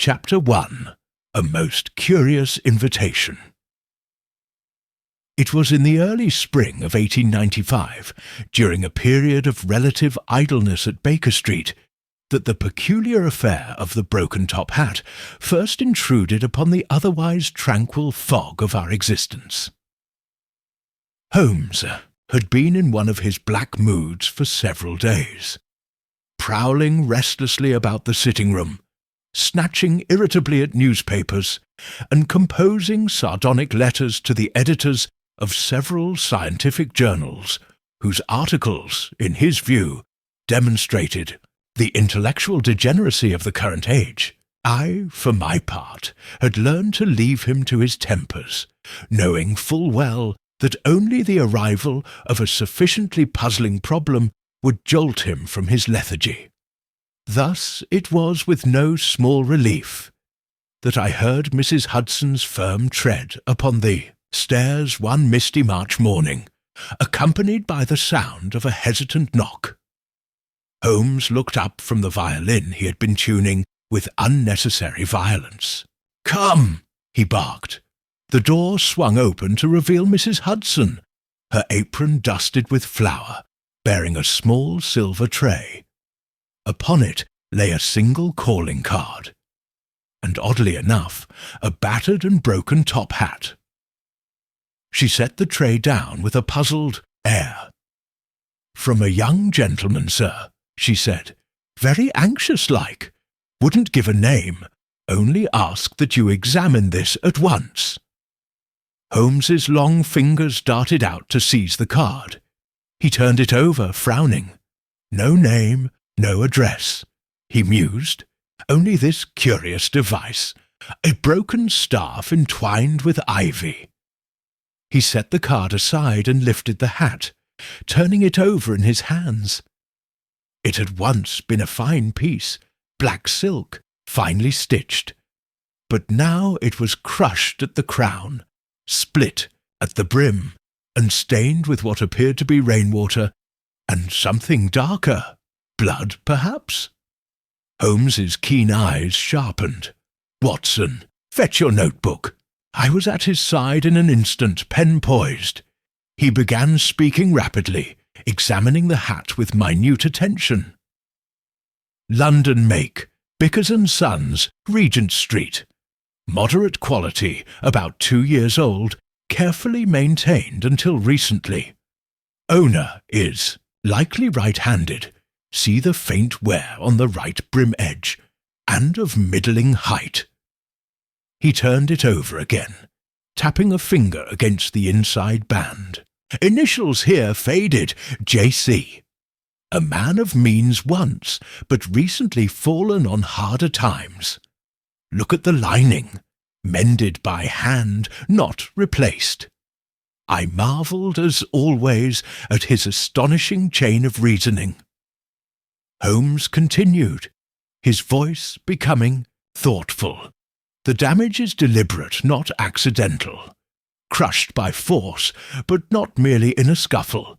Chapter 1. A Most Curious Invitation. It was in the early spring of 1895, during a period of relative idleness at Baker Street, that the peculiar affair of the broken top hat first intruded upon the otherwise tranquil fog of our existence. Holmes had been in one of his black moods for several days, prowling restlessly about the sitting-room, snatching irritably at newspapers, and composing sardonic letters to the editors of several scientific journals, whose articles, in his view, demonstrated the intellectual degeneracy of the current age. I, for my part, had learned to leave him to his tempers, knowing full well that only the arrival of a sufficiently puzzling problem would jolt him from his lethargy. Thus it was with no small relief that I heard Mrs. Hudson's firm tread upon the stairs one misty March morning, accompanied by the sound of a hesitant knock. Holmes looked up from the violin he had been tuning with unnecessary violence. "Come!" he barked. The door swung open to reveal Mrs. Hudson, her apron dusted with flour, bearing a small silver tray. Upon it lay a single calling card, and oddly enough, a battered and broken top hat. She set the tray down with a puzzled air. "From a young gentleman, sir," she said, "very anxious-like. Wouldn't give a name, only asked that you examine this at once." Holmes's long fingers darted out to seize the card. He turned it over, frowning. No name, no address. He mused. Only this curious device, a broken staff entwined with ivy. He set the card aside and lifted the hat, turning it over in his hands. It had once been a fine piece, black silk, finely stitched, but now it was crushed at the crown, split at the brim, and stained with what appeared to be rainwater, and something darker, blood perhaps. Holmes's keen eyes sharpened. "Watson, fetch your notebook." I was at his side in an instant, pen poised. He began speaking rapidly, examining the hat with minute attention. "London make, Bickers & Sons, Regent Street. Moderate quality, about 2 years old, carefully maintained until recently. Owner is likely right-handed. See the faint wear on the right brim edge, and of middling height." He turned it over again, tapping a finger against the inside band. "Initials here faded, J.C. A man of means once, but recently fallen on harder times. Look at the lining, mended by hand, not replaced." I marvelled, as always, at his astonishing chain of reasoning. Holmes continued, his voice becoming thoughtful. "The damage is deliberate, not accidental. Crushed by force, but not merely in a scuffle.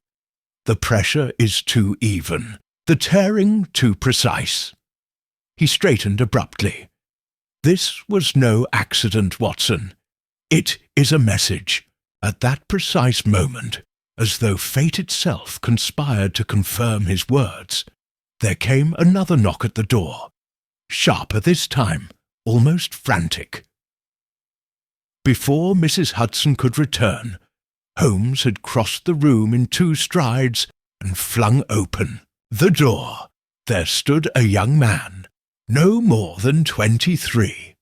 The pressure is too even, the tearing too precise." He straightened abruptly. "This was no accident, Watson. It is a message." At that precise moment, as though fate itself conspired to confirm his words, there came another knock at the door, sharper this time, almost frantic. Before Mrs. Hudson could return, Holmes had crossed the room in 2 strides and flung open the door. There stood a young man, no more than 23,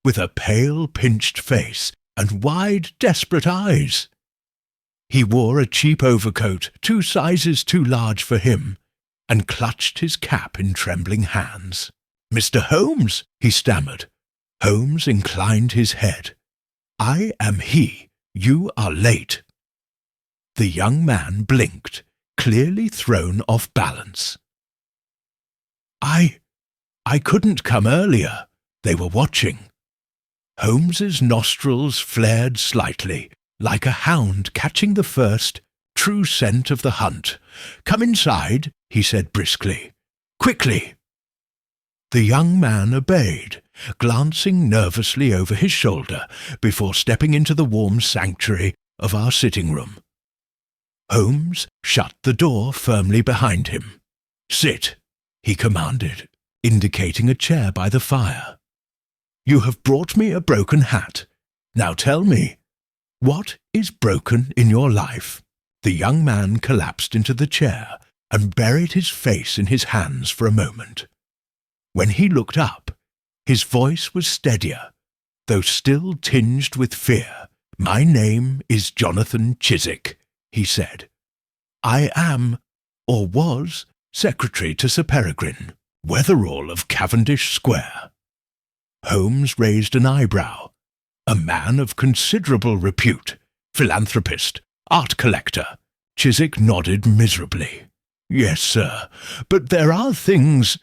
with a pale, pinched face and wide, desperate eyes. He wore a cheap overcoat 2 sizes too large for him, and clutched his cap in trembling hands. "Mr. Holmes," he stammered. Holmes inclined his head. "I am he. You are late." The young man blinked, clearly thrown off balance. I couldn't come earlier. They were watching." Holmes's nostrils flared slightly, like a hound catching the first true scent of the hunt. "Come inside," he said briskly. "Quickly." The young man obeyed, glancing nervously over his shoulder before stepping into the warm sanctuary of our sitting room. Holmes shut the door firmly behind him. "Sit," he commanded, indicating a chair by the fire. "You have brought me a broken hat. Now tell me, what is broken in your life?" The young man collapsed into the chair and buried his face in his hands for a moment. When he looked up, his voice was steadier, though still tinged with fear. "My name is Jonathan Chiswick," he said. "I am, or was, secretary to Sir Peregrine, Wetherall of Cavendish Square." Holmes raised an eyebrow. "A man of considerable repute, philanthropist, art collector." Chiswick nodded miserably. "Yes, sir, but there are things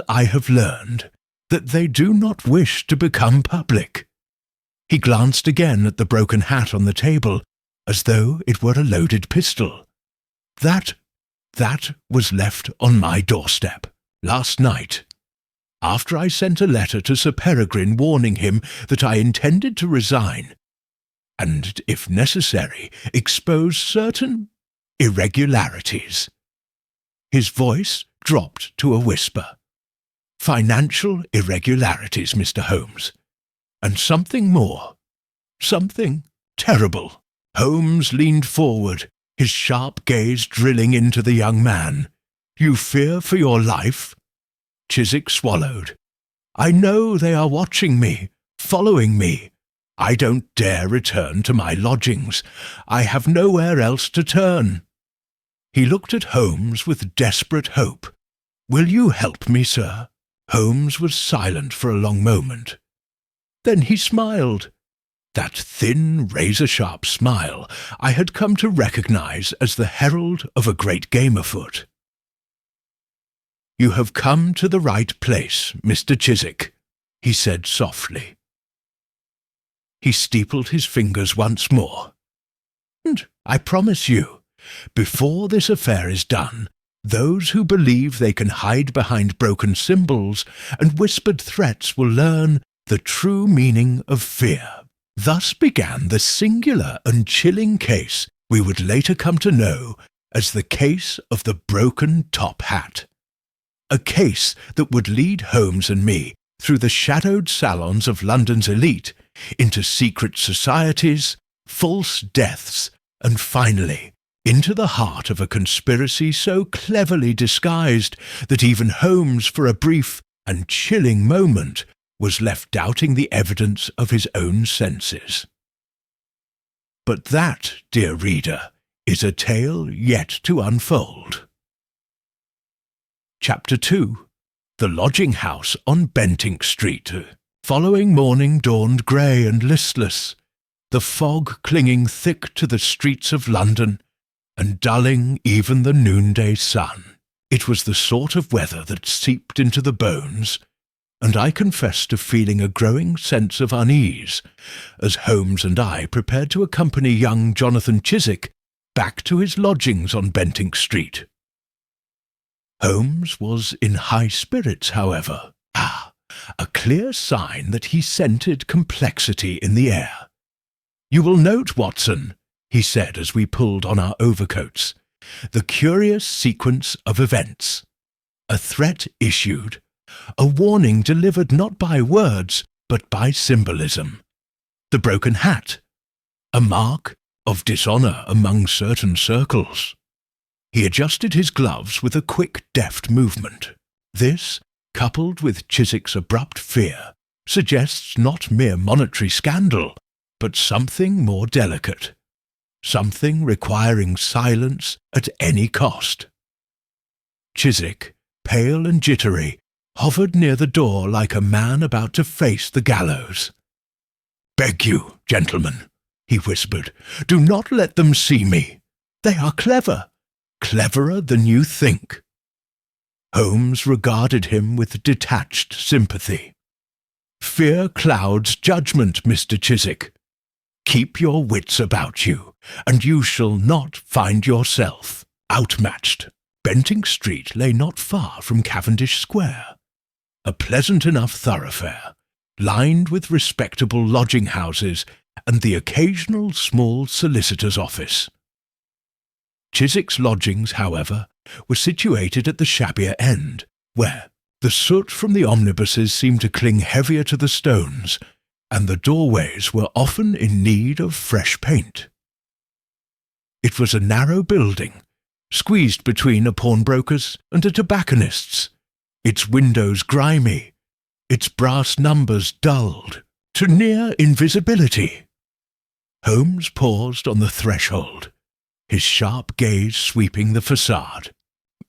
I have learned, that they do not wish to become public." He glanced again at the broken hat on the table, as though it were a loaded pistol. That was left on my doorstep last night, after I sent a letter to Sir Peregrine warning him that I intended to resign, and, if necessary, expose certain irregularities. His voice dropped to a whisper. "Financial irregularities, Mr. Holmes, and something more, something terrible." Holmes leaned forward, his sharp gaze drilling into the young man. "You fear for your life?" Chiswick swallowed. "I know they are watching me, following me. I don't dare return to my lodgings. I have nowhere else to turn." He looked at Holmes with desperate hope. "Will you help me, sir?" Holmes was silent for a long moment. Then he smiled. That thin, razor-sharp smile I had come to recognize as the herald of a great game afoot. "You have come to the right place, Mr. Chiswick," he said softly. He steepled his fingers once more. "And I promise you, before this affair is done, those who believe they can hide behind broken symbols and whispered threats will learn the true meaning of fear." Thus began the singular and chilling case we would later come to know as the case of the broken top hat. A case that would lead Holmes and me through the shadowed salons of London's elite into secret societies, false deaths, and finally into the heart of a conspiracy so cleverly disguised that even Holmes, for a brief and chilling moment, was left doubting the evidence of his own senses. But that, dear reader, is a tale yet to unfold. Chapter 2. The Lodging House on Bentinck Street. Following morning dawned grey and listless, the fog clinging thick to the streets of London and dulling even the noonday sun. It was the sort of weather that seeped into the bones, and I confess to feeling a growing sense of unease as Holmes and I prepared to accompany young Jonathan Chiswick back to his lodgings on Bentinck Street. Holmes was in high spirits, however. A clear sign that he scented complexity in the air. "You will note, Watson," he said as we pulled on our overcoats, "the curious sequence of events. A threat issued, a warning delivered not by words, but by symbolism. The broken hat, a mark of dishonour among certain circles." He adjusted his gloves with a quick, deft movement. This, coupled with Chiswick's abrupt fear, suggests not mere monetary scandal, but something more delicate, something requiring silence at any cost. Chiswick, pale and jittery, hovered near the door like a man about to face the gallows. "Beg you, gentlemen," he whispered, "do not let them see me. They are clever, cleverer than you think." Holmes regarded him with detached sympathy. "Fear clouds judgment, Mr. Chiswick. Keep your wits about you, and you shall not find yourself outmatched." Bentinck Street lay not far from Cavendish Square. a pleasant enough thoroughfare, lined with respectable lodging houses and the occasional small solicitor's office. Chiswick's lodgings, however, were situated at the shabbier end, where the soot from the omnibuses seemed to cling heavier to the stones, and the doorways were often in need of fresh paint. It was a narrow building, squeezed between a pawnbroker's and a tobacconist's, its windows grimy, its brass numbers dulled to near invisibility. Holmes paused on the threshold, his sharp gaze sweeping the facade.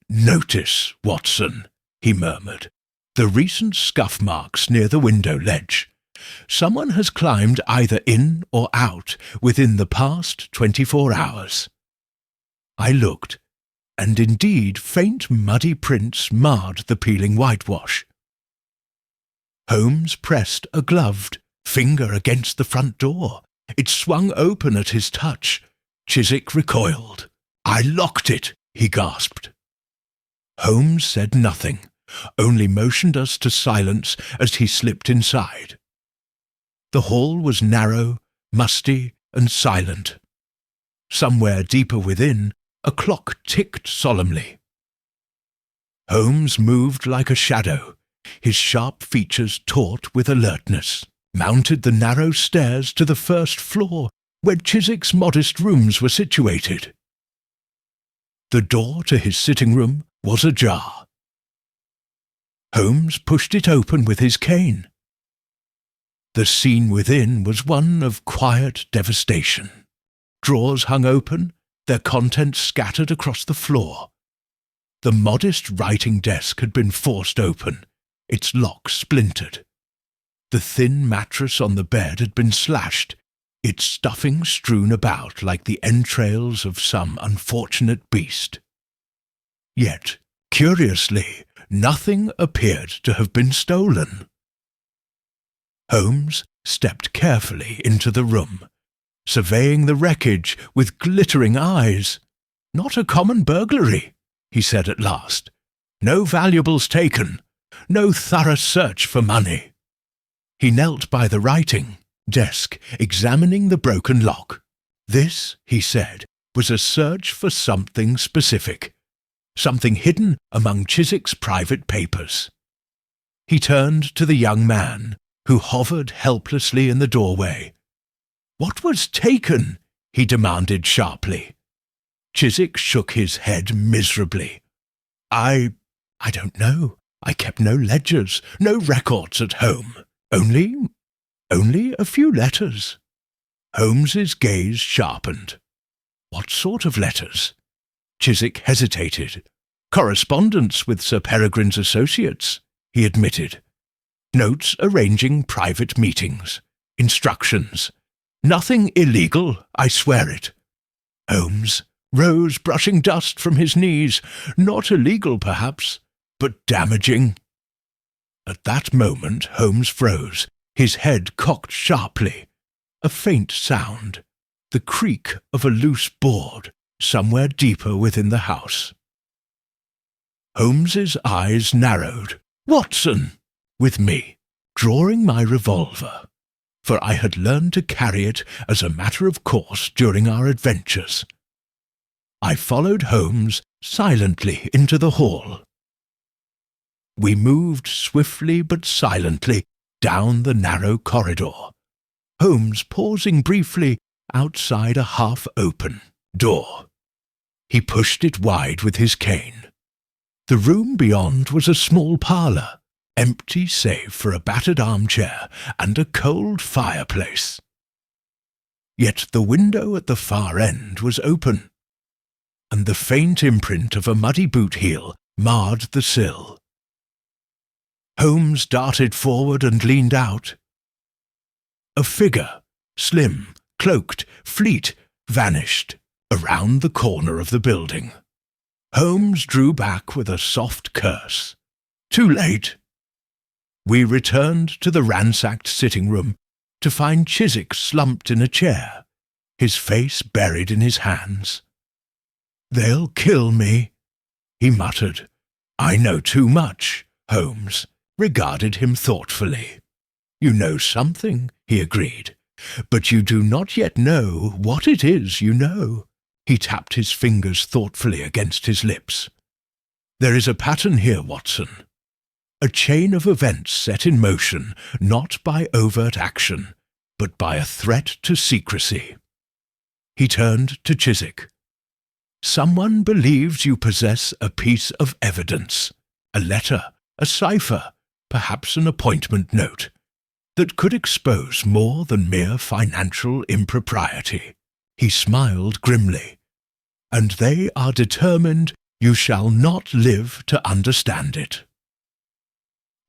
"Notice, Watson," he murmured, "the recent scuff marks near the window ledge. Someone has climbed either in or out within the past 24 hours. I looked, and indeed faint muddy prints marred the peeling whitewash. Holmes pressed a gloved finger against the front door. It swung open at his touch. Chiswick recoiled. "I locked it," he gasped. Holmes said nothing, only motioned us to silence as he slipped inside. The hall was narrow, musty, and silent. Somewhere deeper within, a clock ticked solemnly. Holmes moved like a shadow, his sharp features taut with alertness, mounted the narrow stairs to the first floor, where Chiswick's modest rooms were situated. The door to his sitting room was ajar. Holmes pushed it open with his cane. The scene within was one of quiet devastation. Drawers hung open, their contents scattered across the floor. The modest writing desk had been forced open, its lock splintered. The thin mattress on the bed had been slashed, its stuffing strewn about like the entrails of some unfortunate beast. Yet, curiously, nothing appeared to have been stolen. Holmes stepped carefully into the room, surveying the wreckage with glittering eyes. "Not a common burglary," he said at last. "No valuables taken, no thorough search for money." He knelt by the writing desk, examining the broken lock. This, he said, was a search for something specific, something hidden among Chiswick's private papers. He turned to the young man, who hovered helplessly in the doorway. "What was taken?" he demanded sharply. Chiswick shook his head miserably. I don't know. I kept no ledgers, no records at home. Only a few letters." Holmes's gaze sharpened. "What sort of letters?" Chiswick hesitated. "Correspondence with Sir Peregrine's associates," he admitted. "Notes arranging private meetings. Instructions. Nothing illegal, I swear it." Holmes rose, brushing dust from his knees. "Not illegal, perhaps, but damaging." At that moment Holmes froze, his head cocked sharply. A faint sound, the creak of a loose board, somewhere deeper within the house. Holmes's eyes narrowed. "Watson!" with me, drawing my revolver, for I had learned to carry it as a matter of course during our adventures. I followed Holmes silently into the hall. We moved swiftly but silently down the narrow corridor, Holmes pausing briefly outside a half-open door. He pushed it wide with his cane. The room beyond was a small parlour, empty save for a battered armchair and a cold fireplace. Yet the window at the far end was open, and the faint imprint of a muddy boot heel marred the sill. Holmes darted forward and leaned out. A figure, slim, cloaked, fleet, vanished around the corner of the building. Holmes drew back with a soft curse. Too late. We returned to the ransacked sitting room to find Chiswick slumped in a chair, his face buried in his hands. "They'll kill me," he muttered. "I know too much, Holmes. regarded him thoughtfully. "You know something," he agreed, "but you do not yet know what it is you know." He tapped his fingers thoughtfully against his lips. "There is a pattern here, Watson. A chain of events set in motion not by overt action, but by a threat to secrecy." He turned to Chiswick. "Someone believes you possess a piece of evidence, a letter, a cipher, perhaps an appointment note, that could expose more than mere financial impropriety." He smiled grimly. "And they are determined you shall not live to understand it."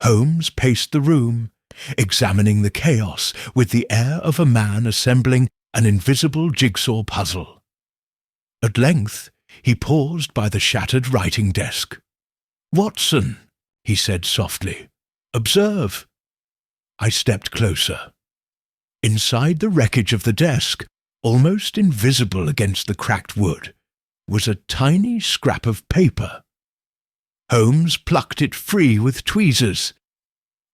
Holmes paced the room, examining the chaos with the air of a man assembling an invisible jigsaw puzzle. At length he paused by the shattered writing desk. "Watson," he said softly, "observe." I stepped closer. Inside the wreckage of the desk, almost invisible against the cracked wood, was a tiny scrap of paper. Holmes plucked it free with tweezers.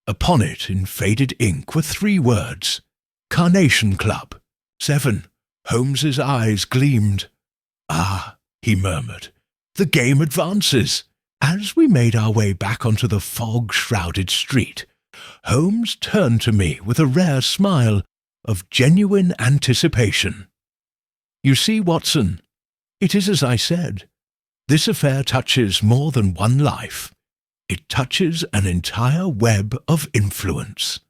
Upon it, in faded ink, were 3 words: Carnation Club, 7. Holmes's eyes gleamed. "Ah," he murmured, "the game advances." As we made our way back onto the fog-shrouded street, Holmes turned to me with a rare smile of genuine anticipation. "You see, Watson, it is as I said. This affair touches more than one life. It touches an entire web of influence."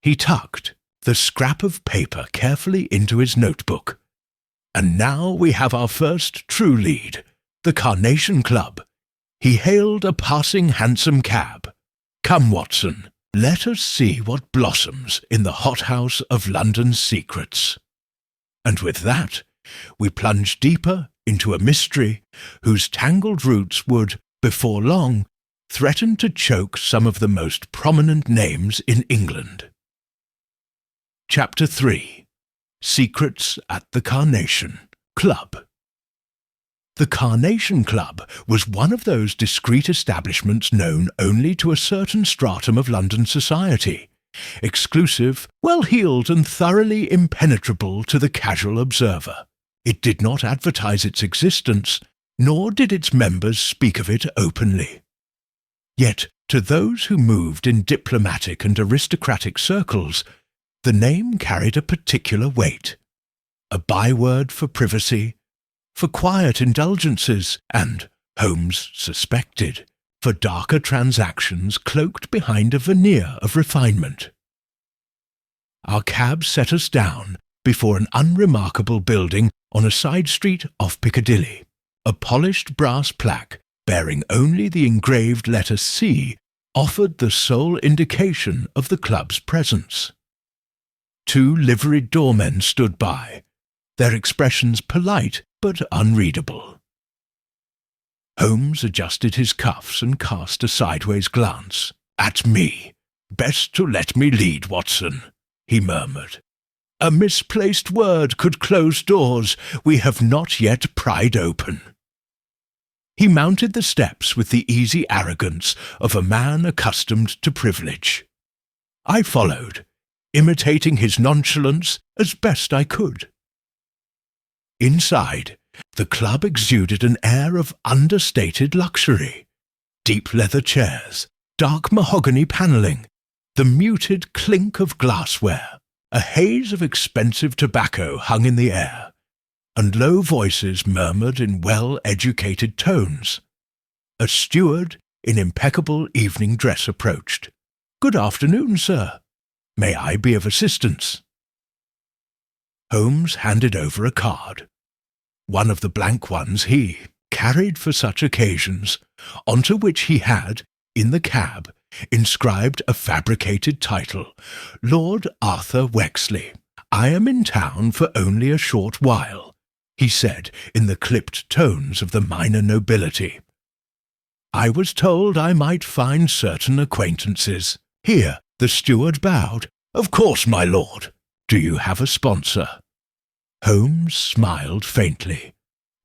He tucked the scrap of paper carefully into his notebook. "And now we have our first true lead, the Carnation Club." He hailed a passing hansom cab. "Come, Watson, let us see what blossoms in the hothouse of London's secrets." And with that, we plunged deeper into a mystery whose tangled roots would, before long, threaten to choke some of the most prominent names in England. Chapter 3. Secrets at the Carnation Club. The Carnation Club was one of those discreet establishments known only to a certain stratum of London society, exclusive, well-heeled and thoroughly impenetrable to the casual observer. It did not advertise its existence, nor did its members speak of it openly. Yet, to those who moved in diplomatic and aristocratic circles, the name carried a particular weight, a byword for privacy, for quiet indulgences, and, Holmes suspected, for darker transactions cloaked behind a veneer of refinement. Our cab set us down before an unremarkable building on a side street off Piccadilly. A polished brass plaque, bearing only the engraved letter C, offered the sole indication of the club's presence. 2 liveried doormen stood by, their expressions polite but unreadable. Holmes adjusted his cuffs and cast a sideways glance. "At me. Best to let me lead, Watson," he murmured. "A misplaced word could close doors we have not yet pried open." He mounted the steps with the easy arrogance of a man accustomed to privilege. I followed, imitating his nonchalance as best I could. Inside, the club exuded an air of understated luxury. Deep leather chairs, dark mahogany panelling, the muted clink of glassware, a haze of expensive tobacco hung in the air, and low voices murmured in well-educated tones. A steward in impeccable evening dress approached. "Good afternoon, sir. May I be of assistance?" Holmes handed over a card. One of the blank ones he carried for such occasions, onto which he had, in the cab, inscribed a fabricated title, "Lord Arthur Wexley. I am in town for only a short while," he said in the clipped tones of the minor nobility. "I was told I might find certain acquaintances." Here the steward bowed. "Of course, my lord. Do you have a sponsor?" Holmes smiled faintly.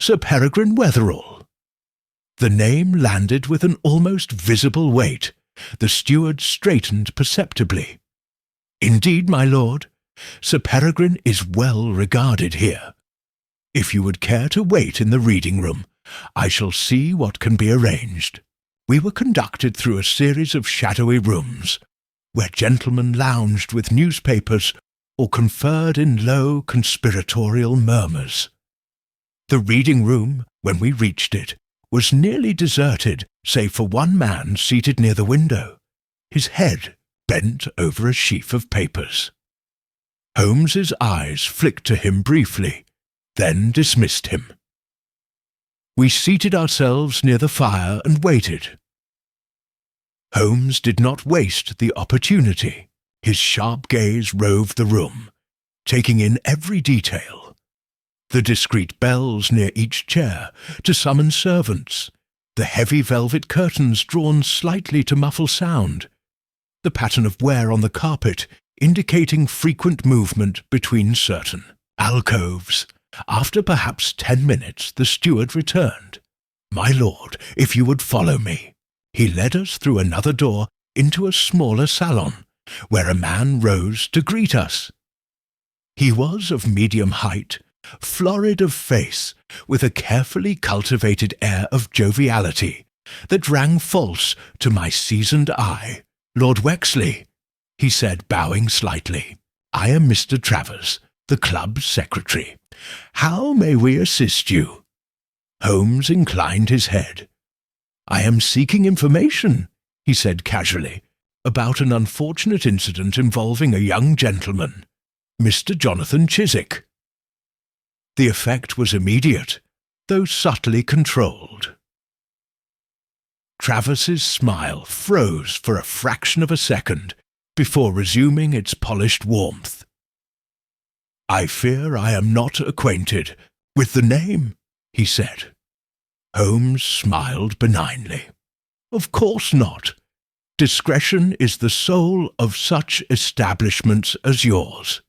"Sir Peregrine Weatherall." The name landed with an almost visible weight, The steward straightened perceptibly. "Indeed, my lord, Sir Peregrine is well regarded here. If you would care to wait in the reading room, I shall see what can be arranged." We were conducted through a series of shadowy rooms, where gentlemen lounged with newspapers or conferred in low conspiratorial murmurs. The reading room, when we reached it, was nearly deserted, save for one man seated near the window, his head bent over a sheaf of papers. Holmes's eyes flicked to him briefly, then dismissed him. We seated ourselves near the fire and waited. Holmes did not waste the opportunity. His sharp gaze roved the room, taking in every detail. The discreet bells near each chair to summon servants, the heavy velvet curtains drawn slightly to muffle sound, the pattern of wear on the carpet indicating frequent movement between certain alcoves. After perhaps 10 minutes, the steward returned. "My lord, if you would follow me." He led us through another door into a smaller salon, where a man rose to greet us. He was of medium height, florid of face, with a carefully cultivated air of joviality that rang false to my seasoned eye. "Lord Wexley," he said, bowing slightly, "I am Mr. Travers, the club secretary. How may we assist you?" Holmes inclined his head. "I am seeking information," he said casually, "about an unfortunate incident involving a young gentleman, Mr. Jonathan Chiswick." The effect was immediate, though subtly controlled. Travers's smile froze for a fraction of a second before resuming its polished warmth. "I fear I am not acquainted with the name," he said. Holmes smiled benignly. "Of course not. Discretion is the soul of such establishments as yours."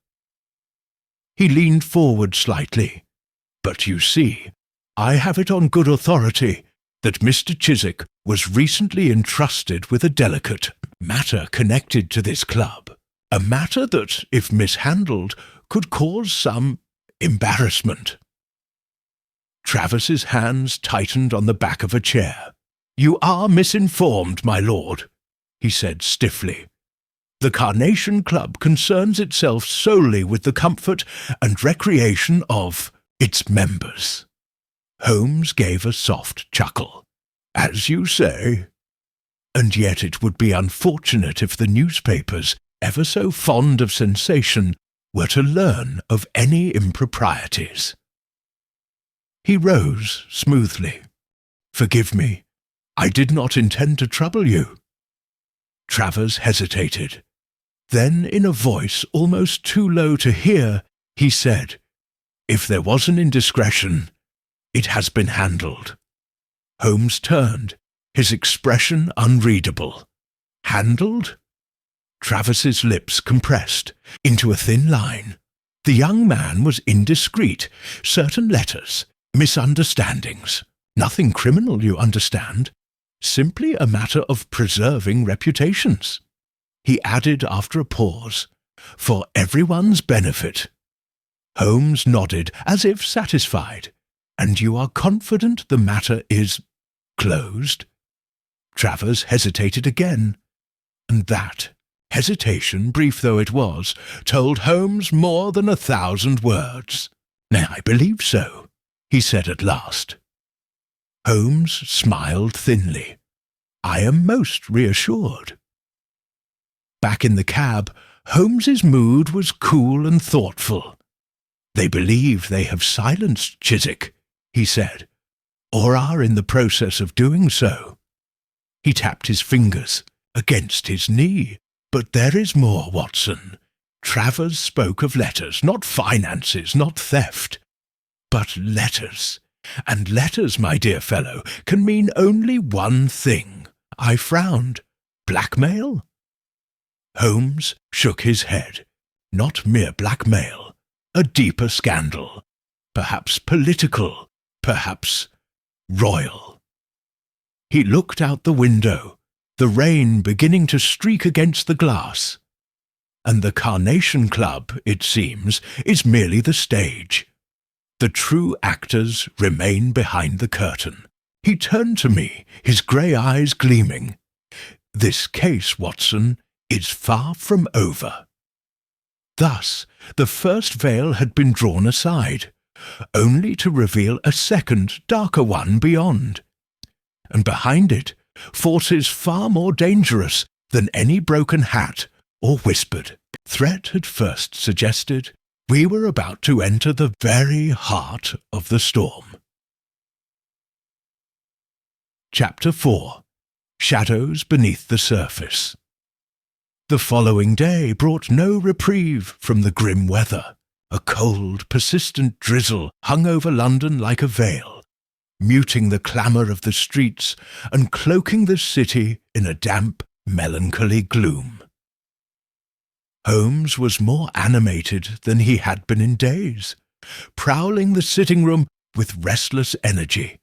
He leaned forward slightly. "But you see, I have it on good authority that Mr. Chiswick was recently entrusted with a delicate matter connected to this club, a matter that, if mishandled, could cause some embarrassment." Travers's hands tightened on the back of a chair. "You are misinformed, my lord," he said stiffly. "The Carnation Club concerns itself solely with the comfort and recreation of its members." Holmes gave a soft chuckle. "As you say. And yet it would be unfortunate if the newspapers, ever so fond of sensation, were to learn of any improprieties." He rose smoothly. "Forgive me. I did not intend to trouble you." Travers hesitated. Then, in a voice almost too low to hear, he said, "If there was an indiscretion, it has been handled." Holmes turned, his expression unreadable. "Handled?" Travers's lips compressed into a thin line. The young man was indiscreet. Certain letters, misunderstandings. Nothing criminal, you understand. Simply a matter of preserving reputations. He added after a pause, "For everyone's benefit." Holmes nodded, as if satisfied. "And you are confident the matter is closed?" Travers hesitated again, and that hesitation, brief though it was, told Holmes more than 1,000 words. "I believe so," he said at last. Holmes smiled thinly. "I am most reassured." Back in the cab, Holmes's mood was cool and thoughtful. "They believe they have silenced Chiswick," he said, "or are in the process of doing so." He tapped his fingers against his knee. "But there is more, Watson. Travers spoke of letters, not finances, not theft, but letters. And letters, my dear fellow, can mean only one thing." I frowned. "Blackmail?" Holmes shook his head. "Not mere blackmail. A deeper scandal. Perhaps political. Perhaps royal." He looked out the window. the rain beginning to streak against the glass. And the Carnation Club, it seems, is merely the stage. The true actors remain behind the curtain. He turned to me, his grey eyes gleaming. This case, Watson, is far from over. Thus, the first veil had been drawn aside, only to reveal a second, darker one beyond. And behind it, forces far more dangerous than any broken hat or whispered threat had first suggested. We were about to enter the very heart of the storm. Chapter 4. Shadows Beneath the Surface. The following day brought no reprieve from the grim weather. A cold, persistent drizzle hung over London like a veil, muting the clamour of the streets and cloaking the city in a damp, melancholy gloom. Holmes was more animated than he had been in days, prowling the sitting-room with restless energy,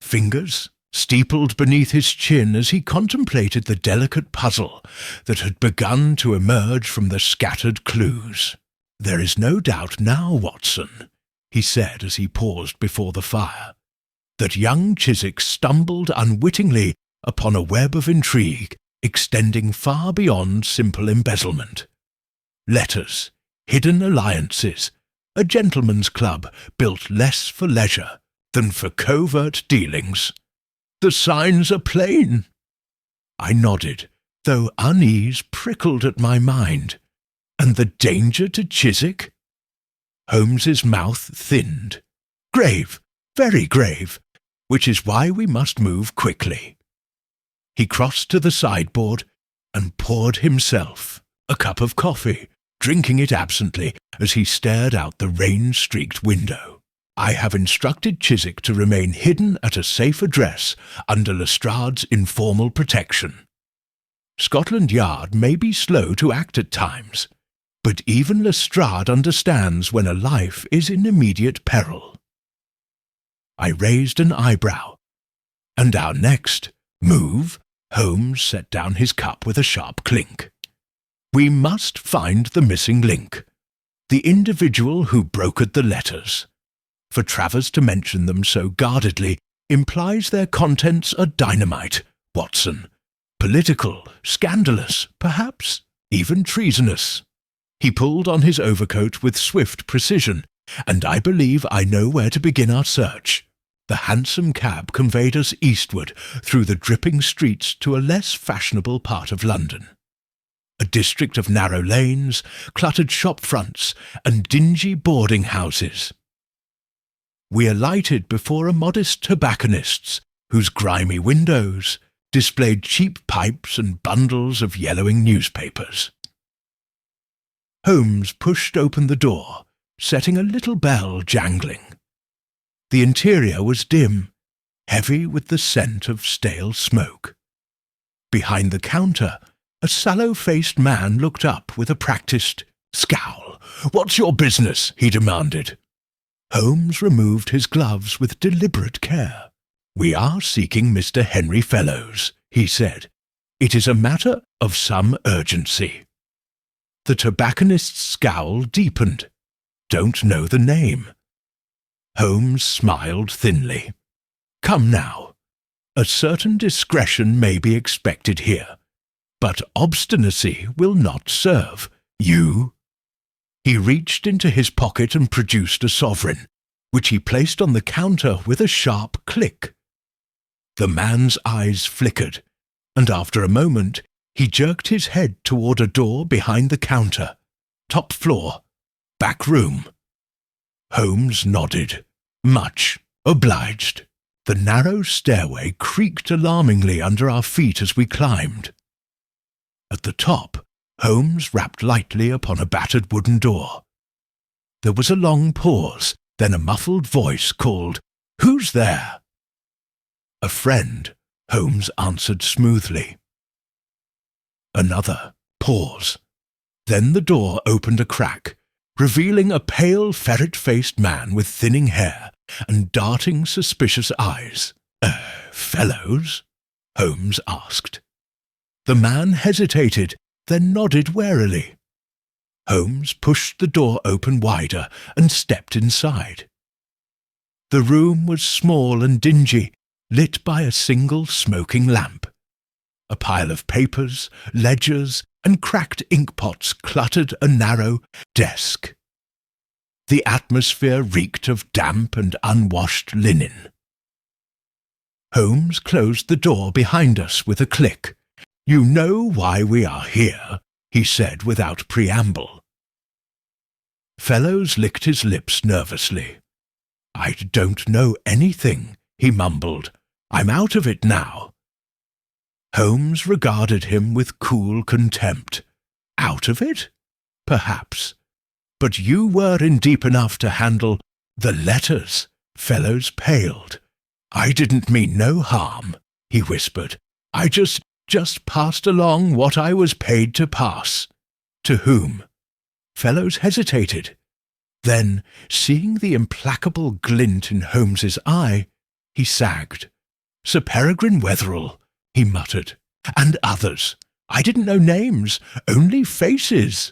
fingers steepled beneath his chin as he contemplated the delicate puzzle that had begun to emerge from the scattered clues. "There is no doubt now, Watson," he said as he paused before the fire, "that young Chiswick stumbled unwittingly upon a web of intrigue extending far beyond simple embezzlement. Letters, hidden alliances, a gentleman's club built less for leisure than for covert dealings. The signs are plain." I nodded, though unease prickled at my mind. And the danger to Chiswick? Holmes's mouth thinned. "Grave, very grave, which is why we must move quickly." He crossed to the sideboard and poured himself a cup of coffee, drinking it absently as he stared out the rain-streaked window. "I have instructed Chiswick to remain hidden at a safe address under Lestrade's informal protection. Scotland Yard may be slow to act at times, but even Lestrade understands when a life is in immediate peril." I raised an eyebrow. "And our next move?" Holmes set down his cup with a sharp clink. "We must find the missing link, the individual who brokered the letters. For Travers to mention them so guardedly implies their contents are dynamite, Watson. Political, scandalous, perhaps even treasonous." He pulled on his overcoat with swift precision, and I believe I know where to begin our search. The hansom cab conveyed us eastward through the dripping streets to a less fashionable part of London. A district of narrow lanes, cluttered shop fronts, and dingy boarding houses. We alighted before a modest tobacconist's, whose grimy windows displayed cheap pipes and bundles of yellowing newspapers. Holmes pushed open the door, setting a little bell jangling. The interior was dim, heavy with the scent of stale smoke. Behind the counter, a sallow-faced man looked up with a practised scowl. "What's your business?" he demanded. Holmes removed his gloves with deliberate care. "We are seeking Mr. Henry Fellows," he said. "It is a matter of some urgency." The tobacconist's scowl deepened. "Don't know the name." Holmes smiled thinly. "Come now. A certain discretion may be expected here, but obstinacy will not serve. You—" He reached into his pocket and produced a sovereign, which he placed on the counter with a sharp click. The man's eyes flickered, and after a moment he jerked his head toward a door behind the counter. "Top floor. Back room." Holmes nodded. "Much obliged." The narrow stairway creaked alarmingly under our feet as we climbed. At the top, Holmes rapped lightly upon a battered wooden door. There was a long pause, then a muffled voice called, "Who's there?" "A friend," Holmes answered smoothly. Another pause. Then the door opened a crack, revealing a pale, ferret-faced man with thinning hair and darting, suspicious eyes. Fellows?" Holmes asked. The man hesitated, then nodded warily. Holmes pushed the door open wider and stepped inside. The room was small and dingy, lit by a single smoking lamp. A pile of papers, ledgers, and cracked inkpots cluttered a narrow desk. The atmosphere reeked of damp and unwashed linen. Holmes closed the door behind us with a click. "You know why we are here," he said without preamble. Fellows licked his lips nervously. "I don't know anything," he mumbled. "I'm out of it now." Holmes regarded him with cool contempt. "Out of it? Perhaps. But you were in deep enough to handle the letters." Fellows paled. "I didn't mean no harm," he whispered. "I just passed along what I was paid to pass." "To whom?" Fellows hesitated. Then, seeing the implacable glint in Holmes's eye, he sagged. "Sir Peregrine Wetherell," he muttered, "and others. I didn't know names, only faces."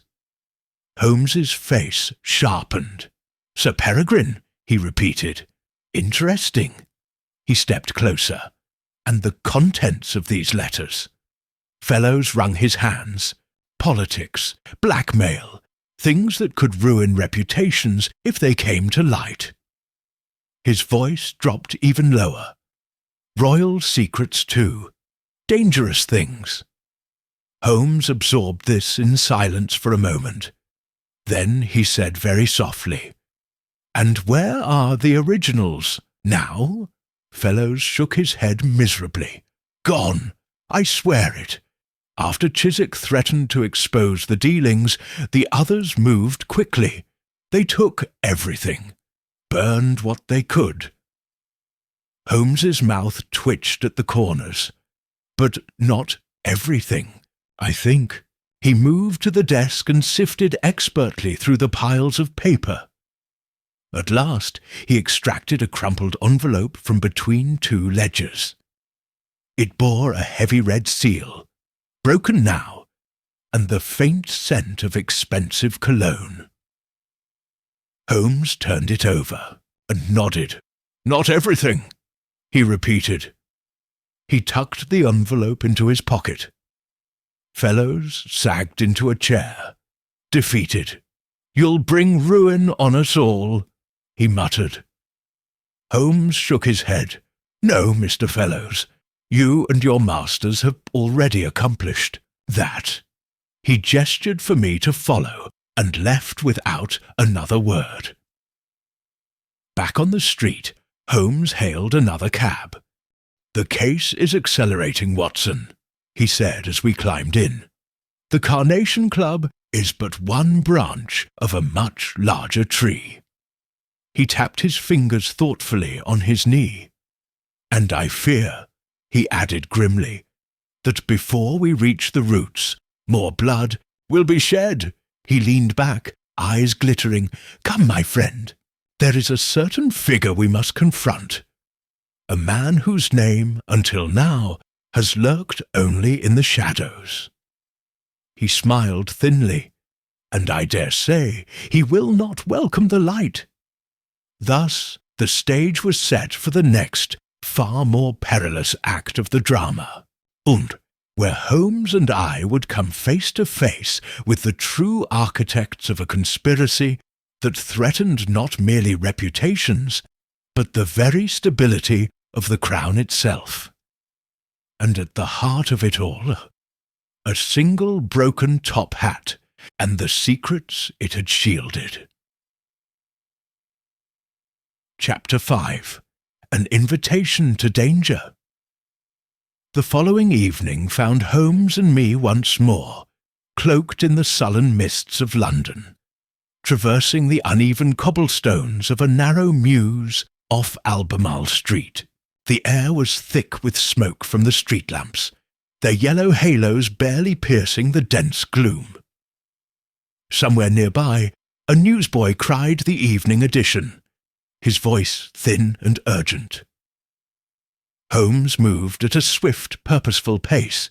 Holmes's face sharpened. "Sir Peregrine," he repeated. "Interesting." He stepped closer. "And the contents of these letters?" Fellows wrung his hands. "Politics, blackmail, things that could ruin reputations if they came to light." His voice dropped even lower. "Royal secrets, too. Dangerous things." Holmes absorbed this in silence for a moment. Then he said very softly, "And where are the originals now?" Fellows shook his head miserably. "Gone, I swear it. After Chiswick threatened to expose the dealings, the others moved quickly. They took everything, burned what they could." Holmes's mouth twitched at the corners. "But not everything, I think." He moved to the desk and sifted expertly through the piles of paper. At last he extracted a crumpled envelope from between two ledgers. It bore a heavy red seal, broken now, and the faint scent of expensive cologne. Holmes turned it over and nodded. "Not everything," he repeated. He tucked the envelope into his pocket. Fellows sagged into a chair, defeated. "You'll bring ruin on us all," he muttered. Holmes shook his head. "No, Mr. Fellows. You and your masters have already accomplished that." He gestured for me to follow and left without another word. Back on the street, Holmes hailed another cab. "The case is accelerating, Watson," he said as we climbed in. "The Carnation Club is but one branch of a much larger tree." He tapped his fingers thoughtfully on his knee. "And I fear," he added grimly, "that before we reach the roots, more blood will be shed." He leaned back, eyes glittering. "Come, my friend, there is a certain figure we must confront. A man whose name, until now, has lurked only in the shadows." He smiled thinly. "And I dare say he will not welcome the light." Thus the stage was set for the next, far more perilous act of the drama, where Holmes and I would come face to face with the true architects of a conspiracy that threatened not merely reputations, but the very stability of the Crown itself. And at the heart of it all, a single broken top hat and the secrets it had shielded. Chapter 5. An Invitation to Danger. The following evening found Holmes and me once more, cloaked in the sullen mists of London, traversing the uneven cobblestones of a narrow mews off Albemarle Street. The air was thick with smoke from the street lamps, their yellow halos barely piercing the dense gloom. Somewhere nearby, a newsboy cried the evening edition, his voice thin and urgent. Holmes moved at a swift, purposeful pace,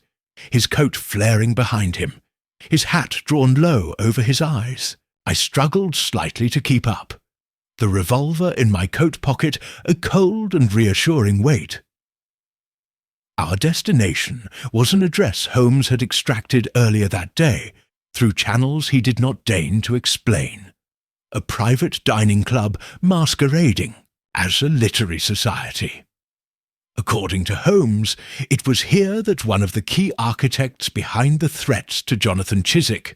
his coat flaring behind him, his hat drawn low over his eyes. I struggled slightly to keep up, the revolver in my coat pocket a cold and reassuring weight. Our destination was an address Holmes had extracted earlier that day through channels he did not deign to explain. A private dining club masquerading as a literary society. According to Holmes, it was here that one of the key architects behind the threats to Jonathan Chiswick,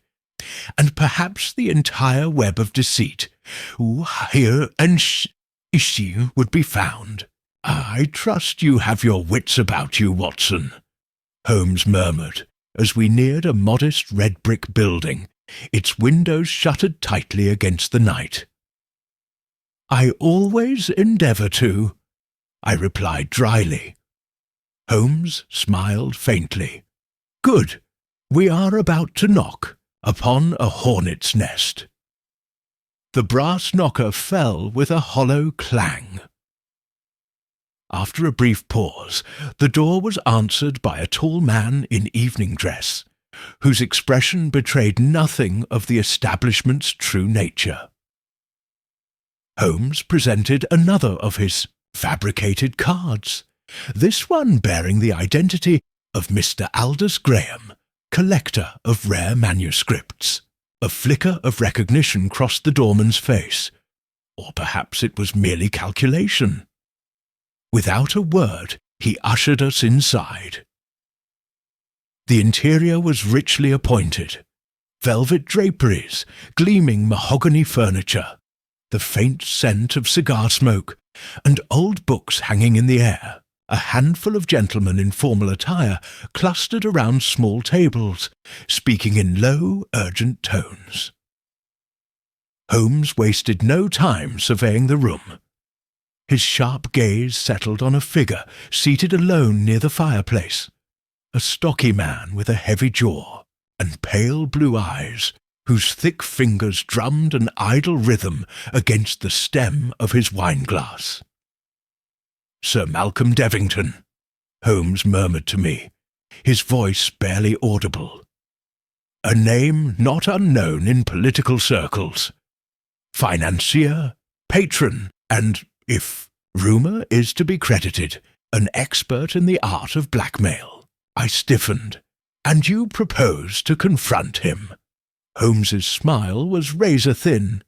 and perhaps the entire web of deceit, here and she would be found. "I trust you have your wits about you, Watson," Holmes murmured as we neared a modest red brick building, its windows shuttered tightly against the night. "I always endeavour to," I replied dryly. Holmes smiled faintly. "Good. We are about to knock upon a hornet's nest." The brass knocker fell with a hollow clang. After a brief pause, the door was answered by a tall man in evening dress, whose expression betrayed nothing of the establishment's true nature. Holmes presented another of his fabricated cards, this one bearing the identity of Mr. Aldous Graham, collector of rare manuscripts. A flicker of recognition crossed the doorman's face, or perhaps it was merely calculation. Without a word, he ushered us inside. The interior was richly appointed. Velvet draperies, gleaming mahogany furniture, the faint scent of cigar smoke, and old books hanging in the air. A handful of gentlemen in formal attire clustered around small tables, speaking in low, urgent tones. Holmes wasted no time surveying the room. His sharp gaze settled on a figure seated alone near the fireplace, a stocky man with a heavy jaw and pale blue eyes, whose thick fingers drummed an idle rhythm against the stem of his wineglass. "Sir Malcolm Devington," Holmes murmured to me, his voice barely audible. "A name not unknown in political circles. Financier, patron, and, if rumour is to be credited, an expert in the art of blackmail." I stiffened. "And you propose to confront him?" Holmes's smile was razor-thin.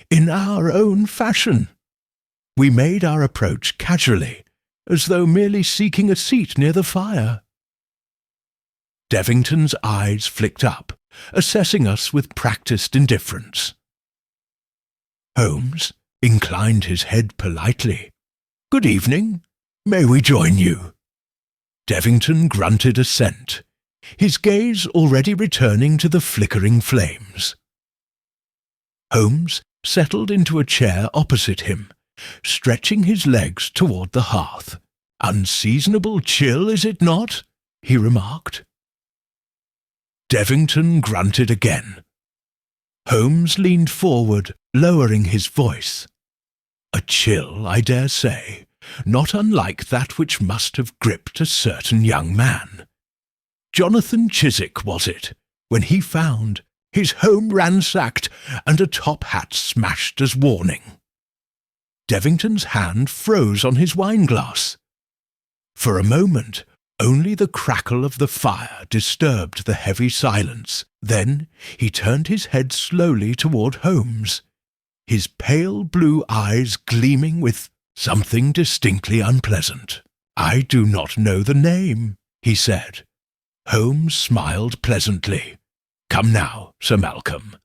"In our own fashion." We made our approach casually, as though merely seeking a seat near the fire. Devington's eyes flicked up, assessing us with practised indifference. Holmes inclined his head politely. "Good evening. May we join you?" Devington grunted assent, his gaze already returning to the flickering flames. Holmes settled into a chair opposite him, stretching his legs toward the hearth. "Unseasonable chill, is it not?" he remarked. Devington grunted again. Holmes leaned forward, lowering his voice. "A chill, I dare say, not unlike that which must have gripped a certain young man. Jonathan Chiswick, was it, when he found his home ransacked and a top hat smashed as warning?" Devington's hand froze on his wineglass. For a moment, only the crackle of the fire disturbed the heavy silence. Then he turned his head slowly toward Holmes, his pale blue eyes gleaming with something distinctly unpleasant. "I do not know the name," he said. Holmes smiled pleasantly. "Come now, Sir Malcolm.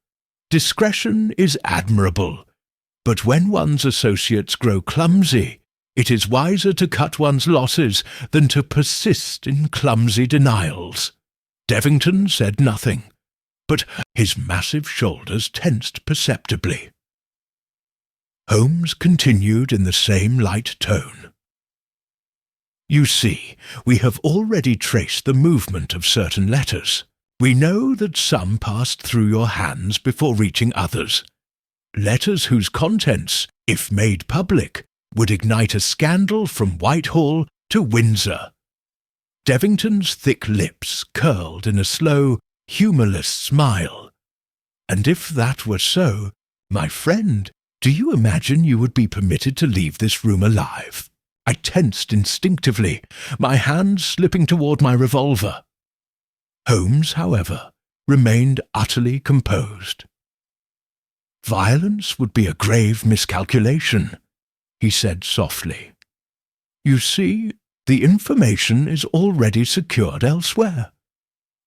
Discretion is admirable, but when one's associates grow clumsy, it is wiser to cut one's losses than to persist in clumsy denials." Devington said nothing, but his massive shoulders tensed perceptibly. Holmes continued in the same light tone. "You see, we have already traced the movement of certain letters. We know that some passed through your hands before reaching others. Letters whose contents, if made public, would ignite a scandal from Whitehall to Windsor. Devington's thick lips curled in a slow, humourless smile. "And if that were so, my friend, do you imagine you would be permitted to leave this room alive?" I tensed instinctively, my hand slipping toward my revolver. Holmes, however, remained utterly composed. "Violence would be a grave miscalculation," he said softly. "You see, the information is already secured elsewhere,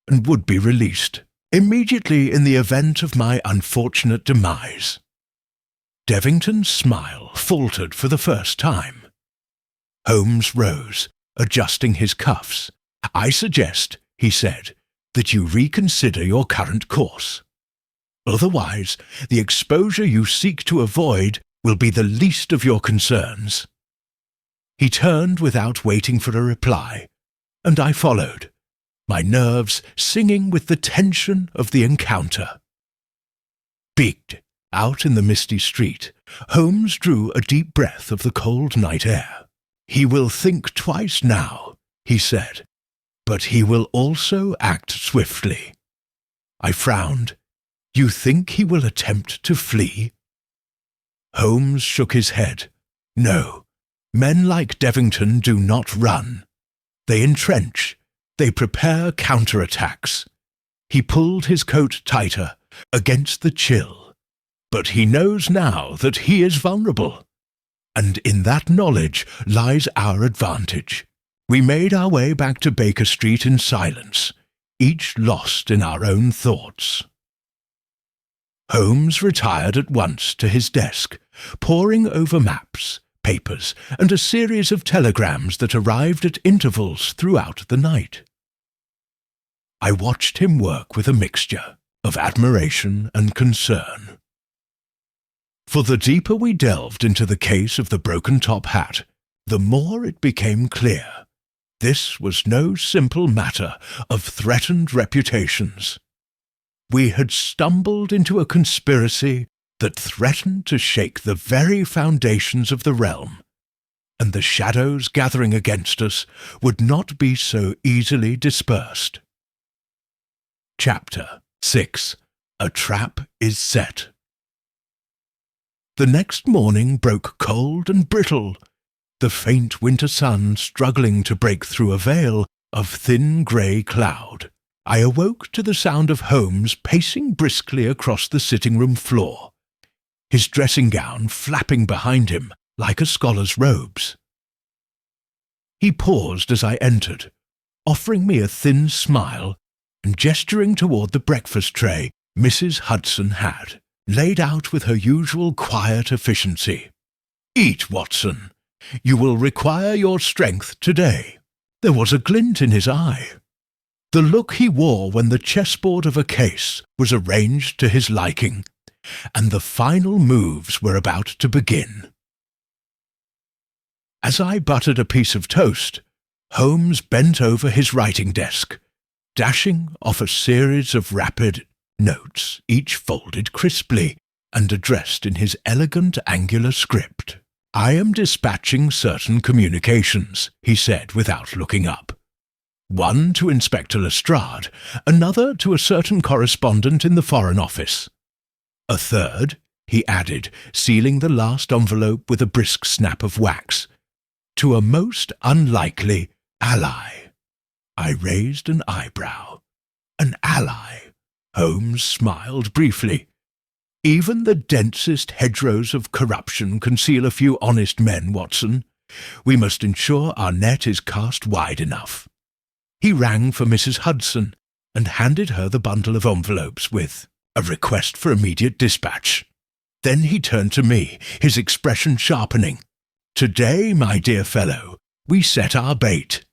and would be released immediately in the event of my unfortunate demise." Devington's smile faltered for the first time. Holmes rose, adjusting his cuffs. "I suggest," he said, "that you reconsider your current course. Otherwise, the exposure you seek to avoid will be the least of your concerns." He turned without waiting for a reply, and I followed, my nerves singing with the tension of the encounter. Beaked, out in the misty street, Holmes drew a deep breath of the cold night air. "He will think twice now," he said, "but he will also act swiftly." I frowned. "You think he will attempt to flee?" Holmes shook his head. "No, men like Devington do not run. They entrench. They prepare counterattacks." He pulled his coat tighter, against the chill. "But he knows now that he is vulnerable. And in that knowledge lies our advantage." We made our way back to Baker Street in silence, each lost in our own thoughts. Holmes retired at once to his desk, poring over maps, papers, and a series of telegrams that arrived at intervals throughout the night. I watched him work with a mixture of admiration and concern. For the deeper we delved into the case of the broken top hat, the more it became clear. This was no simple matter of threatened reputations. We had stumbled into a conspiracy that threatened to shake the very foundations of the realm, and the shadows gathering against us would not be so easily dispersed. Chapter 6. A Trap is Set. The next morning broke cold and brittle, the faint winter sun struggling to break through a veil of thin grey cloud. I awoke to the sound of Holmes pacing briskly across the sitting-room floor, his dressing gown flapping behind him like a scholar's robes. He paused as I entered, offering me a thin smile and gesturing toward the breakfast tray Mrs. Hudson had, laid out with her usual quiet efficiency. "Eat, Watson. You will require your strength today." There was a glint in his eye, the look he wore when the chessboard of a case was arranged to his liking, and the final moves were about to begin. As I buttered a piece of toast, Holmes bent over his writing desk, dashing off a series of rapid notes, each folded crisply and addressed in his elegant angular script. "I am dispatching certain communications," he said without looking up. "One to Inspector Lestrade, another to a certain correspondent in the Foreign Office. A third," he added, sealing the last envelope with a brisk snap of wax, "to a most unlikely ally." I raised an eyebrow. "An ally?" Holmes smiled briefly. "Even the densest hedgerows of corruption conceal a few honest men, Watson. We must ensure our net is cast wide enough." He rang for Mrs. Hudson and handed her the bundle of envelopes with a request for immediate dispatch. Then he turned to me, his expression sharpening. "Today, my dear fellow, we set our bait."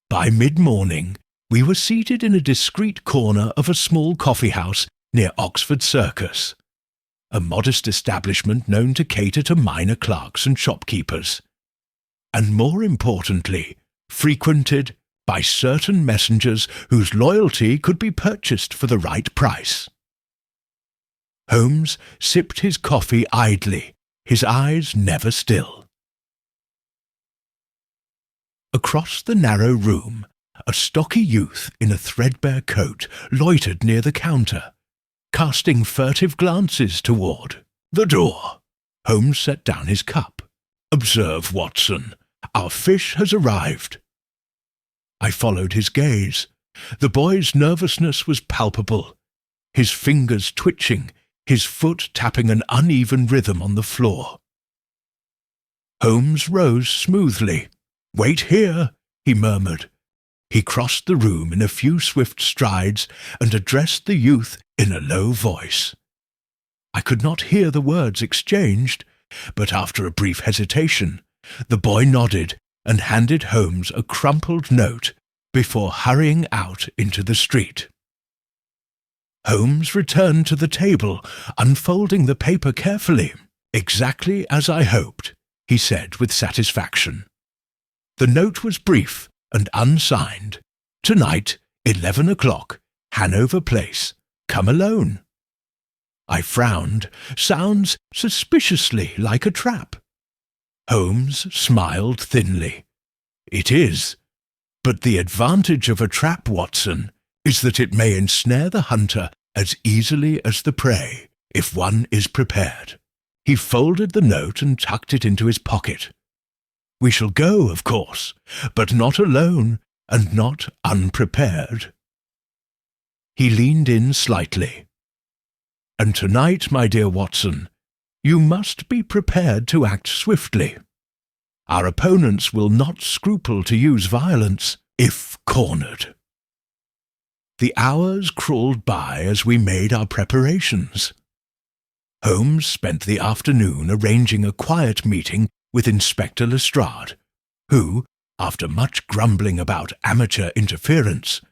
By mid-morning, we were seated in a discreet corner of a small coffee-house near Oxford Circus, a modest establishment known to cater to minor clerks and shopkeepers, and more importantly, frequented by certain messengers whose loyalty could be purchased for the right price. Holmes sipped his coffee idly, his eyes never still. Across the narrow room, a stocky youth in a threadbare coat loitered near the counter, casting furtive glances toward the door. Holmes set down his cup. "Observe, Watson, our fish has arrived." I followed his gaze. The boy's nervousness was palpable, his fingers twitching, his foot tapping an uneven rhythm on the floor. Holmes rose smoothly. "Wait here," he murmured. He crossed the room in a few swift strides and addressed the youth in a low voice. I could not hear the words exchanged, but after a brief hesitation, the boy nodded and handed Holmes a crumpled note before hurrying out into the street. Holmes returned to the table, unfolding the paper carefully. "Exactly as I hoped," he said with satisfaction. The note was brief and unsigned. "Tonight, 11 o'clock, Hanover Place. Come alone." I frowned. Sounds suspiciously like a trap. Holmes smiled thinly. "It is. But the advantage of a trap, Watson, is that it may ensnare the hunter as easily as the prey, if one is prepared." He folded the note and tucked it into his pocket. "We shall go, of course, but not alone and not unprepared." He leaned in slightly. "And tonight, my dear Watson, you must be prepared to act swiftly. Our opponents will not scruple to use violence if cornered." The hours crawled by as we made our preparations. Holmes spent the afternoon arranging a quiet meeting with Inspector Lestrade, who, after much grumbling about amateur interference,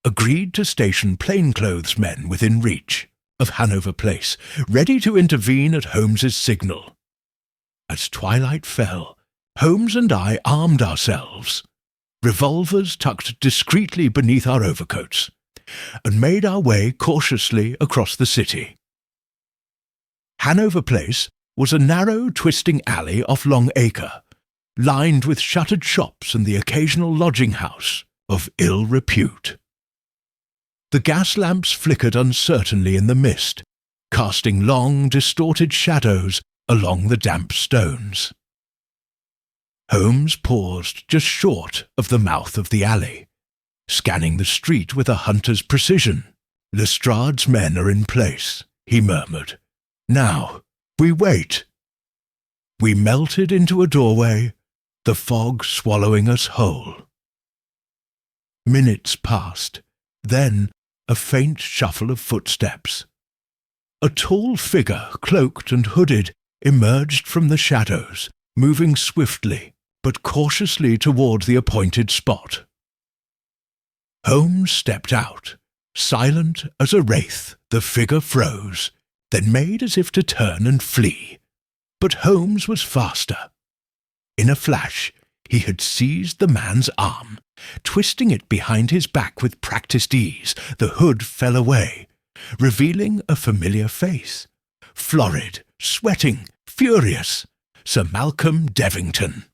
agreed to station plainclothes men within reach of Hanover Place, ready to intervene at Holmes's signal. As twilight fell, Holmes and I armed ourselves, revolvers tucked discreetly beneath our overcoats, and made our way cautiously across the city. Hanover Place was a narrow, twisting alley off Long Acre, lined with shuttered shops and the occasional lodging-house of ill repute. The gas lamps flickered uncertainly in the mist, casting long, distorted shadows along the damp stones. Holmes paused just short of the mouth of the alley, scanning the street with a hunter's precision. "Lestrade's men are in place," he murmured. "Now, we wait." We melted into a doorway, the fog swallowing us whole. Minutes passed, then a faint shuffle of footsteps. A tall figure, cloaked and hooded, emerged from the shadows, moving swiftly but cautiously toward the appointed spot. Holmes stepped out. Silent as a wraith, the figure froze, then made as if to turn and flee. But Holmes was faster. In a flash, he had seized the man's arm. Twisting it behind his back with practiced ease, the hood fell away, revealing a familiar face. Florid, sweating, furious, Sir Malcolm Devington.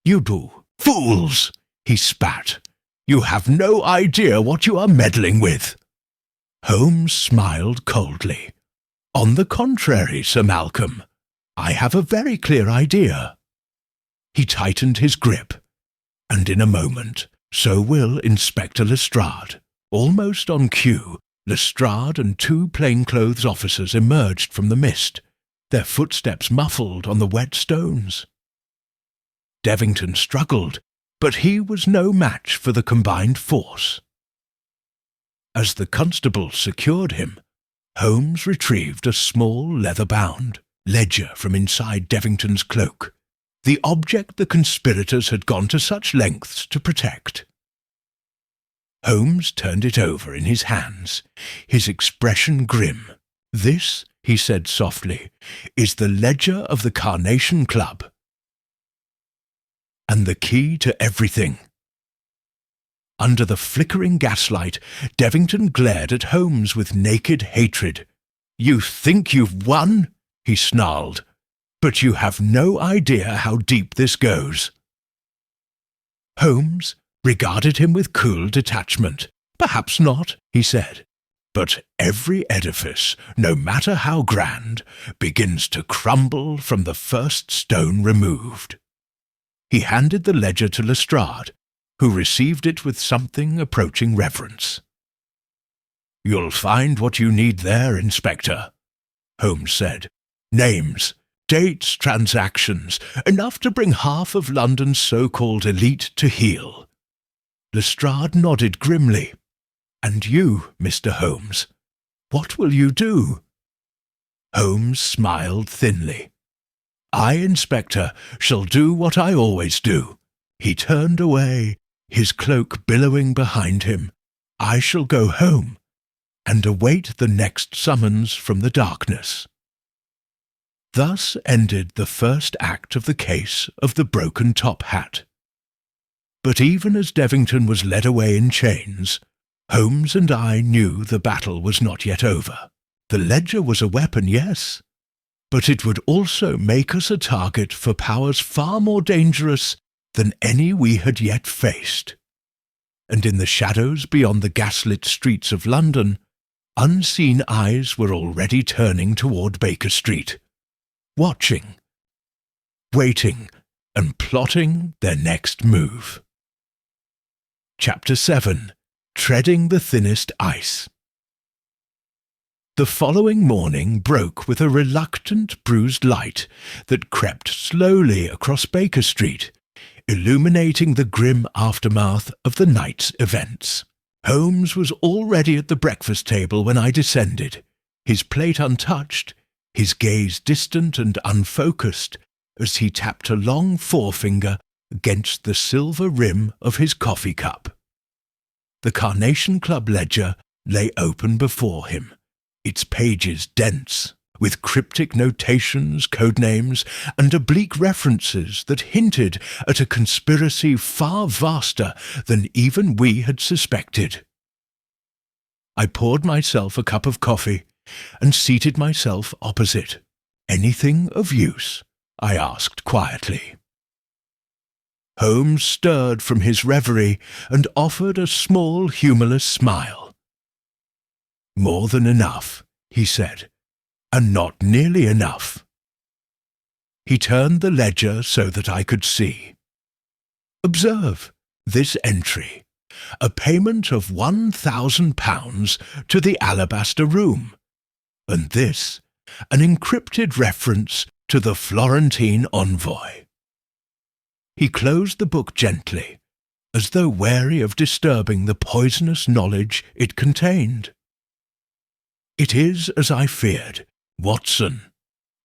"You do, fools!" he spat. "You have no idea what you are meddling with." Holmes smiled coldly. "On the contrary, Sir Malcolm, I have a very clear idea." He tightened his grip, and in a moment, so will Inspector Lestrade. Almost on cue, Lestrade and two plainclothes officers emerged from the mist, their footsteps muffled on the wet stones. Devington struggled, but he was no match for the combined force. As the constable secured him, Holmes retrieved a small leather-bound ledger from inside Devington's cloak, the object the conspirators had gone to such lengths to protect. Holmes turned it over in his hands, his expression grim. "This," he said softly, "is the ledger of the Carnation Club, and the key to everything." Under the flickering gaslight, Devington glared at Holmes with naked hatred. "You think you've won?" he snarled. but you have no idea how deep this goes." Holmes regarded him with cool detachment. "Perhaps not," he said, "but every edifice, no matter how grand, begins to crumble from the first stone removed." He handed the ledger to Lestrade, who received it with something approaching reverence. "You'll find what you need there, Inspector," Holmes said. "Names, dates, transactions, enough to bring half of London's so-called elite to heel." Lestrade nodded grimly. "And you, Mr. Holmes, what will you do?" Holmes smiled thinly. "I, Inspector, shall do what I always do." He turned away, his cloak billowing behind him. "I shall go home and await the next summons from the darkness." Thus ended the first act of the case of the broken top hat. But even as Devington was led away in chains, Holmes and I knew the battle was not yet over. The ledger was a weapon, yes, but it would also make us a target for powers far more dangerous than any we had yet faced. And in the shadows beyond the gaslit streets of London, unseen eyes were already turning toward Baker Street, watching, waiting, and plotting their next move. Chapter 7. Treading the Thinnest Ice. The following morning broke with a reluctant, bruised light that crept slowly across Baker Street, illuminating the grim aftermath of the night's events. Holmes was already at the breakfast table when I descended, his plate untouched, his gaze distant and unfocused as he tapped a long forefinger against the silver rim of his coffee cup. The Carnation Club ledger lay open before him, its pages dense with cryptic notations, codenames, and oblique references that hinted at a conspiracy far vaster than even we had suspected. I poured myself a cup of coffee and seated myself opposite. "Anything of use?" I asked quietly. Holmes stirred from his reverie and offered a small, humorless smile. "More than enough," he said, "and not nearly enough." He turned the ledger so that I could see. "Observe this entry, a payment of £1,000 to the Alabaster Room, and this, an encrypted reference to the Florentine envoy." He closed the book gently, as though wary of disturbing the poisonous knowledge it contained. "It is as I feared, Watson.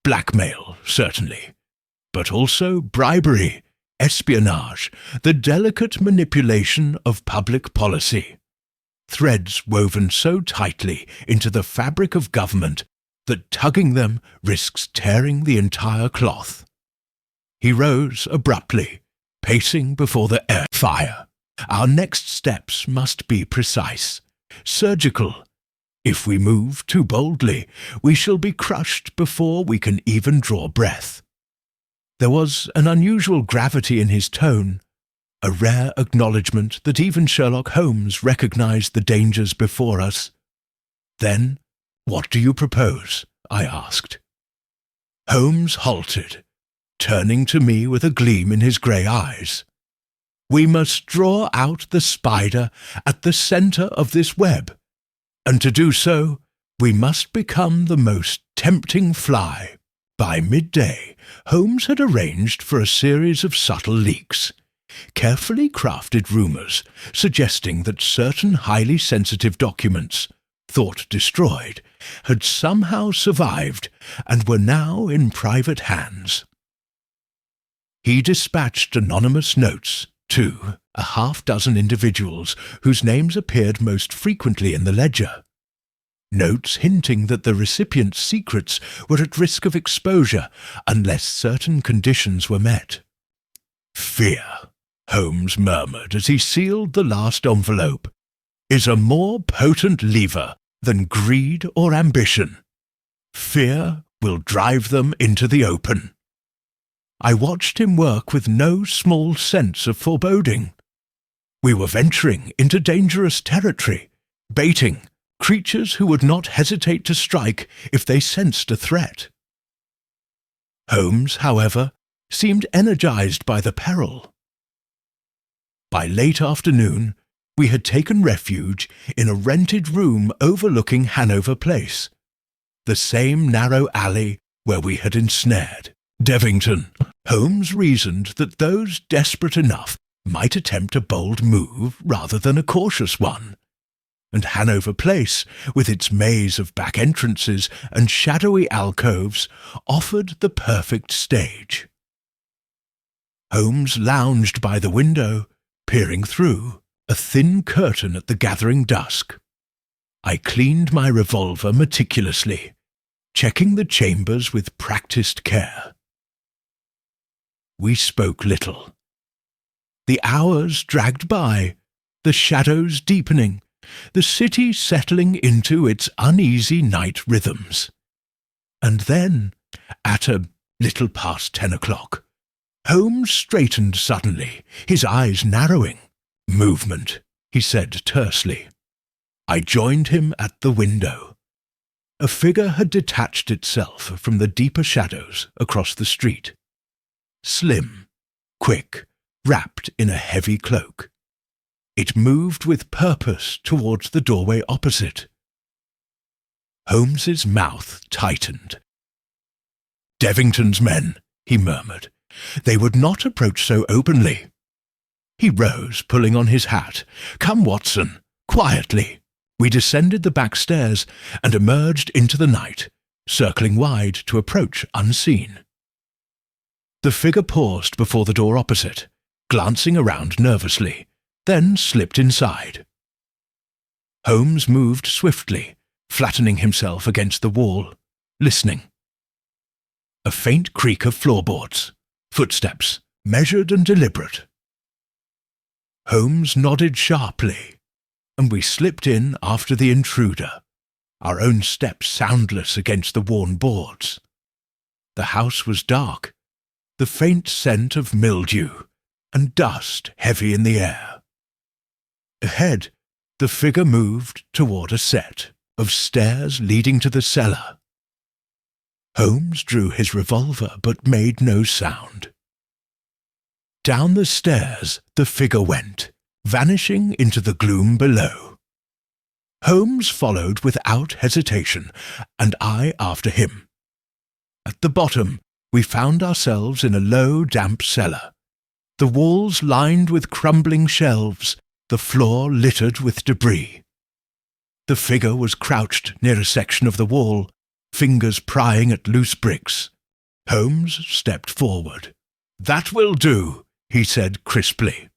Blackmail, certainly, but also bribery, espionage, the delicate manipulation of public policy. Threads woven so tightly into the fabric of government that tugging them risks tearing the entire cloth." He rose abruptly, pacing before the fire. "Our next steps must be precise, surgical. If we move too boldly, we shall be crushed before we can even draw breath." There was an unusual gravity in his tone, a rare acknowledgment that even Sherlock Holmes recognized the dangers before us. "Then, what do you propose?" I asked. Holmes halted, turning to me with a gleam in his grey eyes. "We must draw out the spider at the centre of this web, and to do so, we must become the most tempting fly." By midday, Holmes had arranged for a series of subtle leaks, carefully crafted rumours suggesting that certain highly sensitive documents, thought destroyed, had somehow survived and were now in private hands. He dispatched anonymous notes to a half-dozen individuals whose names appeared most frequently in the ledger. Notes hinting that the recipient's secrets were at risk of exposure unless certain conditions were met. "Fear," Holmes murmured as he sealed the last envelope, "is a more potent lever than greed or ambition. Fear will drive them into the open." I watched him work with no small sense of foreboding. We were venturing into dangerous territory, baiting creatures who would not hesitate to strike if they sensed a threat. Holmes, however, seemed energized by the peril. By late afternoon, we had taken refuge in a rented room overlooking Hanover Place, the same narrow alley where we had ensnared Devington. Holmes reasoned that those desperate enough might attempt a bold move rather than a cautious one, and Hanover Place, with its maze of back entrances and shadowy alcoves, offered the perfect stage. Holmes lounged by the window, peering through a thin curtain at the gathering dusk. I cleaned my revolver meticulously, checking the chambers with practiced care. We spoke little. The hours dragged by, the shadows deepening, the city settling into its uneasy night rhythms. And then, at a little past 10 o'clock, Holmes straightened suddenly, his eyes narrowing. "Movement," he said tersely. I joined him at the window. A figure had detached itself from the deeper shadows across the street. Slim, quick, wrapped in a heavy cloak. It moved with purpose towards the doorway opposite. Holmes's mouth tightened. "Devington's men," he murmured. "They would not approach so openly." He rose, pulling on his hat. "Come, Watson, quietly." We descended the back stairs and emerged into the night, circling wide to approach unseen. The figure paused before the door opposite, glancing around nervously, then slipped inside. Holmes moved swiftly, flattening himself against the wall, listening. A faint creak of floorboards, footsteps, measured and deliberate. Holmes nodded sharply, and we slipped in after the intruder, our own steps soundless against the worn boards. The house was dark, the faint scent of mildew and dust heavy in the air. Ahead, the figure moved toward a set of stairs leading to the cellar. Holmes drew his revolver but made no sound. Down the stairs the figure went, vanishing into the gloom below. Holmes followed without hesitation, and I after him. At the bottom, we found ourselves in a low, damp cellar, the walls lined with crumbling shelves, the floor littered with debris. The figure was crouched near a section of the wall, fingers prying at loose bricks. Holmes stepped forward. "That will do," he said crisply.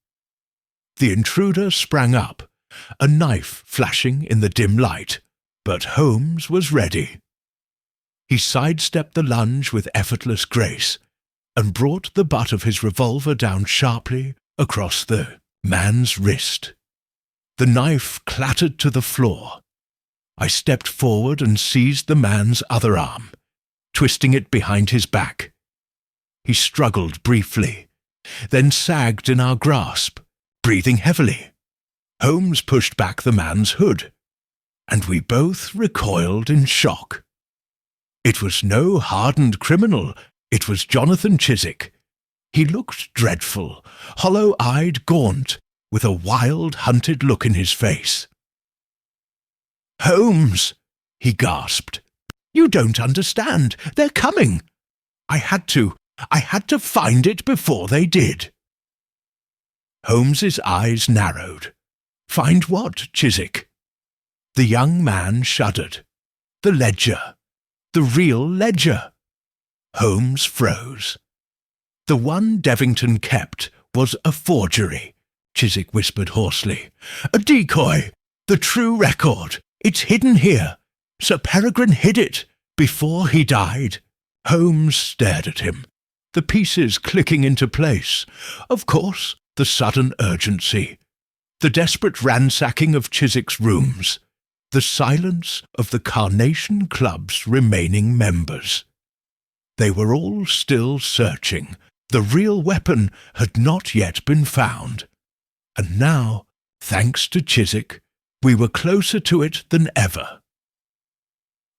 The intruder sprang up, a knife flashing in the dim light, but Holmes was ready. He sidestepped the lunge with effortless grace and brought the butt of his revolver down sharply across the man's wrist. The knife clattered to the floor. I stepped forward and seized the man's other arm, twisting it behind his back. He struggled briefly, then sagged in our grasp, breathing heavily. Holmes pushed back the man's hood, and we both recoiled in shock. It was no hardened criminal, it was Jonathan Chiswick. He looked dreadful, hollow-eyed, gaunt, with a wild, hunted look in his face. "Holmes," he gasped, "you don't understand. They're coming. I had to find it before they did." Holmes's eyes narrowed. "Find what, Chiswick?" The young man shuddered. "The ledger. The real ledger." Holmes froze. "The one Devington kept was a forgery," Chiswick whispered hoarsely. "A decoy. The true record. It's hidden here. Sir Peregrine hid it before he died." Holmes stared at him, the pieces clicking into place. Of course, the sudden urgency, the desperate ransacking of Chiswick's rooms, the silence of the Carnation Club's remaining members. They were all still searching The real weapon had not yet been found, and now, thanks to Chiswick, we were closer to it than ever.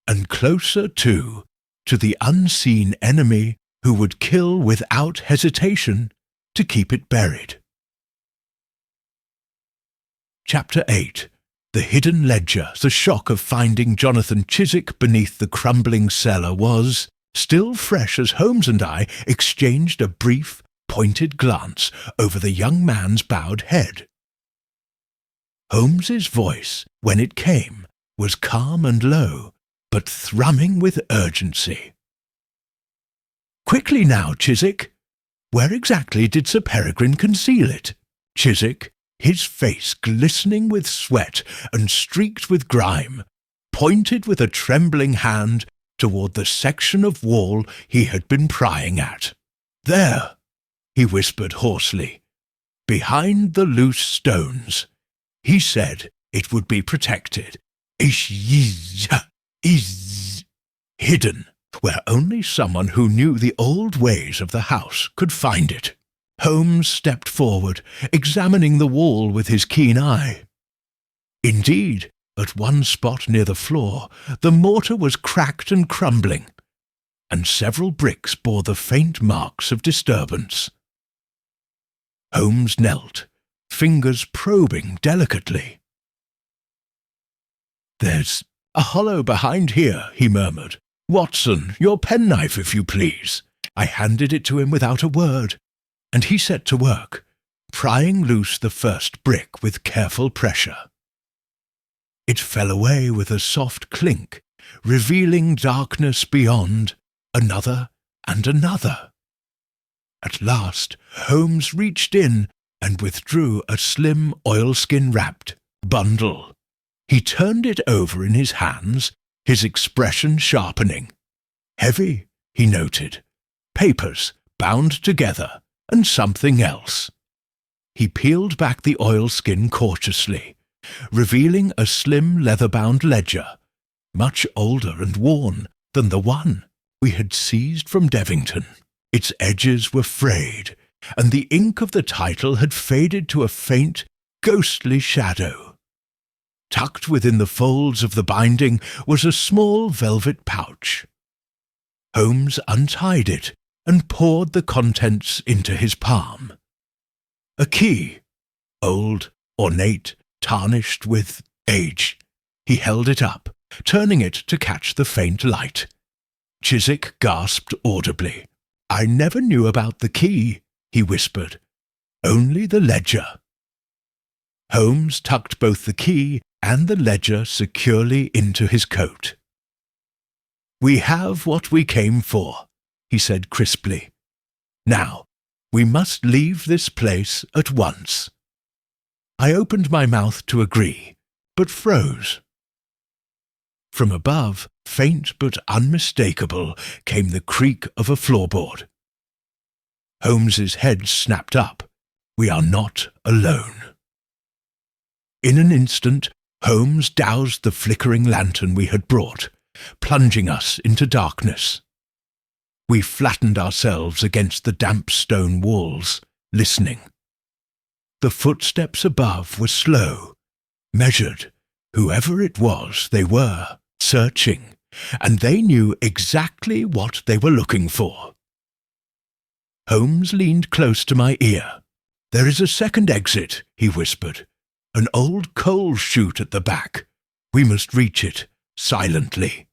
And closer, too, to the unseen enemy who would kill without hesitation to keep it buried. Chapter 8. The Hidden Ledger. The shock of finding Jonathan Chiswick beneath the crumbling cellar was still fresh as Holmes and I exchanged a brief, pointed glance over the young man's bowed head. Holmes's voice, when it came, was calm and low, but thrumming with urgency. "Quickly now, Chiswick! Where exactly did Sir Peregrine conceal it?" Chiswick, his face glistening with sweat and streaked with grime, pointed with a trembling hand toward the section of wall he had been prying at. "There," he whispered hoarsely, "behind the loose stones. He said it would be protected. Is hidden, where only someone who knew the old ways of the house could find it." Holmes stepped forward, examining the wall with his keen eye. Indeed, at one spot near the floor, the mortar was cracked and crumbling, and several bricks bore the faint marks of disturbance. Holmes knelt, fingers probing delicately. "There's a hollow behind here," he murmured. "Watson, your penknife, if you please." I handed it to him without a word, and he set to work, prying loose the first brick with careful pressure. It fell away with a soft clink, revealing darkness beyond, another and another. At last, Holmes reached in and withdrew a slim oilskin-wrapped bundle. He turned it over in his hands, his expression sharpening. "Heavy," he noted. "Papers, bound together, and something else." He peeled back the oilskin cautiously, revealing a slim leather-bound ledger, much older and worn than the one we had seized from Devington. Its edges were frayed, and the ink of the title had faded to a faint, ghostly shadow. Tucked within the folds of the binding was a small velvet pouch. Holmes untied it and poured the contents into his palm. A key, old, ornate, tarnished with age. He held it up, turning it to catch the faint light. Chiswick gasped audibly. "I never knew about the key," he whispered. "Only the ledger." Holmes tucked both the key and the ledger securely into his coat. "We have what we came for," he said crisply. "Now, we must leave this place at once." I opened my mouth to agree, but froze. From above, faint but unmistakable, came the creak of a floorboard. Holmes's head snapped up. "We are not alone." In an instant, Holmes doused the flickering lantern we had brought, plunging us into darkness. We flattened ourselves against the damp stone walls, listening. The footsteps above were slow, measured. Whoever it was, they were searching, and they knew exactly what they were looking for. Holmes leaned close to my ear. "There is a second exit," he whispered. "An old coal chute at the back. We must reach it silently."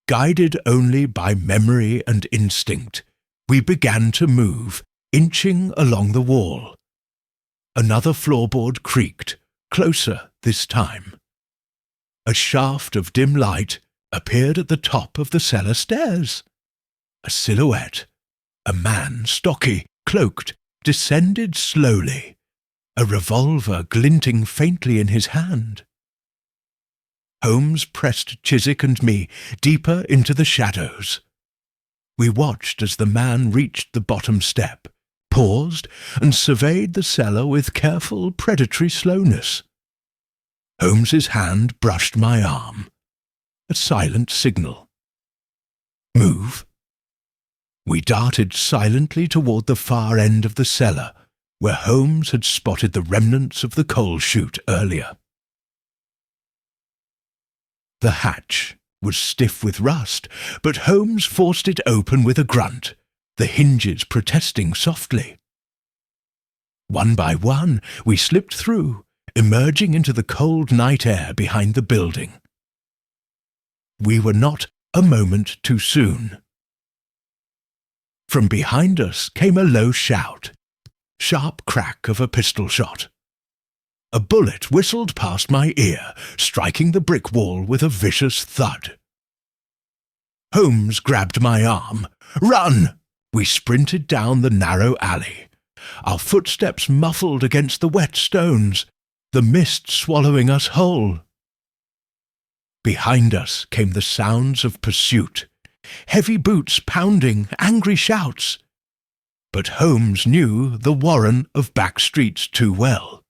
Guided only by memory and instinct, we began to move, inching along the wall. Another floorboard creaked, closer this time. A shaft of dim light appeared at the top of the cellar stairs. A silhouette, a man, stocky, cloaked, descended slowly, a revolver glinting faintly in his hand. Holmes pressed Chiswick and me deeper into the shadows. We watched as the man reached the bottom step, paused, and surveyed the cellar with careful, predatory slowness. Holmes's hand brushed my arm. A silent signal. "Move." We darted silently toward the far end of the cellar, where Holmes had spotted the remnants of the coal chute earlier. The hatch was stiff with rust, but Holmes forced it open with a grunt, the hinges protesting softly. One by one, we slipped through, emerging into the cold night air behind the building. We were not a moment too soon. From behind us came a low shout, sharp crack of a pistol shot. A bullet whistled past my ear, striking the brick wall with a vicious thud. Holmes grabbed my arm. "Run!" We sprinted down the narrow alley, our footsteps muffled against the wet stones, the mist swallowing us whole. Behind us came the sounds of pursuit, heavy boots pounding, angry shouts. But Holmes knew the warren of back streets too well.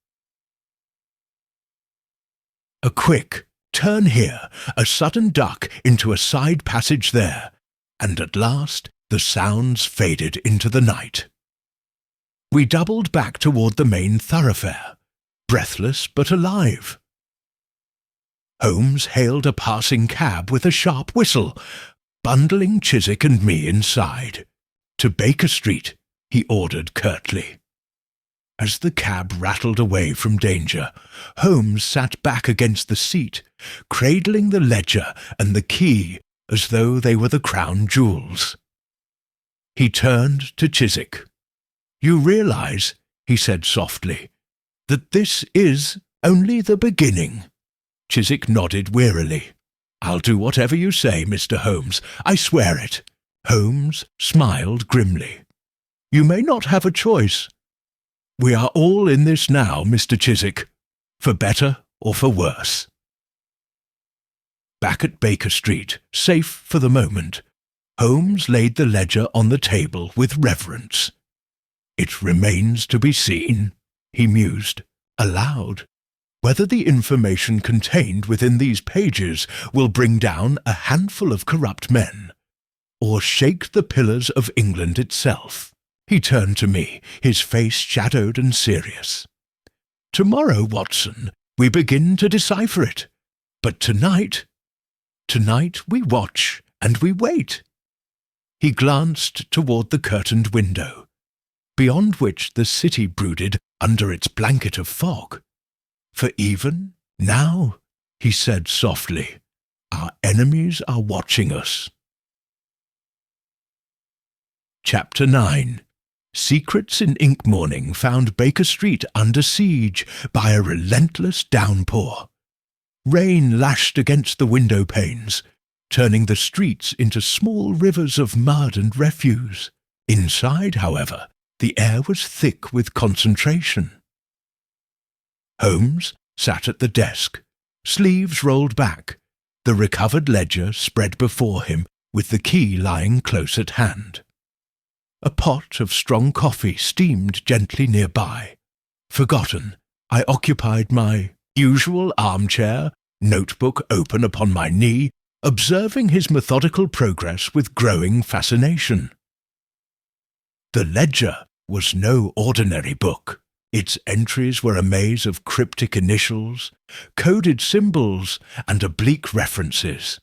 A quick turn here, a sudden duck into a side passage there, and at last the sounds faded into the night. We doubled back toward the main thoroughfare, breathless but alive. Holmes hailed a passing cab with a sharp whistle, bundling Chiswick and me inside. "To Baker Street," he ordered curtly. As the cab rattled away from danger, Holmes sat back against the seat, cradling the ledger and the key as though they were the crown jewels. He turned to Chiswick. "You realize," he said softly, "that this is only the beginning." Chiswick nodded wearily. "I'll do whatever you say, Mr. Holmes. I swear it." Holmes smiled grimly. "You may not have a choice. We are all in this now, Mr. Chiswick, for better or for worse." Back at Baker Street, safe for the moment, Holmes laid the ledger on the table with reverence. "It remains to be seen," he mused, aloud, "whether the information contained within these pages will bring down a handful of corrupt men, or shake the pillars of England itself." He turned to me, his face shadowed and serious. "Tomorrow, Watson, we begin to decipher it. But tonight we watch and we wait." He glanced toward the curtained window, beyond which the city brooded under its blanket of fog. "For even now," he said softly, "our enemies are watching us." Chapter 9. Secrets in Ink Morning found Baker Street under siege by a relentless downpour. Rain lashed against the window panes, turning the streets into small rivers of mud and refuse. Inside, however, the air was thick with concentration. Holmes sat at the desk, sleeves rolled back, the recovered ledger spread before him with the key lying close at hand. A pot of strong coffee steamed gently nearby. Forgotten, I occupied my usual armchair, notebook open upon my knee, observing his methodical progress with growing fascination. The ledger was no ordinary book. Its entries were a maze of cryptic initials, coded symbols, and oblique references.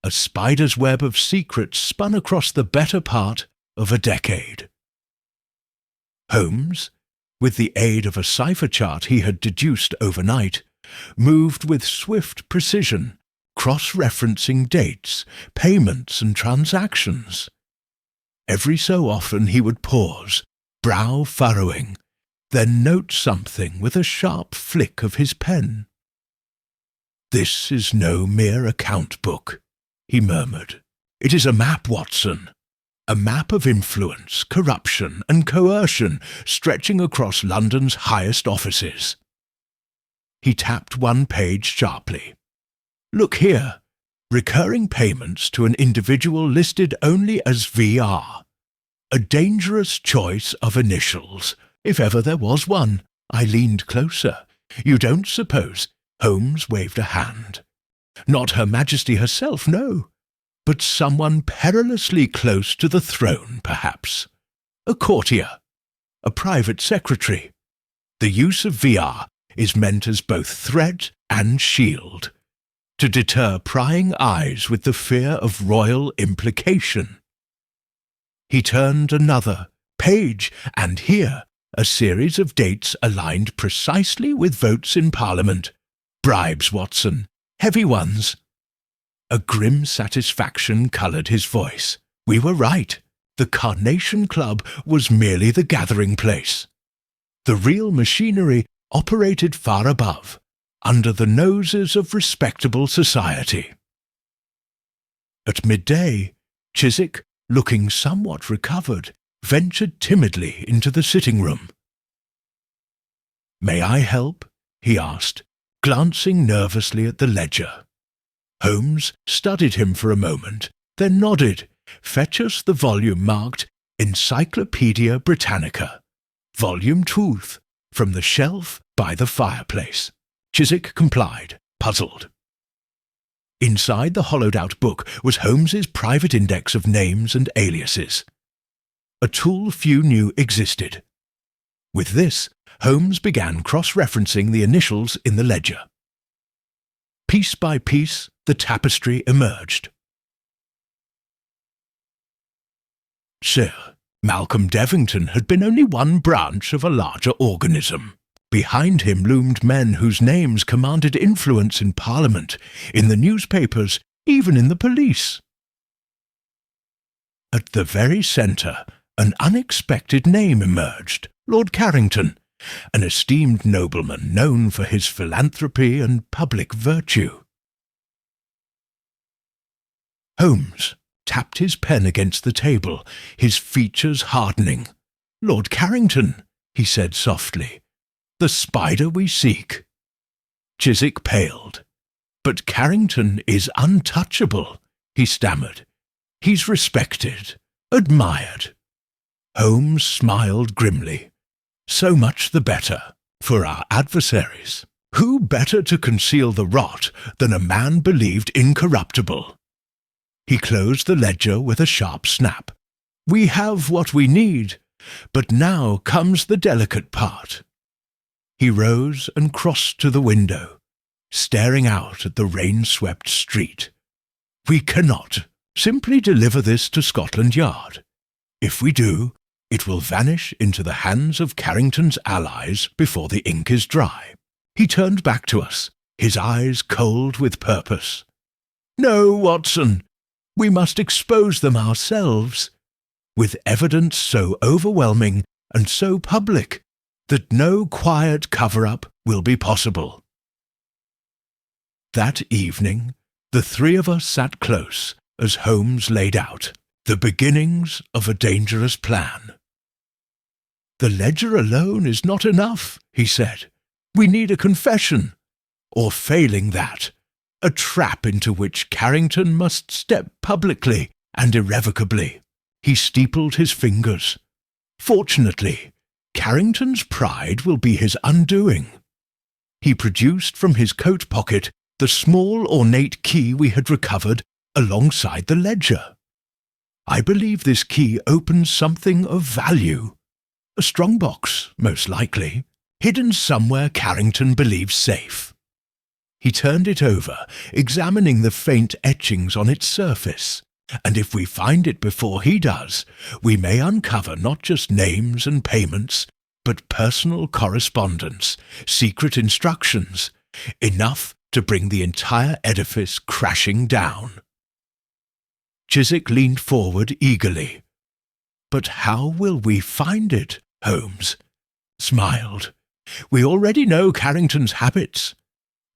A spider's web of secrets spun across the better part of a decade. Holmes, with the aid of a cipher chart he had deduced overnight, moved with swift precision, cross-referencing dates, payments, and transactions. Every so often he would pause, brow furrowing, then note something with a sharp flick of his pen. "This is no mere account book," he murmured. "It is a map, Watson. A map of influence, corruption, and coercion stretching across London's highest offices." He tapped one page sharply. "Look here. Recurring payments to an individual listed only as VR. A dangerous choice of initials, if ever there was one." I leaned closer. "You don't suppose—" Holmes waved a hand. "Not Her Majesty herself, no. but someone perilously close to the throne, perhaps. A courtier, a private secretary. The use of VR is meant as both threat and shield, to deter prying eyes with the fear of royal implication. He turned another page, and here a series of dates aligned precisely with votes in Parliament. Bribes, Watson, heavy ones. A grim satisfaction coloured his voice. We were right. The Carnation Club was merely the gathering place. The real machinery operated far above, under the noses of respectable society. At midday, Chiswick, looking somewhat recovered, ventured timidly into the sitting-room. "May I help?" he asked, glancing nervously at the ledger. Holmes studied him for a moment, then nodded. "Fetch us the volume marked Encyclopaedia Britannica, Volume 2, from the shelf by the fireplace." Chiswick complied, puzzled. Inside the hollowed-out book was Holmes's private index of names and aliases, a tool few knew existed. With this, Holmes began cross-referencing the initials in the ledger. Piece by piece, the tapestry emerged. Sir Malcolm Devington had been only one branch of a larger organism. Behind him loomed men whose names commanded influence in Parliament, in the newspapers, even in the police. At the very centre, an unexpected name emerged, Lord Carrington, an esteemed nobleman known for his philanthropy and public virtue. Holmes tapped his pen against the table, his features hardening. "Lord Carrington," he said softly, "the spider we seek." Chiswick paled. "But Carrington is untouchable," he stammered. "He's respected, admired." Holmes smiled grimly. "So much the better for our adversaries. Who better to conceal the rot than a man believed incorruptible?" He closed the ledger with a sharp snap. "We have what we need, but now comes the delicate part." He rose and crossed to the window, staring out at the rain-swept street. "We cannot simply deliver this to Scotland Yard. If we do, it will vanish into the hands of Carrington's allies before the ink is dry." He turned back to us, his eyes cold with purpose. "No, Watson, we must expose them ourselves, with evidence so overwhelming and so public that no quiet cover-up will be possible." That evening, the three of us sat close as Holmes laid out the beginnings of a dangerous plan. "The ledger alone is not enough," he said. "We need a confession, or failing that, a trap into which Carrington must step publicly and irrevocably." He steepled his fingers. "Fortunately, Carrington's pride will be his undoing." He produced from his coat pocket the small ornate key we had recovered alongside the ledger. "I believe this key opens something of value. A strong box, most likely, hidden somewhere Carrington believes safe." He turned it over, examining the faint etchings on its surface, and if we find it before he does, we may uncover not just names and payments, but personal correspondence, secret instructions, enough to bring the entire edifice crashing down. Chiswick leaned forward eagerly. "But how will we find it?" Holmes smiled. "We already know Carrington's habits.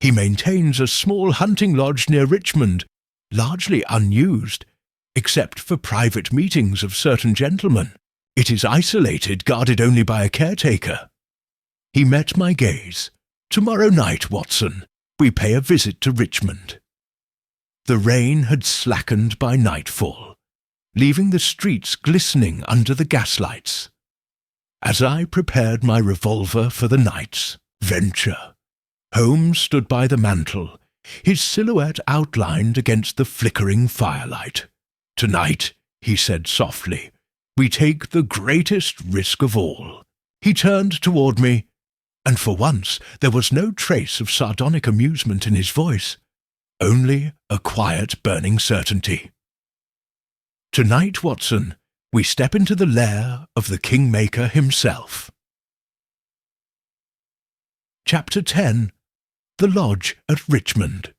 He maintains a small hunting lodge near Richmond, largely unused, except for private meetings of certain gentlemen. It is isolated, guarded only by a caretaker." He met my gaze. "Tomorrow night, Watson, we pay a visit to Richmond." The rain had slackened by nightfall, leaving the streets glistening under the gaslights. As I prepared my revolver for the night's venture, Holmes stood by the mantel, his silhouette outlined against the flickering firelight. "Tonight," he said softly, "we take the greatest risk of all." He turned toward me, and for once there was no trace of sardonic amusement in his voice, only a quiet, burning certainty. "Tonight, Watson, we step into the lair of the Kingmaker himself." Chapter 10. The Lodge at Richmond.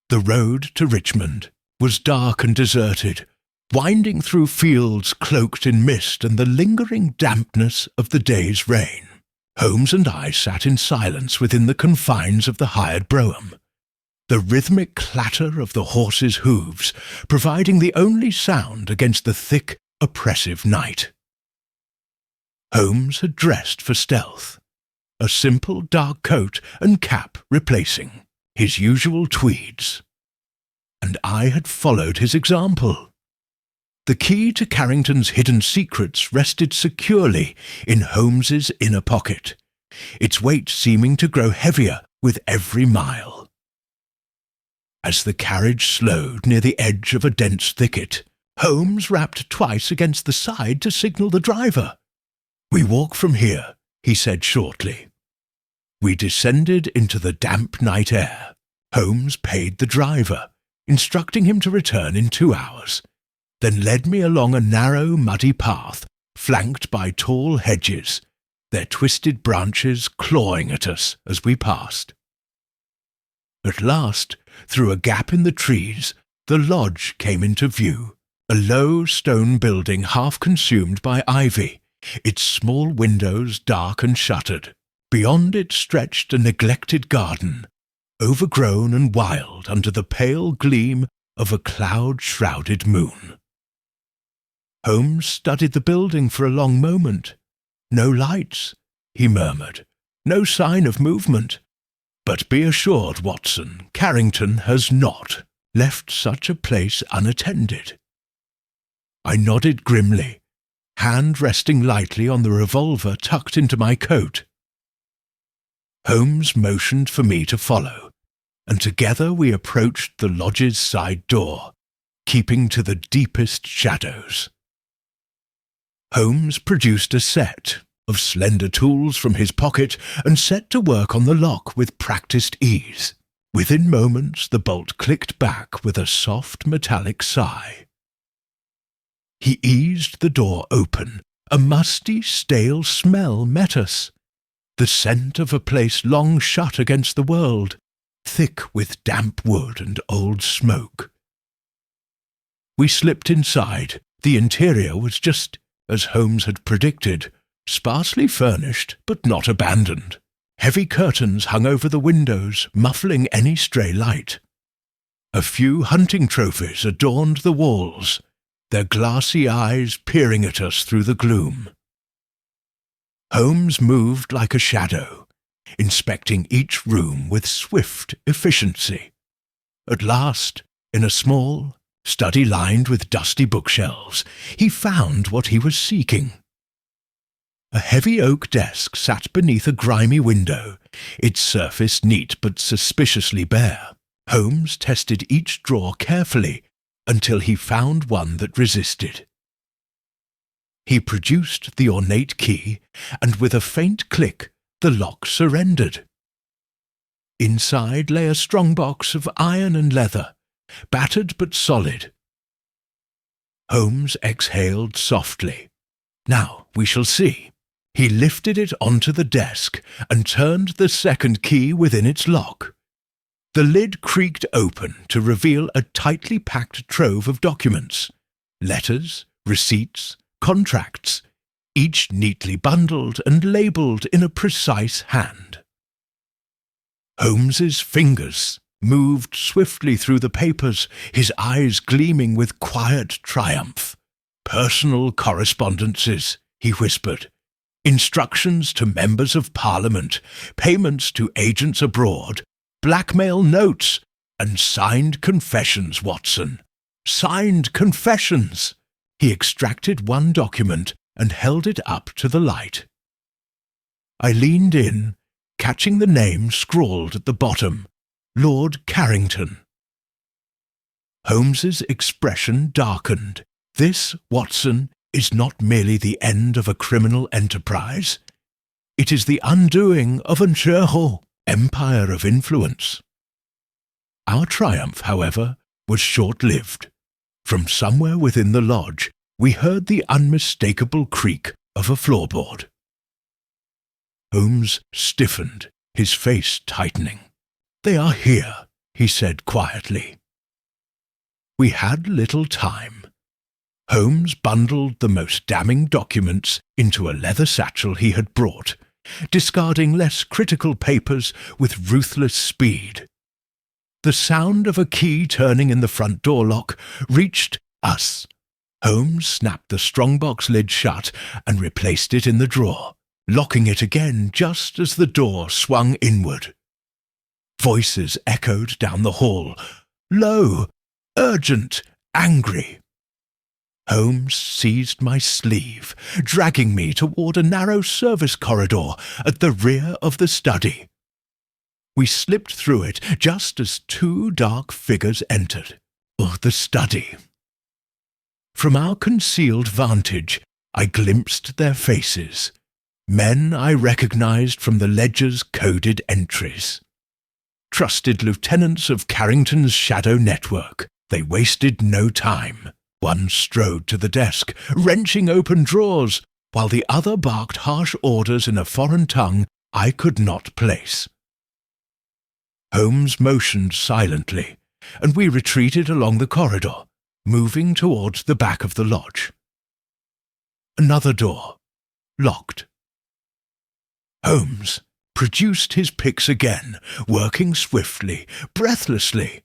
The road to Richmond was dark and deserted, winding through fields cloaked in mist and the lingering dampness of the day's rain. Holmes and I sat in silence within the confines of the hired brougham, the rhythmic clatter of the horses' hooves providing the only sound against the thick, oppressive night. Holmes had dressed for stealth, a simple dark coat and cap replacing his usual tweeds, and I had followed his example. The key to Carrington's hidden secrets rested securely in Holmes's inner pocket, its weight seeming to grow heavier with every mile. As the carriage slowed near the edge of a dense thicket, Holmes rapped twice against the side to signal the driver. "We walk from here," he said shortly. We descended into the damp night air. Holmes paid the driver, instructing him to return in 2 hours, then led me along a narrow, muddy path flanked by tall hedges, their twisted branches clawing at us as we passed. At last, through a gap in the trees, the lodge came into view, a low stone building half consumed by ivy, its small windows dark and shuttered. Beyond it stretched a neglected garden, overgrown and wild under the pale gleam of a cloud-shrouded moon. Holmes studied the building for a long moment. "No lights," he murmured, "no sign of movement. But be assured, Watson, Carrington has not left such a place unattended." I nodded grimly, hand resting lightly on the revolver tucked into my coat. Holmes motioned for me to follow, and together we approached the lodge's side door, keeping to the deepest shadows. Holmes produced a set of slender tools from his pocket and set to work on the lock with practised ease. Within moments the bolt clicked back with a soft metallic sigh. He eased the door open. A musty, stale smell met us, the scent of a place long shut against the world, thick with damp wood and old smoke. We slipped inside. The interior was just as Holmes had predicted, sparsely furnished but not abandoned. Heavy curtains hung over the windows, muffling any stray light. A few hunting trophies adorned the walls, their glassy eyes peering at us through the gloom. Holmes moved like a shadow, inspecting each room with swift efficiency. At last, in a small study lined with dusty bookshelves, he found what he was seeking. A heavy oak desk sat beneath a grimy window, its surface neat but suspiciously bare. Holmes tested each drawer carefully until he found one that resisted. He produced the ornate key, and with a faint click the lock surrendered. Inside lay a strong box of iron and leather, battered but solid. Holmes exhaled softly. "Now we shall see." He lifted it onto the desk and turned the second key within its lock. The lid creaked open to reveal a tightly packed trove of documents, letters, receipts, contracts, each neatly bundled and labelled in a precise hand. Holmes's fingers moved swiftly through the papers, his eyes gleaming with quiet triumph. "Personal correspondences," he whispered. "Instructions to members of Parliament, payments to agents abroad, blackmail notes, and signed confessions, Watson. Signed confessions!" He extracted one document and held it up to the light. I leaned in, catching the name scrawled at the bottom, Lord Carrington. Holmes's expression darkened. This, Watson, is not merely the end of a criminal enterprise. It is the undoing of an empire of influence. Our triumph, however, was short-lived. From somewhere within the lodge, we heard the unmistakable creak of a floorboard. Holmes stiffened, his face tightening. "They are here," he said quietly. We had little time. Holmes bundled the most damning documents into a leather satchel he had brought, discarding less critical papers with ruthless speed. The sound of a key turning in the front door lock reached us. Holmes snapped the strongbox lid shut and replaced it in the drawer, locking it again just as the door swung inward. Voices echoed down the hall, low, urgent, angry. Holmes seized my sleeve, dragging me toward a narrow service corridor at the rear of the study. We slipped through it just as two dark figures entered the study. From our concealed vantage, I glimpsed their faces, men I recognized from the ledger's coded entries. Trusted lieutenants of Carrington's shadow network, they wasted no time. One strode to the desk, wrenching open drawers, while the other barked harsh orders in a foreign tongue I could not place. Holmes motioned silently, and we retreated along the corridor, moving towards the back of the lodge. Another door, locked. Holmes produced his picks again, working swiftly, breathlessly.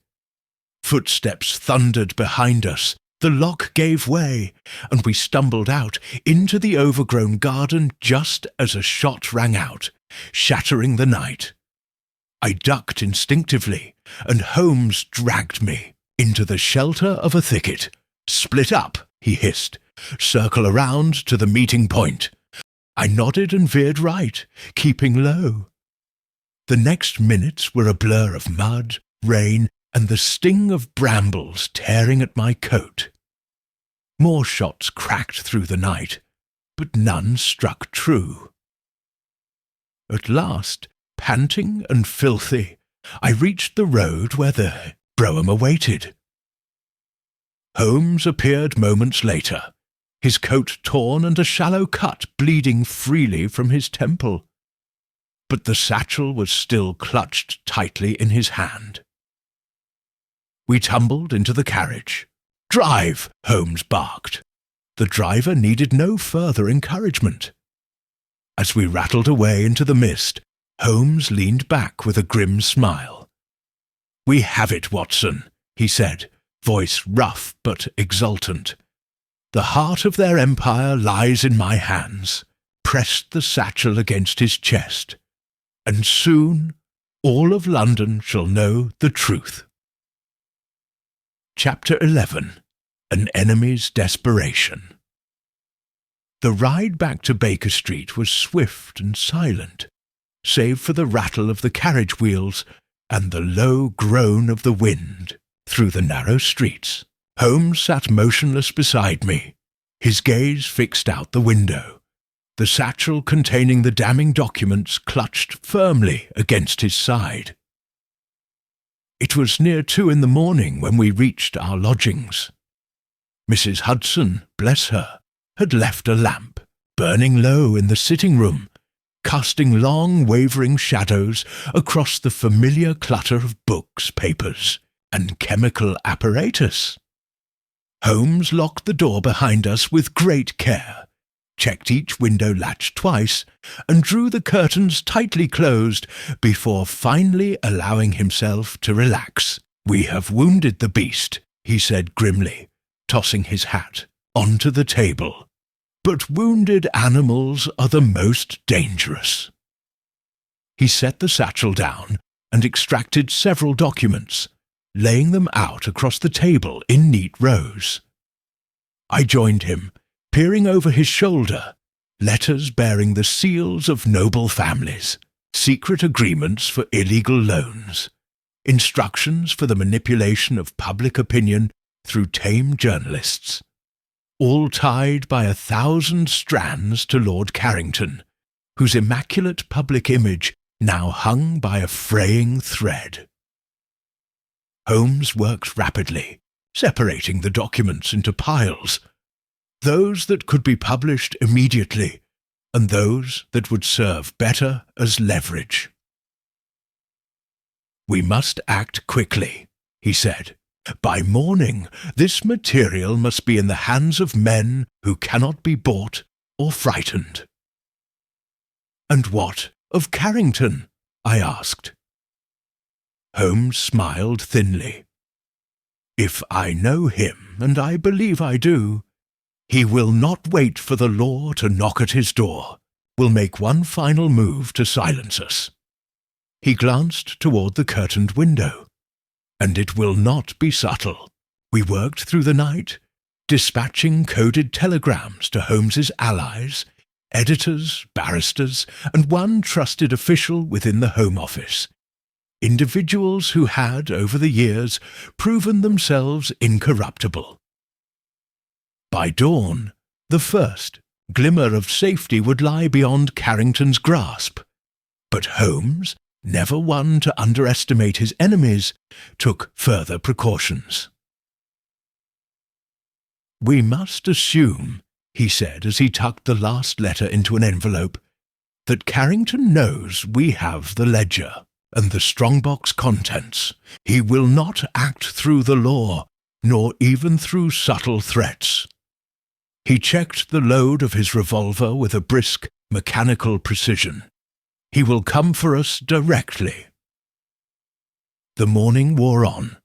Footsteps thundered behind us. The lock gave way, and we stumbled out into the overgrown garden just as a shot rang out, shattering the night. I ducked instinctively, and Holmes dragged me into the shelter of a thicket. "Split up," he hissed. "Circle around to the meeting point." I nodded and veered right, keeping low. The next minutes were a blur of mud, rain, and the sting of brambles tearing at my coat. More shots cracked through the night, but none struck true. At last, panting and filthy, I reached the road where the brougham awaited. Holmes appeared moments later, his coat torn and a shallow cut bleeding freely from his temple. But the satchel was still clutched tightly in his hand. We tumbled into the carriage. "Drive!" Holmes barked. The driver needed no further encouragement. As we rattled away into the mist, Holmes leaned back with a grim smile. "We have it, Watson," he said, voice rough but exultant. "The heart of their empire lies in my hands," pressed the satchel against his chest. "And soon all of London shall know the truth." Chapter 11. An Enemy's Desperation. The ride back to Baker Street was swift and silent, save for the rattle of the carriage wheels and the low groan of the wind through the narrow streets. Holmes sat motionless beside me, his gaze fixed out the window, the satchel containing the damning documents clutched firmly against his side. It was near 2 a.m. when we reached our lodgings. Mrs. Hudson, bless her, had left a lamp, burning low in the sitting-room, casting long, wavering shadows across the familiar clutter of books, papers, and chemical apparatus. Holmes locked the door behind us with great care, checked each window latch twice, and drew the curtains tightly closed before finally allowing himself to relax. "We have wounded the beast," he said grimly, tossing his hat onto the table. "But wounded animals are the most dangerous." He set the satchel down and extracted several documents, laying them out across the table in neat rows. I joined him, peering over his shoulder, letters bearing the seals of noble families, secret agreements for illegal loans, instructions for the manipulation of public opinion through tame journalists, all tied by 1,000 strands to Lord Carrington, whose immaculate public image now hung by a fraying thread. Holmes worked rapidly, separating the documents into piles, those that could be published immediately, and those that would serve better as leverage. "We must act quickly," he said. "By morning, this material must be in the hands of men who cannot be bought or frightened." "And what of Carrington?" I asked. Holmes smiled thinly. "If I know him, and I believe I do, he will not wait for the law to knock at his door, will make one final move to silence us." He glanced toward the curtained window. "And it will not be subtle. We worked through the night, dispatching coded telegrams to Holmes's allies, editors, barristers, and one trusted official within the Home Office, individuals who had, over the years, proven themselves incorruptible. By dawn, the first glimmer of safety would lie beyond Carrington's grasp, but Holmes, never one to underestimate his enemies, took further precautions. "We must assume," he said as he tucked the last letter into an envelope, "that Carrington knows we have the ledger and the strongbox contents. He will not act through the law, nor even through subtle threats." He checked the load of his revolver with a brisk, mechanical precision. "He will come for us directly." The morning wore on,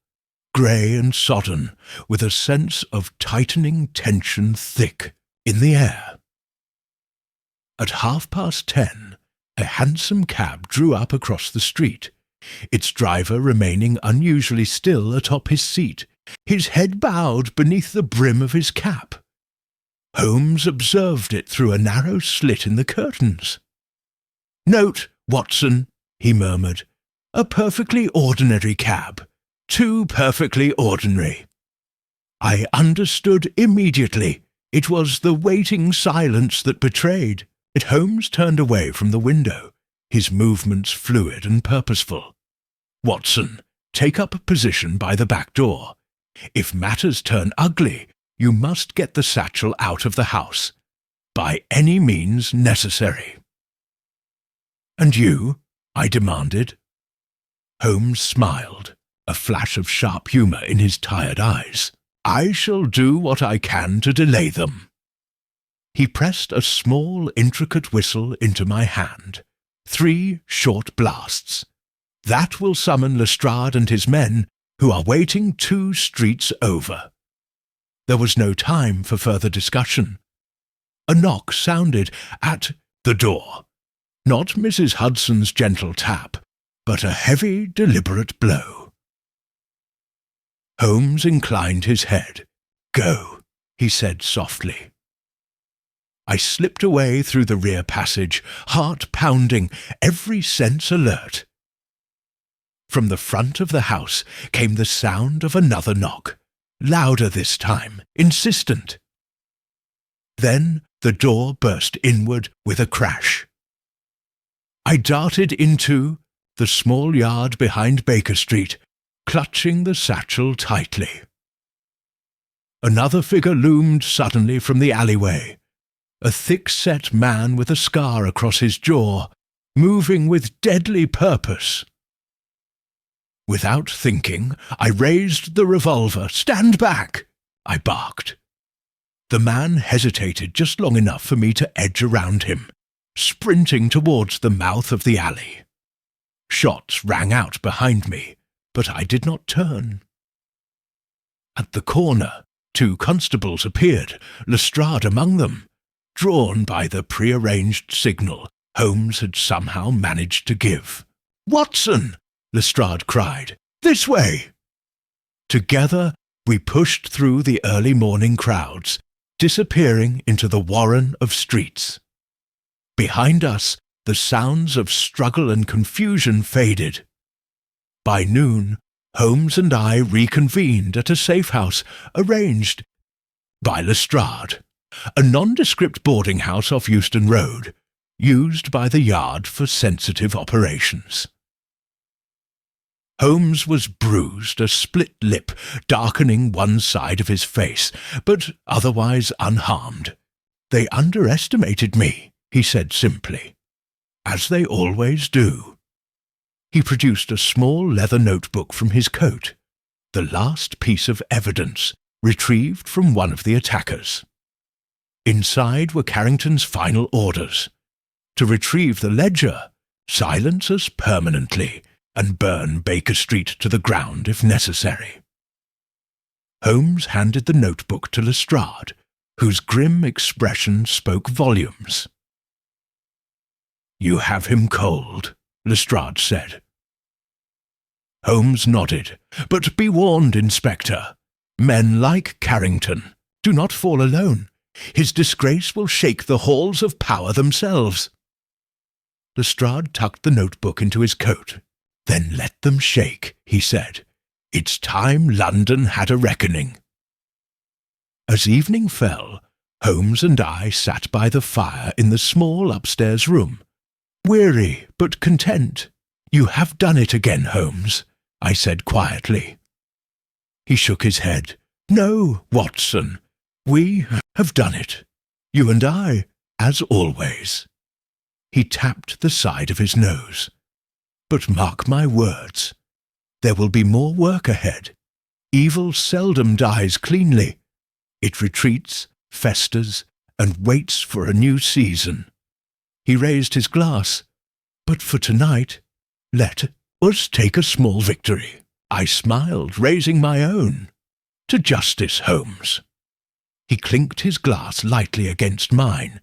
grey and sodden, with a sense of tightening tension thick in the air. At 10:30, a hansom cab drew up across the street, its driver remaining unusually still atop his seat, his head bowed beneath the brim of his cap. Holmes observed it through a narrow slit in the curtains. "Note, Watson," he murmured, "a perfectly ordinary cab. Too perfectly ordinary." I understood immediately. It was the waiting silence that betrayed. Holmes turned away from the window, his movements fluid and purposeful. "Watson, take up a position by the back door. If matters turn ugly, you must get the satchel out of the house, by any means necessary." "And you?" I demanded. Holmes smiled, a flash of sharp humour in his tired eyes. "I shall do what I can to delay them." He pressed a small, intricate whistle into my hand. 3 short blasts. "That will summon Lestrade and his men, who are waiting 2 streets over." There was no time for further discussion. A knock sounded at the door. Not Mrs. Hudson's gentle tap, but a heavy, deliberate blow. Holmes inclined his head. "Go," he said softly. I slipped away through the rear passage, heart pounding, every sense alert. From the front of the house came the sound of another knock, louder this time, insistent. Then the door burst inward with a crash. I darted into the small yard behind Baker Street, clutching the satchel tightly. Another figure loomed suddenly from the alleyway, a thick-set man with a scar across his jaw, moving with deadly purpose. Without thinking, I raised the revolver. "Stand back!" I barked. The man hesitated just long enough for me to edge around him, sprinting towards the mouth of the alley. Shots rang out behind me, but I did not turn. At the corner, 2 constables appeared, Lestrade among them, drawn by the prearranged signal Holmes had somehow managed to give. "Watson!" Lestrade cried. "This way!" Together we pushed through the early morning crowds, disappearing into the warren of streets. Behind us, the sounds of struggle and confusion faded. By noon, Holmes and I reconvened at a safe house arranged by Lestrade, a nondescript boarding house off Euston Road, used by the Yard for sensitive operations. Holmes was bruised, a split lip darkening one side of his face, but otherwise unharmed. "They underestimated me," he said simply, "as they always do." He produced a small leather notebook from his coat, the last piece of evidence retrieved from one of the attackers. Inside were Carrington's final orders: to retrieve the ledger, silence us permanently, and burn Baker Street to the ground if necessary. Holmes handed the notebook to Lestrade, whose grim expression spoke volumes. "You have him cold," Lestrade said. Holmes nodded. "But be warned, Inspector. Men like Carrington do not fall alone. His disgrace will shake the halls of power themselves." Lestrade tucked the notebook into his coat. "Then let them shake," he said. "It's time London had a reckoning." As evening fell, Holmes and I sat by the fire in the small upstairs room, weary but content. "You have done it again, Holmes," I said quietly. He shook his head. "No, Watson, we have done it. You and I, as always." He tapped the side of his nose. "But mark my words, there will be more work ahead. Evil seldom dies cleanly. It retreats, festers, and waits for a new season." He raised his glass. "But for tonight, let us take a small victory." I smiled, raising my own. "To justice, Holmes." He clinked his glass lightly against mine.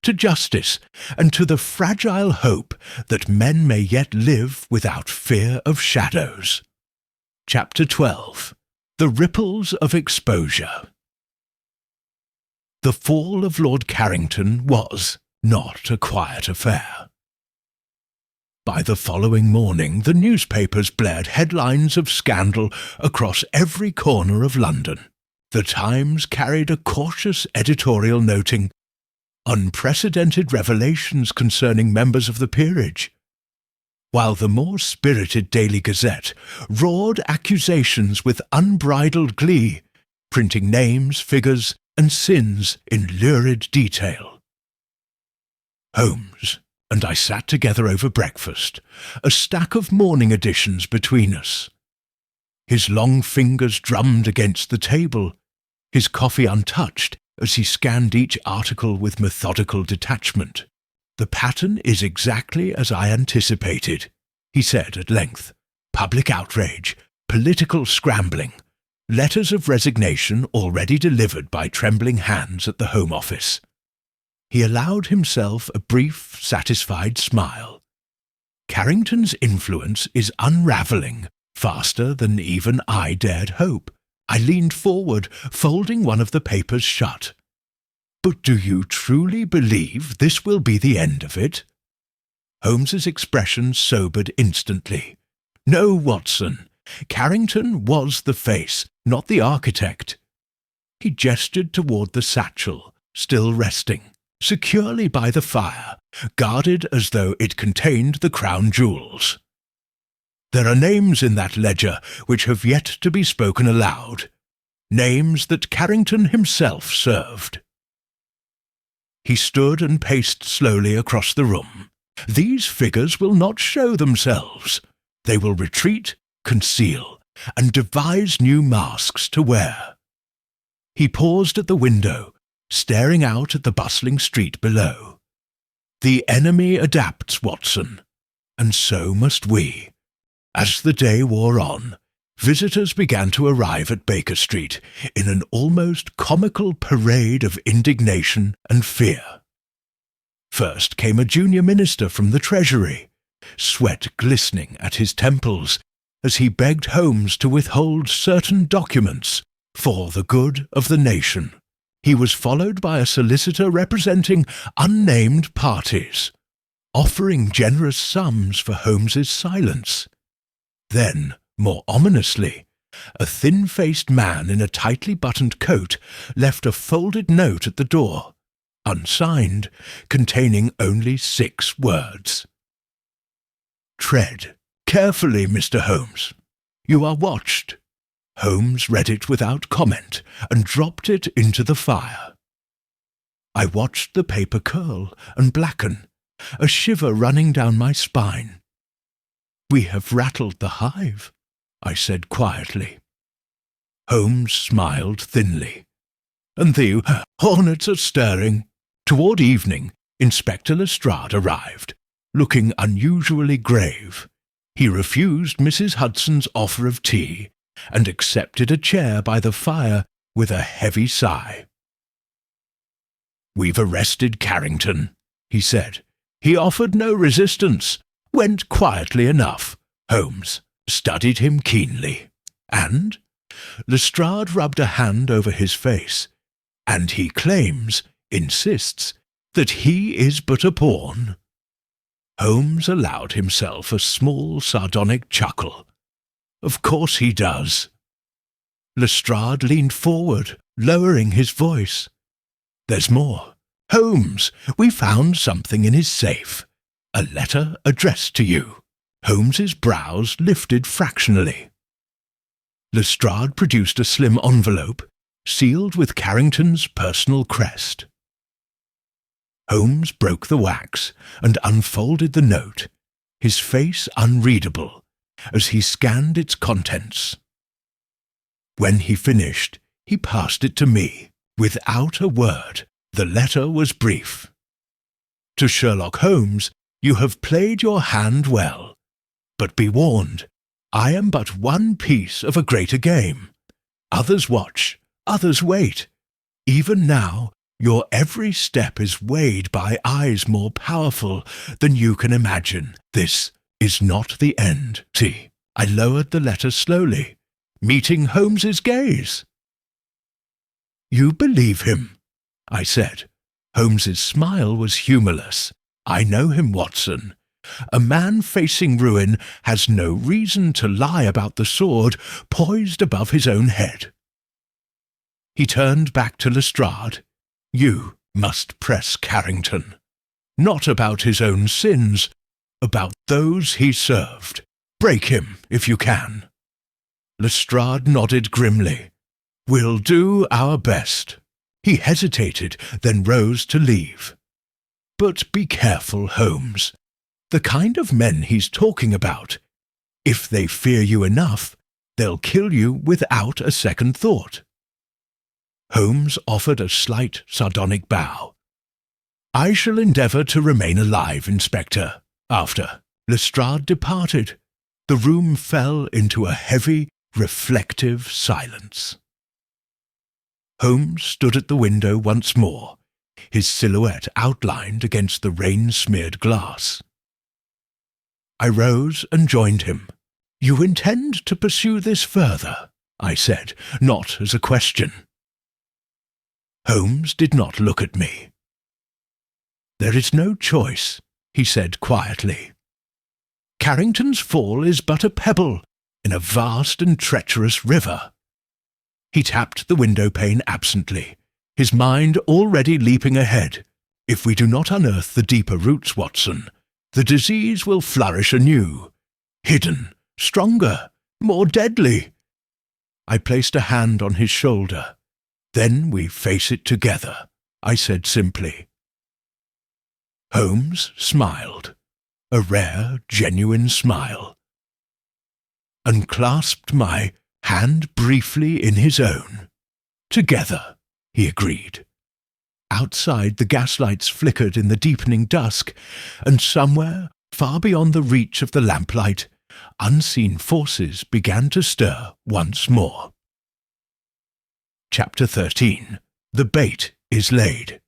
"To justice, and to the fragile hope that men may yet live without fear of shadows." Chapter 12. The Ripples of Exposure. The fall of Lord Carrington was not a quiet affair. By the following morning, the newspapers blared headlines of scandal across every corner of London. The Times carried a cautious editorial noting unprecedented revelations concerning members of the peerage, while the more spirited Daily Gazette roared accusations with unbridled glee, printing names, figures, and sins in lurid detail. Holmes and I sat together over breakfast, a stack of morning editions between us. His long fingers drummed against the table, his coffee untouched as he scanned each article with methodical detachment. "The pattern is exactly as I anticipated," he said at length. "Public outrage, political scrambling, letters of resignation already delivered by trembling hands at the Home Office." He allowed himself a brief, satisfied smile. "Carrington's influence is unravelling faster than even I dared hope." I leaned forward, folding one of the papers shut. "But do you truly believe this will be the end of it?" Holmes's expression sobered instantly. "No, Watson. Carrington was the face, not the architect." He gestured toward the satchel, still resting, securely by the fire, guarded as though it contained the crown jewels. "There are names in that ledger which have yet to be spoken aloud, names that Carrington himself served." He stood and paced slowly across the room. "These figures will not show themselves. They will retreat, conceal, and devise new masks to wear." He paused at the window, staring out at the bustling street below. "The enemy adapts, Watson, and so must we." As the day wore on, visitors began to arrive at Baker Street in an almost comical parade of indignation and fear. First came a junior minister from the Treasury, sweat glistening at his temples as he begged Holmes to withhold certain documents for the good of the nation. He was followed by a solicitor representing unnamed parties, offering generous sums for Holmes's silence. Then, more ominously, a thin-faced man in a tightly buttoned coat left a folded note at the door, unsigned, containing only 6 words. "Tread carefully, Mr. Holmes. You are watched." Holmes read it without comment and dropped it into the fire. I watched the paper curl and blacken, a shiver running down my spine. "We have rattled the hive," I said quietly. Holmes smiled thinly. "And the hornets are stirring." Toward evening, Inspector Lestrade arrived, looking unusually grave. He refused Mrs. Hudson's offer of tea and accepted a chair by the fire with a heavy sigh. "We've arrested Carrington," he said. "He offered no resistance, went quietly enough." Holmes studied him keenly. "And?" Lestrade rubbed a hand over his face. "And he insists, that he is but a pawn." Holmes allowed himself a small sardonic chuckle. "Of course he does." Lestrade leaned forward, lowering his voice. "There's more. Holmes, we found something in his safe. A letter addressed to you." Holmes's brows lifted fractionally. Lestrade produced a slim envelope, sealed with Carrington's personal crest. Holmes broke the wax and unfolded the note, his face unreadable, as he scanned its contents. When he finished, he passed it to me, without a word. The letter was brief. "To Sherlock Holmes, you have played your hand well. But be warned, I am but one piece of a greater game. Others watch, others wait. Even now, your every step is weighed by eyes more powerful than you can imagine. This is not the end." See, I lowered the letter slowly, meeting Holmes's gaze. "You believe him?" I said. Holmes's smile was humourless. "I know him, Watson. A man facing ruin has no reason to lie about the sword poised above his own head." He turned back to Lestrade. "You must press Carrington. Not about his own sins, about those he served. Break him, if you can." Lestrade nodded grimly. "We'll do our best." He hesitated, then rose to leave. "But be careful, Holmes. The kind of men he's talking about. If they fear you enough, they'll kill you without a second thought." Holmes offered a slight sardonic bow. "I shall endeavour to remain alive, Inspector." After Lestrade departed, the room fell into a heavy, reflective silence. Holmes stood at the window once more, his silhouette outlined against the rain-smeared glass. I rose and joined him. "You intend to pursue this further?" I said, not as a question. Holmes did not look at me. "There is no choice," he said quietly. "Carrington's fall is but a pebble in a vast and treacherous river." He tapped the window-pane absently, his mind already leaping ahead. "If we do not unearth the deeper roots, Watson, the disease will flourish anew, hidden, stronger, more deadly." I placed a hand on his shoulder. "Then we face it together," I said simply. Holmes smiled, a rare, genuine smile, and clasped my hand briefly in his own. "Together," he agreed. Outside, the gaslights flickered in the deepening dusk, and somewhere, far beyond the reach of the lamplight, unseen forces began to stir once more. Chapter 13. The Bait is Laid.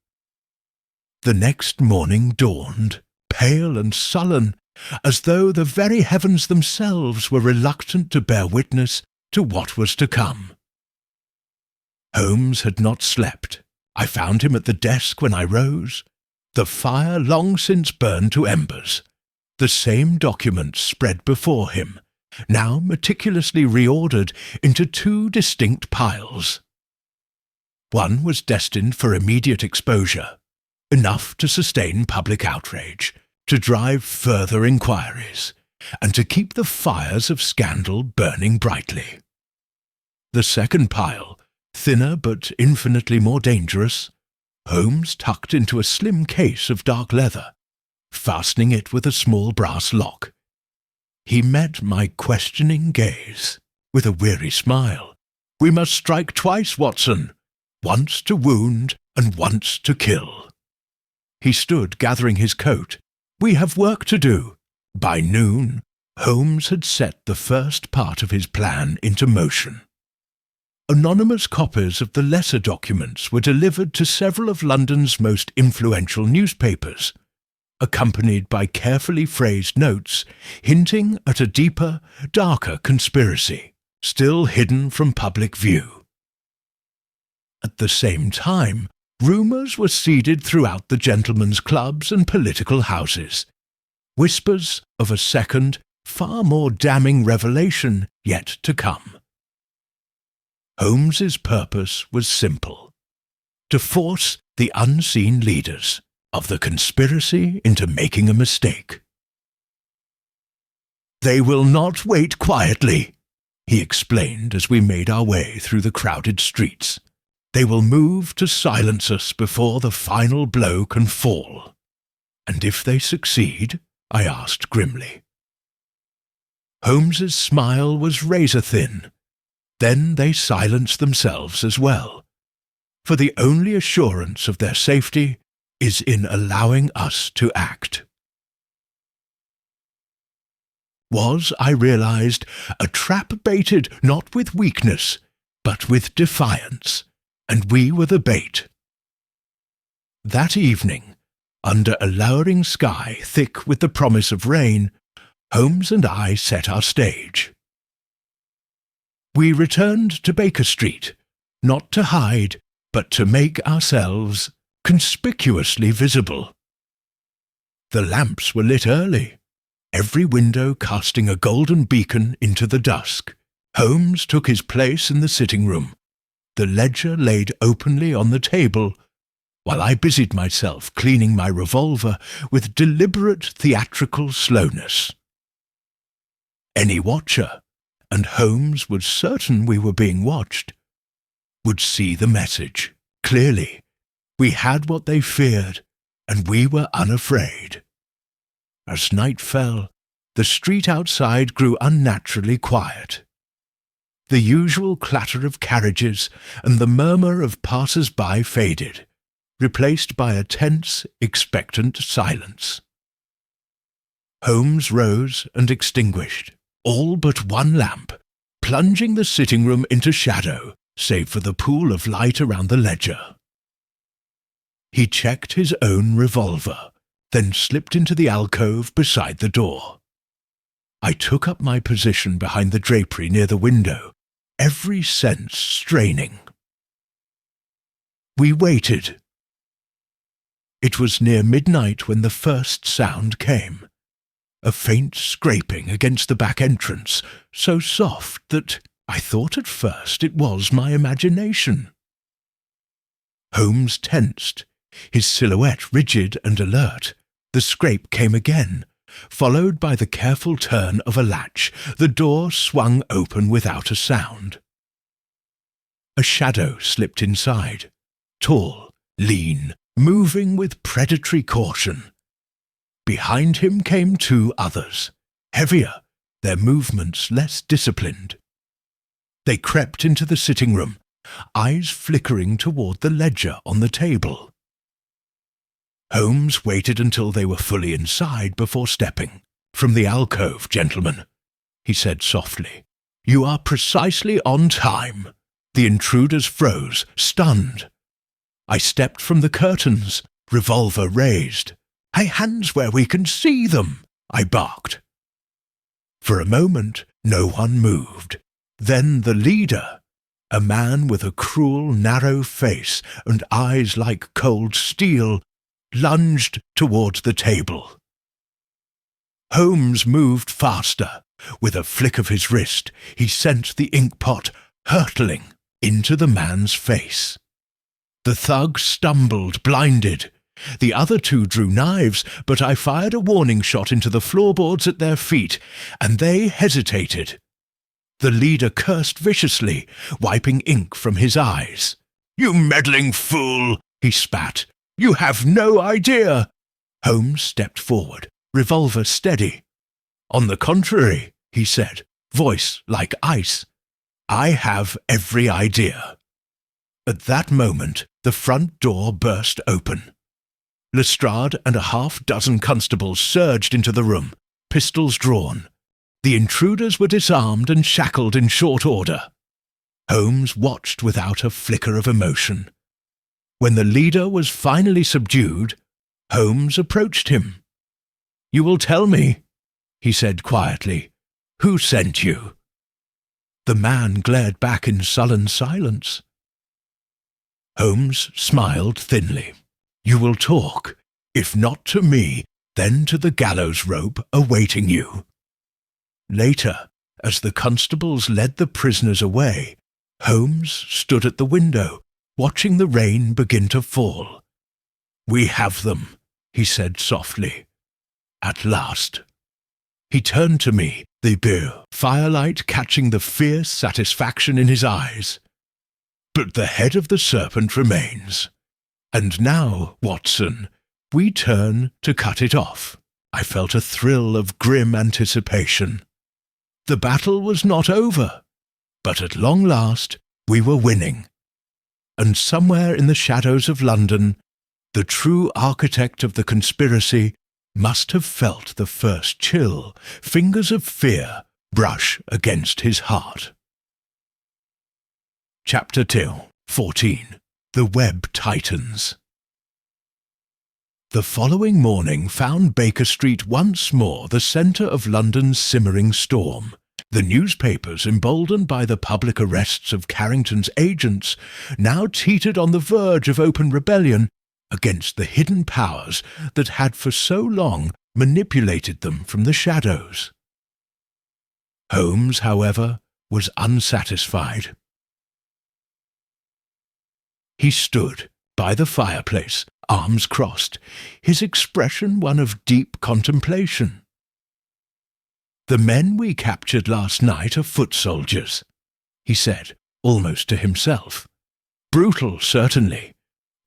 The next morning dawned, pale and sullen, as though the very heavens themselves were reluctant to bear witness to what was to come. Holmes had not slept. I found him at the desk when I rose, the fire long since burned to embers, the same documents spread before him, now meticulously reordered into two distinct piles. One was destined for immediate exposure, enough to sustain public outrage, to drive further inquiries, and to keep the fires of scandal burning brightly. The second pile, thinner but infinitely more dangerous, Holmes tucked into a slim case of dark leather, fastening it with a small brass lock. He met my questioning gaze with a weary smile. "We must strike twice, Watson, once to wound and once to kill." He stood gathering his coat. "We have work to do." By noon, Holmes had set the first part of his plan into motion. Anonymous copies of the lesser documents were delivered to several of London's most influential newspapers, accompanied by carefully phrased notes hinting at a deeper, darker conspiracy, still hidden from public view. At the same time, rumours were seeded throughout the gentlemen's clubs and political houses, whispers of a second, far more damning revelation yet to come. Holmes's purpose was simple: to force the unseen leaders of the conspiracy into making a mistake. "They will not wait quietly," he explained as we made our way through the crowded streets. "They will move to silence us before the final blow can fall." "And if they succeed?" I asked grimly. Holmes's smile was razor-thin. "Then they silence themselves as well, for the only assurance of their safety is in allowing us to act." Was, I realized, a trap baited not with weakness, but with defiance, and we were the bait. That evening, under a lowering sky thick with the promise of rain, Holmes and I set our stage. We returned to Baker Street, not to hide, but to make ourselves conspicuously visible. The lamps were lit early, every window casting a golden beacon into the dusk. Holmes took his place in the sitting-room, the ledger laid openly on the table, while I busied myself cleaning my revolver with deliberate theatrical slowness. Any watcher, and Holmes was certain we were being watched, would see the message clearly. We had what they feared, and we were unafraid. As night fell, the street outside grew unnaturally quiet. The usual clatter of carriages and the murmur of passers-by faded, replaced by a tense, expectant silence. Holmes rose and extinguished all but one lamp, plunging the sitting-room into shadow, save for the pool of light around the ledger. He checked his own revolver, then slipped into the alcove beside the door. I took up my position behind the drapery near the window, every sense straining. We waited. It was near midnight when the first sound came, a faint scraping against the back entrance, so soft that I thought at first it was my imagination. Holmes tensed, his silhouette rigid and alert. The scrape came again, followed by the careful turn of a latch. The door swung open without a sound. A shadow slipped inside, tall, lean, moving with predatory caution. Behind him came two others, heavier, their movements less disciplined. They crept into the sitting-room, eyes flickering toward the ledger on the table. Holmes waited until they were fully inside before stepping. "From the alcove, gentlemen," he said softly. "You are precisely on time." The intruders froze, stunned. I stepped from the curtains, revolver raised. "Hey, hands where we can see them," I barked. For a moment, no one moved. Then the leader, a man with a cruel, narrow face and eyes like cold steel, lunged toward the table. Holmes moved faster. With a flick of his wrist, he sent the inkpot hurtling into the man's face. The thug stumbled, blinded. The other two drew knives, but I fired a warning shot into the floorboards at their feet, and they hesitated. The leader cursed viciously, wiping ink from his eyes. "You meddling fool!" he spat. "You have no idea!" Holmes stepped forward, revolver steady. "On the contrary," he said, voice like ice, "I have every idea." At that moment, the front door burst open. Lestrade and a half-dozen constables surged into the room, pistols drawn. The intruders were disarmed and shackled in short order. Holmes watched without a flicker of emotion. When the leader was finally subdued, Holmes approached him. "You will tell me," he said quietly, "who sent you?" The man glared back in sullen silence. Holmes smiled thinly. "You will talk, if not to me, then to the gallows rope awaiting you." Later, as the constables led the prisoners away, Holmes stood at the window, watching the rain begin to fall. "We have them," he said softly. "At last." He turned to me, the firelight catching the fierce satisfaction in his eyes. "But the head of the serpent remains. And now, Watson, we turn to cut it off." I felt a thrill of grim anticipation. The battle was not over, but at long last we were winning. And somewhere in the shadows of London, the true architect of the conspiracy must have felt the first chill, fingers of fear brush against his heart. Chapter 14. The Webb tightens. The following morning found Baker Street once more the centre of London's simmering storm. The newspapers, emboldened by the public arrests of Carrington's agents, now teetered on the verge of open rebellion against the hidden powers that had for so long manipulated them from the shadows. Holmes, however, was unsatisfied. He stood by the fireplace, arms crossed, his expression one of deep contemplation. "The men we captured last night are foot soldiers," he said, almost to himself. "Brutal, certainly.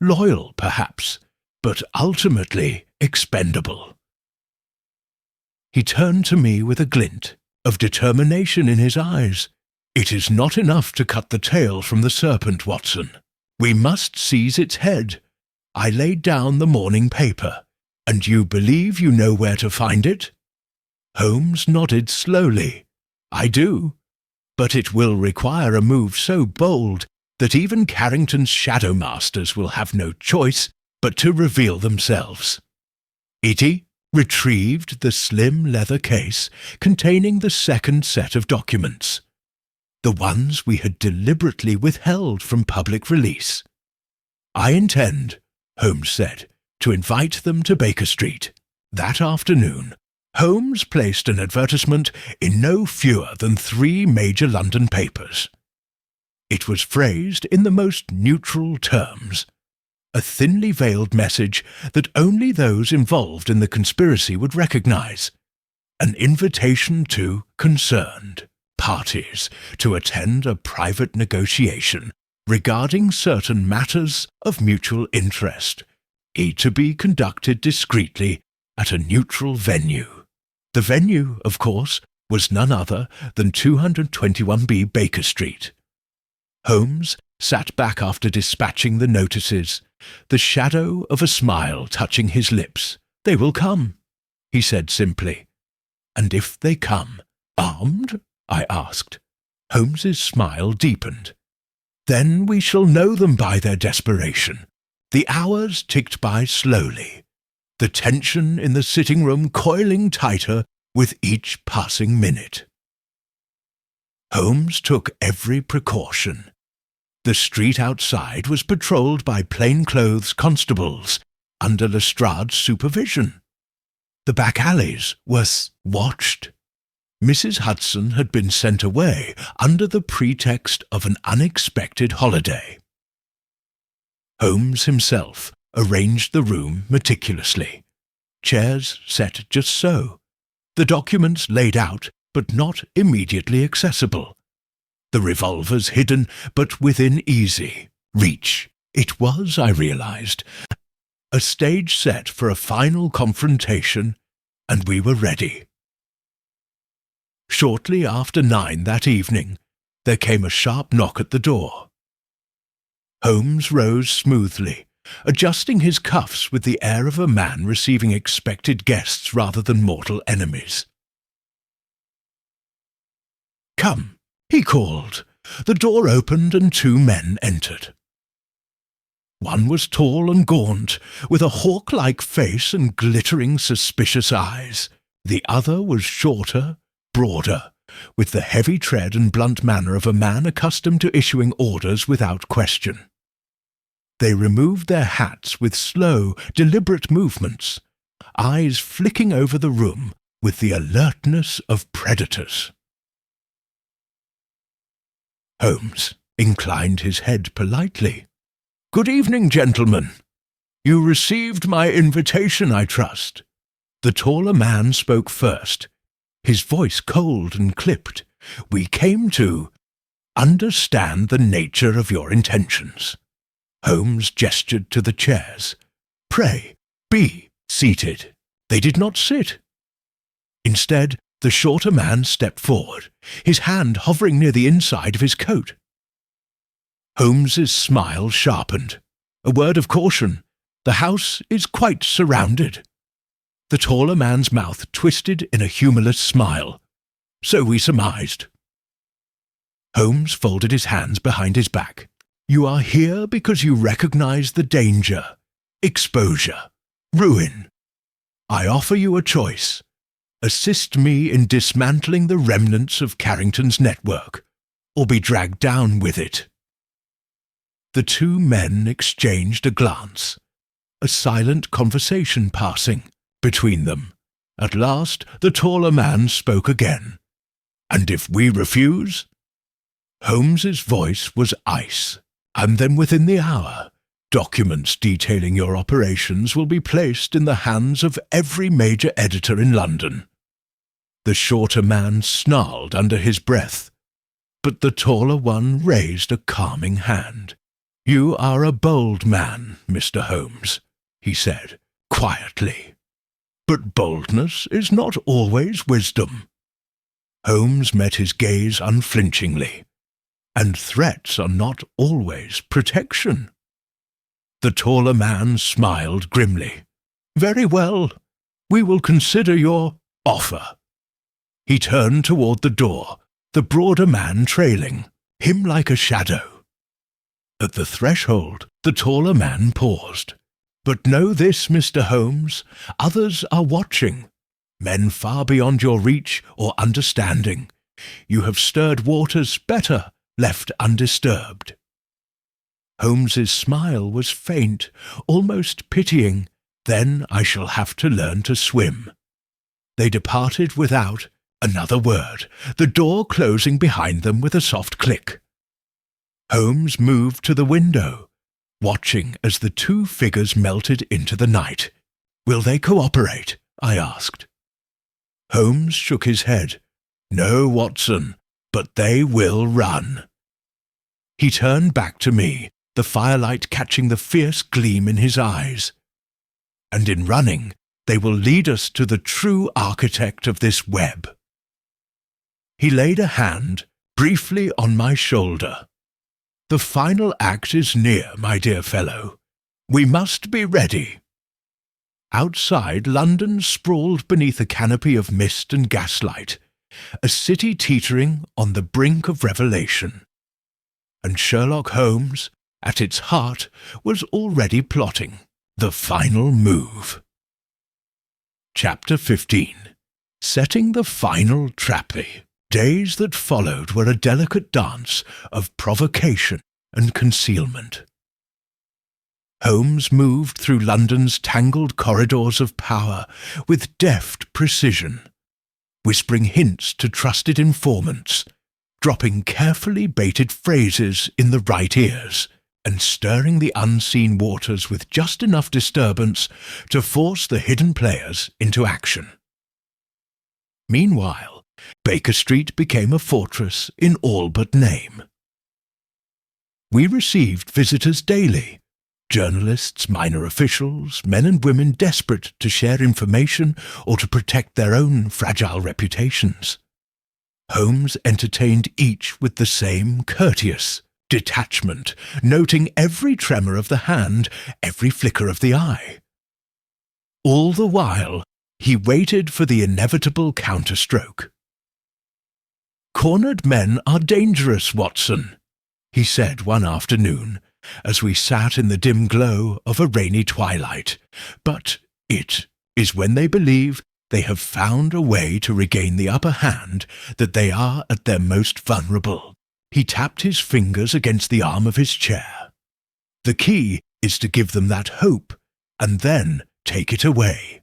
Loyal, perhaps, but ultimately expendable." He turned to me with a glint of determination in his eyes. "It is not enough to cut the tail from the serpent, Watson. We must seize its head. I laid down the morning paper, and you believe you know where to find it?" Holmes nodded slowly. "I do, but it will require a move so bold that even Carrington's shadow masters will have no choice but to reveal themselves." Eady retrieved the slim leather case containing the second set of documents, the ones we had deliberately withheld from public release. "I intend," Holmes said, "to invite them to Baker Street." That afternoon, Holmes placed an advertisement in no fewer than 3 major London papers. It was phrased in the most neutral terms, a thinly veiled message that only those involved in the conspiracy would recognize, an invitation to concerned parties to attend a private negotiation regarding certain matters of mutual interest, to be conducted discreetly at a neutral venue. The venue, of course, was none other than 221B Baker Street. Holmes sat back after dispatching the notices, the shadow of a smile touching his lips. "They will come," he said simply. "And if they come, armed?" I asked. Holmes's smile deepened. "Then we shall know them by their desperation." The hours ticked by slowly, the tension in the sitting room coiling tighter with each passing minute. Holmes took every precaution. The street outside was patrolled by plainclothes constables under Lestrade's supervision. The back alleys were watched. Mrs. Hudson had been sent away under the pretext of an unexpected holiday. Holmes himself arranged the room meticulously. Chairs set just so. The documents laid out, but not immediately accessible. The revolvers hidden, but within easy reach. It was, I realized, a stage set for a final confrontation, and we were ready. Shortly after 9 that evening, there came a sharp knock at the door. Holmes rose smoothly, adjusting his cuffs with the air of a man receiving expected guests rather than mortal enemies. "Come," he called. The door opened and 2 men entered. One was tall and gaunt, with a hawk-like face and glittering, suspicious eyes. The other was shorter, broader, with the heavy tread and blunt manner of a man accustomed to issuing orders without question. They removed their hats with slow, deliberate movements, eyes flicking over the room with the alertness of predators. Holmes inclined his head politely. "Good evening, gentlemen. You received my invitation, I trust." The taller man spoke first, his voice cold and clipped. "We came to understand the nature of your intentions." Holmes gestured to the chairs. "Pray, be seated." They did not sit. Instead, the shorter man stepped forward, his hand hovering near the inside of his coat. Holmes's smile sharpened. "A word of caution. The house is quite surrounded." The taller man's mouth twisted in a humorless smile. "So we surmised." Holmes folded his hands behind his back. "You are here because you recognize the danger, exposure, ruin. I offer you a choice. Assist me in dismantling the remnants of Carrington's network, or be dragged down with it." The 2 men exchanged a glance, a silent conversation passing between them. At last the taller man spoke again. "And if we refuse?" Holmes's voice was ice. "And then within the hour, documents detailing your operations will be placed in the hands of every major editor in London." The shorter man snarled under his breath, but the taller one raised a calming hand. "You are a bold man, Mr. Holmes," he said, quietly. "But boldness is not always wisdom." Holmes met his gaze unflinchingly. "And threats are not always protection." The taller man smiled grimly. "Very well. We will consider your offer." He turned toward the door, the broader man trailing, him like a shadow. At the threshold, the taller man paused. "But know this, Mr. Holmes, others are watching, men far beyond your reach or understanding. You have stirred waters better left undisturbed." Holmes's smile was faint, almost pitying. "Then I shall have to learn to swim." They departed without another word, the door closing behind them with a soft click. Holmes moved to the window, watching as the 2 figures melted into the night. "Will they cooperate?" I asked. Holmes shook his head. "No, Watson, but they will run." He turned back to me, the firelight catching the fierce gleam in his eyes. "And in running, they will lead us to the true architect of this web." He laid a hand briefly on my shoulder. "The final act is near, my dear fellow. We must be ready." Outside, London sprawled beneath a canopy of mist and gaslight, a city teetering on the brink of revelation. And Sherlock Holmes, at its heart, was already plotting the final move. Chapter 15. Setting the final trappee. Days that followed were a delicate dance of provocation and concealment. Holmes moved through London's tangled corridors of power with deft precision, whispering hints to trusted informants, dropping carefully baited phrases in the right ears, and stirring the unseen waters with just enough disturbance to force the hidden players into action. Meanwhile, Baker Street became a fortress in all but name. We received visitors daily, journalists, minor officials, men and women desperate to share information or to protect their own fragile reputations. Holmes entertained each with the same courteous detachment, noting every tremor of the hand, every flicker of the eye. All the while, he waited for the inevitable counterstroke. "Cornered men are dangerous, Watson," he said one afternoon, as we sat in the dim glow of a rainy twilight, "but it is when they believe they have found a way to regain the upper hand that they are at their most vulnerable." He tapped his fingers against the arm of his chair. "The key is to give them that hope, and then take it away."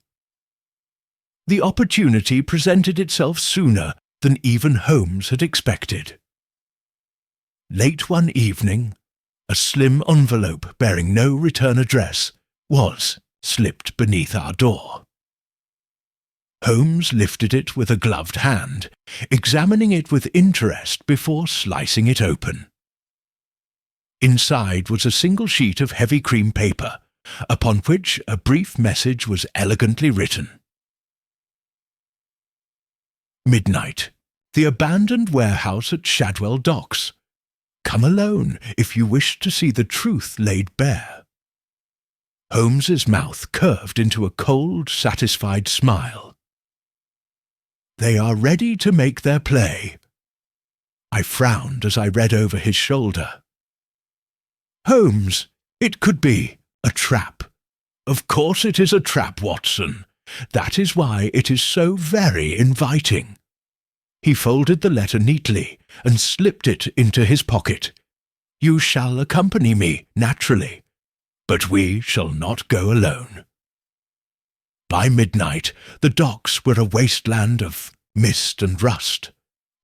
The opportunity presented itself sooner than even Holmes had expected. Late one evening, a slim envelope bearing no return address was slipped beneath our door. Holmes lifted it with a gloved hand, examining it with interest before slicing it open. Inside was a single sheet of heavy cream paper, upon which a brief message was elegantly written. "Midnight. The abandoned warehouse at Shadwell Docks. Come alone if you wish to see the truth laid bare." Holmes's mouth curved into a cold, satisfied smile. "They are ready to make their play." I frowned as I read over his shoulder. "Holmes, it could be a trap. Of course it is a trap, Watson. That is why it is so very inviting." He folded the letter neatly and slipped it into his pocket. "You shall accompany me, naturally, but we shall not go alone." By midnight, the docks were a wasteland of mist and rust.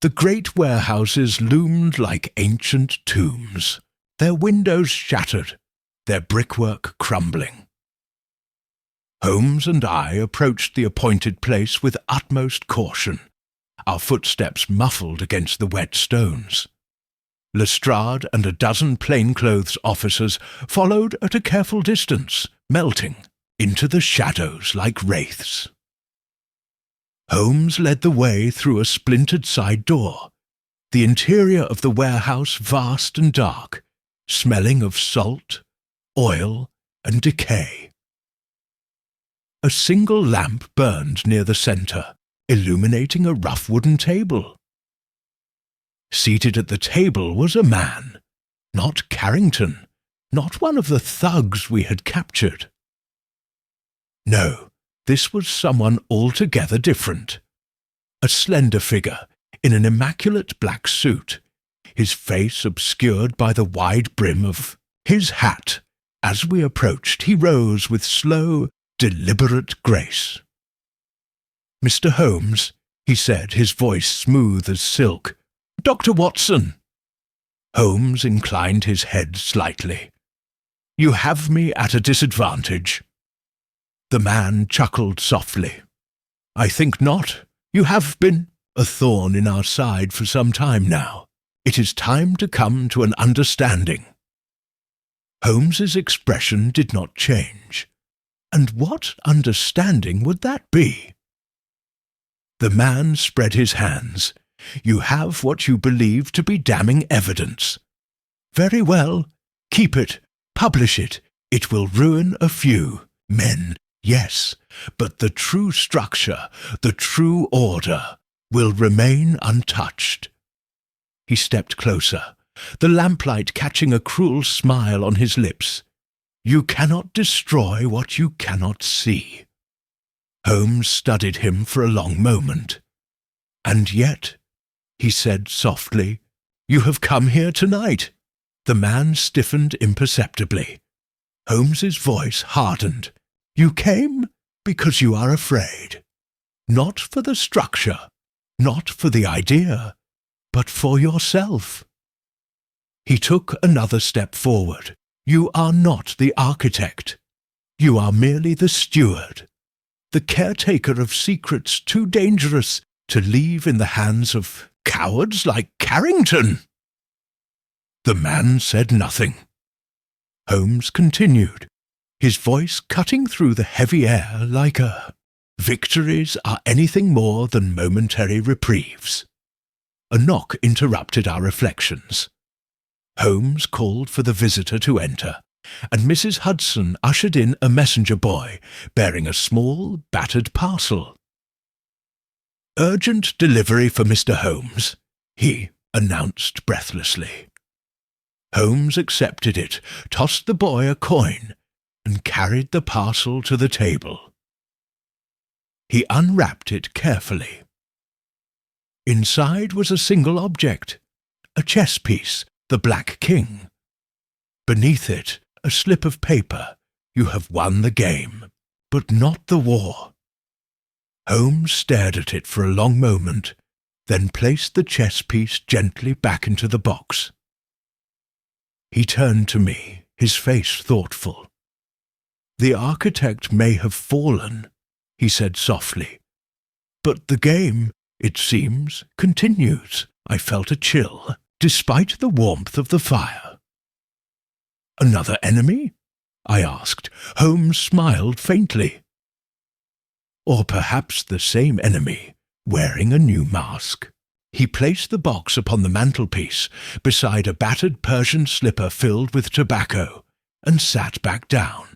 The great warehouses loomed like ancient tombs, their windows shattered, their brickwork crumbling. Holmes and I approached the appointed place with utmost caution, our footsteps muffled against the wet stones. Lestrade and a dozen plainclothes officers followed at a careful distance, melting into the shadows like wraiths. Holmes led the way through a splintered side door, the interior of the warehouse vast and dark, smelling of salt, oil, and decay. A single lamp burned near the centre, illuminating a rough wooden table. Seated at the table was a man, not Carrington, not one of the thugs we had captured. No, this was someone altogether different. A slender figure in an immaculate black suit, his face obscured by the wide brim of his hat. As we approached, he rose with slow, deliberate grace. "Mr. Holmes," he said, his voice smooth as silk. "Dr. Watson." Holmes inclined his head slightly. "You have me at a disadvantage." The man chuckled softly. "I think not. You have been a thorn in our side for some time now. It is time to come to an understanding." Holmes's expression did not change. And what understanding would that be? The man spread his hands. "You have what you believe to be damning evidence. Very well. Keep it. Publish it. It will ruin a few men, yes, but the true structure, the true order, will remain untouched." He stepped closer, the lamplight catching a cruel smile on his lips. "You cannot destroy what you cannot see." Holmes studied him for a long moment. "And yet," he said softly, "you have come here tonight." The man stiffened imperceptibly. Holmes's voice hardened. "You came because you are afraid. Not for the structure, not for the idea, but for yourself." He took another step forward. "You are not the architect. You are merely the steward, the caretaker of secrets too dangerous to leave in the hands of cowards like Carrington." The man said nothing. Holmes continued, his voice cutting through the heavy air like a "Victories are anything more than momentary reprieves." A knock interrupted our reflections. Holmes called for the visitor to enter, and Mrs. Hudson ushered in a messenger boy bearing a small, battered parcel. "Urgent delivery for Mr. Holmes," he announced breathlessly. Holmes accepted it, tossed the boy a coin, and carried the parcel to the table. He unwrapped it carefully. Inside was a single object, a chess piece, the Black King. Beneath it, a slip of paper. "You have won the game, but not the war." Holmes stared at it for a long moment, then placed the chess piece gently back into the box. He turned to me, his face thoughtful. "The architect may have fallen," he said softly, "but the game, it seems, continues." I felt a chill, despite the warmth of the fire. "Another enemy?" I asked. Holmes smiled faintly. "Or perhaps the same enemy, wearing a new mask." He placed the box upon the mantelpiece, beside a battered Persian slipper filled with tobacco, and sat back down.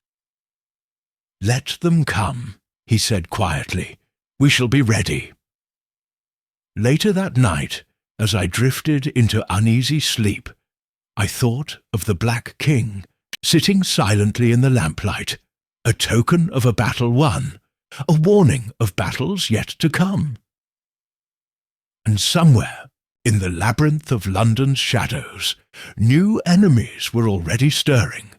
"Let them come," he said quietly. "We shall be ready." Later that night, as I drifted into uneasy sleep, I thought of the Black King, sitting silently in the lamplight, a token of a battle won, a warning of battles yet to come. And somewhere, in the labyrinth of London's shadows, new enemies were already stirring.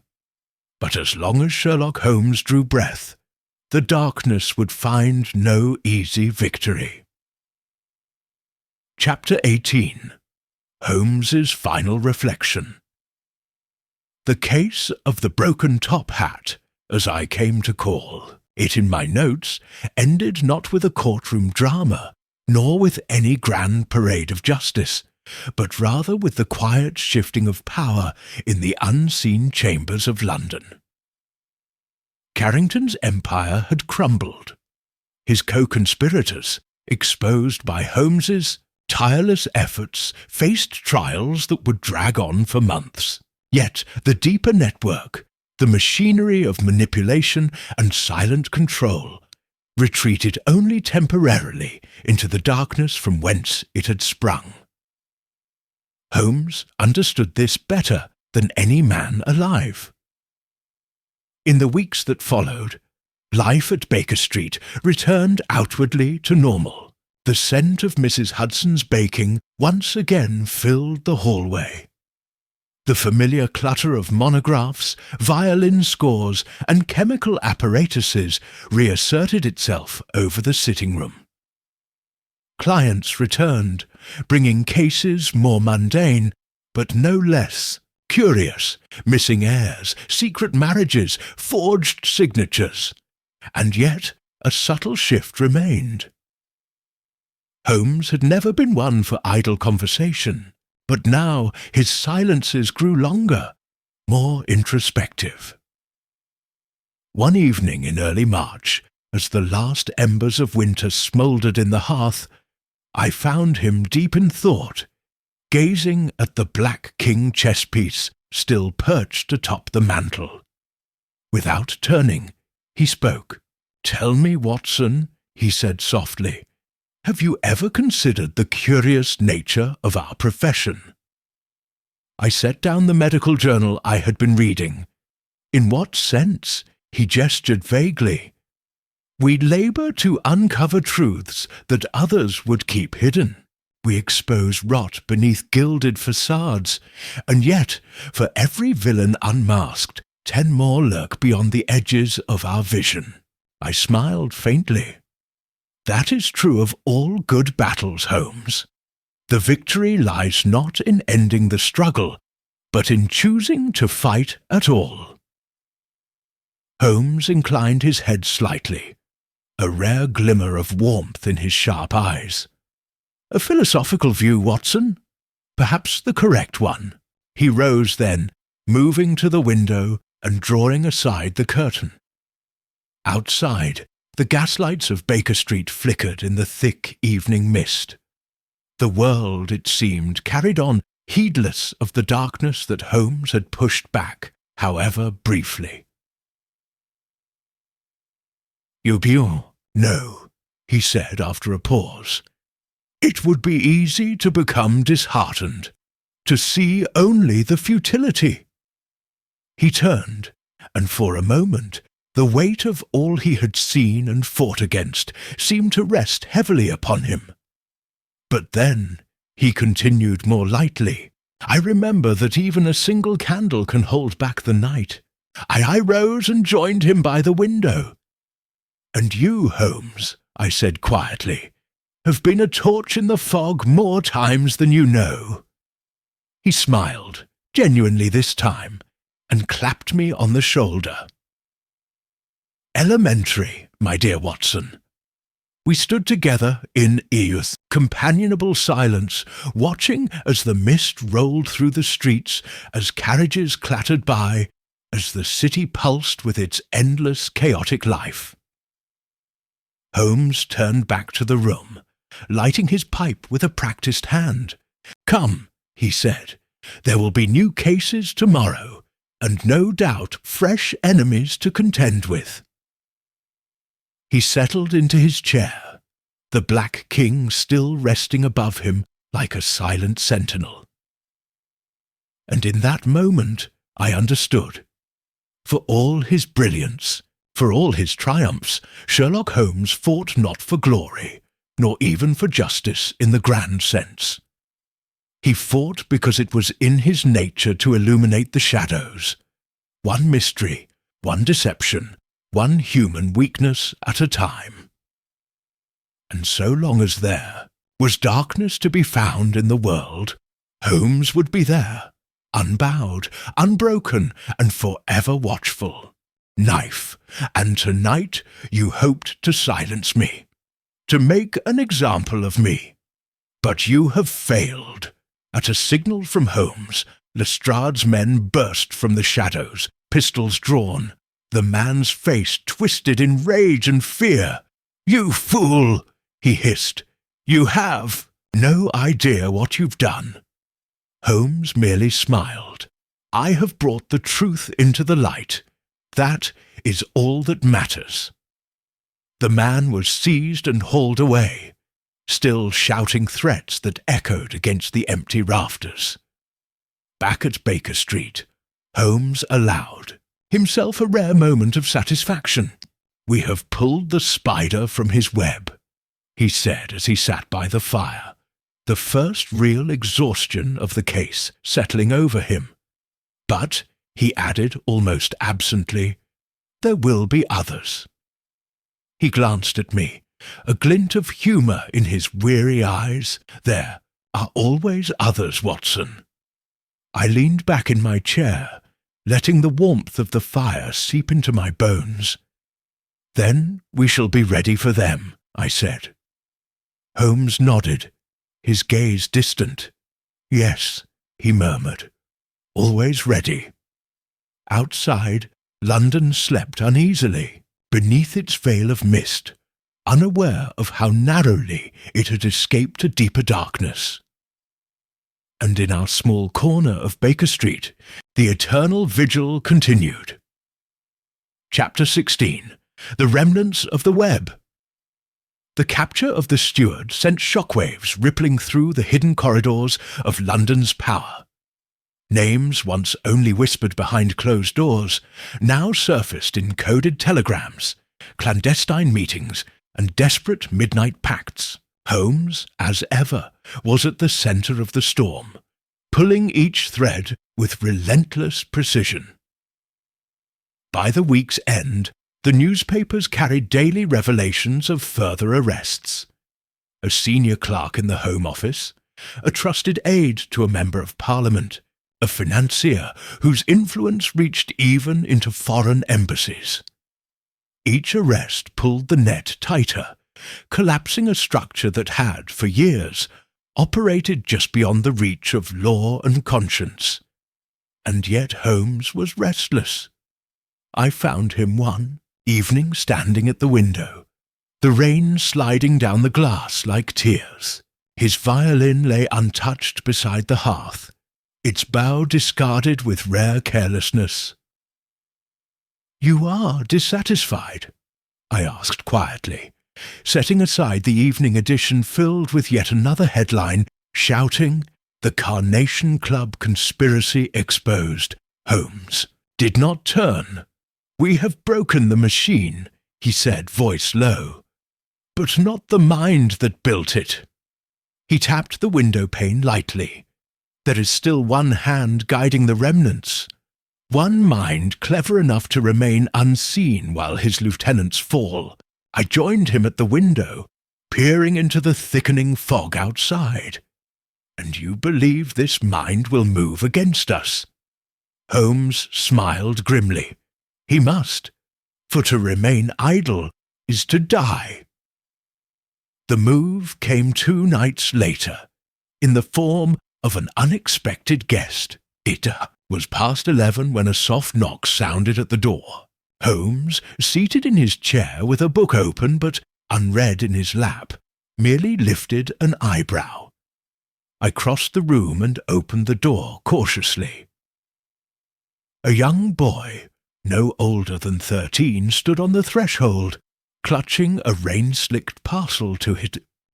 But as long as Sherlock Holmes drew breath, the darkness would find no easy victory. Chapter 18. Holmes's Final Reflection. The case of the broken top hat, as I came to call it in my notes, ended not with a courtroom drama, nor with any grand parade of justice, but rather with the quiet shifting of power in the unseen chambers of London. Carrington's empire had crumbled. His co-conspirators, exposed by Holmes's tireless efforts, faced trials that would drag on for months. Yet the deeper network, the machinery of manipulation and silent control, retreated only temporarily into the darkness from whence it had sprung. Holmes understood this better than any man alive. In the weeks that followed, life at Baker Street returned outwardly to normal. The scent of Mrs. Hudson's baking once again filled the hallway. The familiar clutter of monographs, violin scores, and chemical apparatuses reasserted itself over the sitting room. Clients returned, bringing cases more mundane, but no less curious, missing heirs, secret marriages, forged signatures. And yet a subtle shift remained. Holmes had never been one for idle conversation, but now his silences grew longer, more introspective. One evening in early March, as the last embers of winter smouldered in the hearth, I found him deep in thought, gazing at the Black King chess piece still perched atop the mantel. Without turning, he spoke. "Tell me, Watson," he said softly, "have you ever considered the curious nature of our profession?" I set down the medical journal I had been reading. "In what sense?" He gestured vaguely. "We labour to uncover truths that others would keep hidden. We expose rot beneath gilded facades, and yet, for every villain unmasked, 10 more lurk beyond the edges of our vision. I smiled faintly. That is true of all good battles, Holmes. The victory lies not in ending the struggle, but in choosing to fight at all. Holmes inclined his head slightly, a rare glimmer of warmth in his sharp eyes. A philosophical view, Watson. Perhaps the correct one. He rose then, moving to the window and drawing aside the curtain. Outside, the gaslights of Baker Street flickered in the thick evening mist. The world, it seemed, carried on, heedless of the darkness that Holmes had pushed back, however briefly. No, he said after a pause. It would be easy to become disheartened, to see only the futility. He turned, and for a moment the weight of all he had seen and fought against seemed to rest heavily upon him. But then, he continued more lightly, I remember that even a single candle can hold back the night. I rose and joined him by the window. And you, Holmes, I said quietly, have been a torch in the fog more times than you know. He smiled, genuinely this time, and clapped me on the shoulder. Elementary, my dear Watson. We stood together in companionable silence, watching as the mist rolled through the streets, as carriages clattered by, as the city pulsed with its endless chaotic life. Holmes turned back to the room, lighting his pipe with a practised hand. Come, he said, there will be new cases tomorrow, and no doubt fresh enemies to contend with. He settled into his chair, the Black King still resting above him like a silent sentinel. And in that moment I understood. For all his brilliance, for all his triumphs, Sherlock Holmes fought not for glory, nor even for justice in the grand sense. He fought because it was in his nature to illuminate the shadows, one mystery, one deception, one human weakness at a time. And so long as there was darkness to be found in the world, Holmes would be there, unbowed, unbroken, and forever watchful. Knife, and tonight you hoped to silence me, to make an example of me. But you have failed. At a signal from Holmes, Lestrade's men burst from the shadows, pistols drawn, the man's face twisted in rage and fear. You fool, he hissed. You have no idea what you've done. Holmes merely smiled. I have brought the truth into the light. That is all that matters. The man was seized and hauled away, still shouting threats that echoed against the empty rafters. Back at Baker Street, Holmes allowed himself a rare moment of satisfaction. We have pulled the spider from his web, he said as he sat by the fire, the first real exhaustion of the case settling over him. But, he added almost absently, there will be others. He glanced at me, a glint of humour in his weary eyes. There are always others, Watson. I leaned back in my chair, letting the warmth of the fire seep into my bones. Then we shall be ready for them, I said. Holmes nodded, his gaze distant. Yes, he murmured, always ready. Outside, London slept uneasily, beneath its veil of mist, unaware of how narrowly it had escaped a deeper darkness. And in our small corner of Baker Street, the eternal vigil continued. Chapter 16. The Remnants of the Web. The capture of the steward sent shockwaves rippling through the hidden corridors of London's power. Names once only whispered behind closed doors now surfaced in coded telegrams, clandestine meetings, and desperate midnight pacts. Holmes, as ever, was at the centre of the storm, pulling each thread with relentless precision. By the week's end, the newspapers carried daily revelations of further arrests. A senior clerk in the Home Office, a trusted aide to a Member of Parliament, a financier whose influence reached even into foreign embassies. Each arrest pulled the net tighter, collapsing a structure that had, for years, operated just beyond the reach of law and conscience. And yet Holmes was restless. I found him one evening standing at the window, the rain sliding down the glass like tears. His violin lay untouched beside the hearth, its bow discarded with rare carelessness. "You are dissatisfied?" I asked quietly, setting aside the evening edition filled with yet another headline shouting, "The Carnation Club Conspiracy Exposed. Holmes did not turn. We have broken the machine," he said, voice low, "but not the mind that built it." He tapped the window pane lightly. "There is still one hand guiding the remnants. One mind clever enough to remain unseen while his lieutenants fall. I joined him at the window, peering into the thickening fog outside. And you believe this mind will move against us?" Holmes smiled grimly. He must, for to remain idle is to die. The move came 2 nights later, in the form of an unexpected guest. It was past 11 when a soft knock sounded at the door. Holmes, seated in his chair with a book open but unread in his lap, merely lifted an eyebrow. I crossed the room and opened the door cautiously. A young boy, no older than 13, stood on the threshold, clutching a rain-slicked parcel to his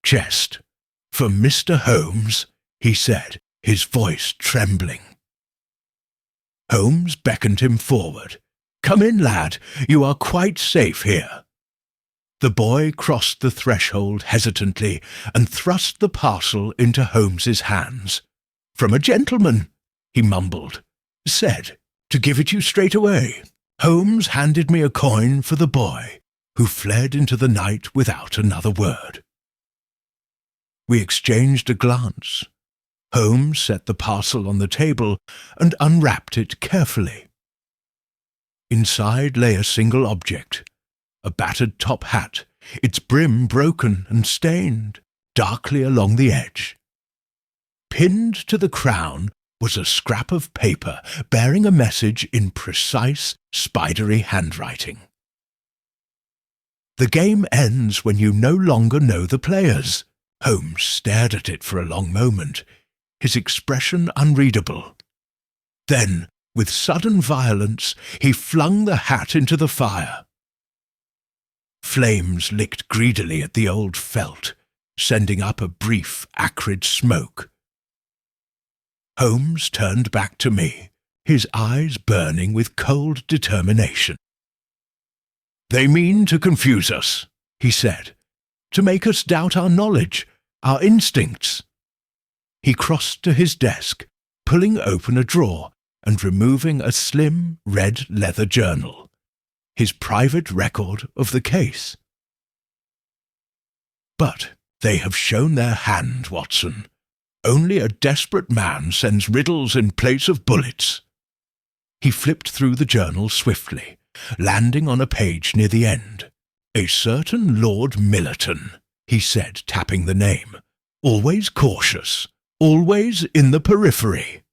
chest. "For Mr. Holmes," he said, his voice trembling. Holmes beckoned him forward. "Come in, lad. You are quite safe here." The boy crossed the threshold hesitantly and thrust the parcel into Holmes's hands. "From a gentleman," he mumbled. "Said to give it you straight away." Holmes handed me a coin for the boy, who fled into the night without another word. We exchanged a glance. Holmes set the parcel on the table and unwrapped it carefully. Inside lay a single object, a battered top hat, its brim broken and stained darkly along the edge. Pinned to the crown was a scrap of paper bearing a message in precise, spidery handwriting. "The game ends when you no longer know the players." Holmes stared at it for a long moment, his expression unreadable. Then, with sudden violence, he flung the hat into the fire. Flames licked greedily at the old felt, sending up a brief, acrid smoke. Holmes turned back to me, his eyes burning with cold determination. "They mean to confuse us," he said, "to make us doubt our knowledge, our instincts." He crossed to his desk, pulling open a drawer and removing a slim, red leather journal, his private record of the case. "But they have shown their hand, Watson. Only a desperate man sends riddles in place of bullets." He flipped through the journal swiftly, landing on a page near the end. "A certain Lord Millerton," he said, tapping the name. "Always cautious, always in the periphery."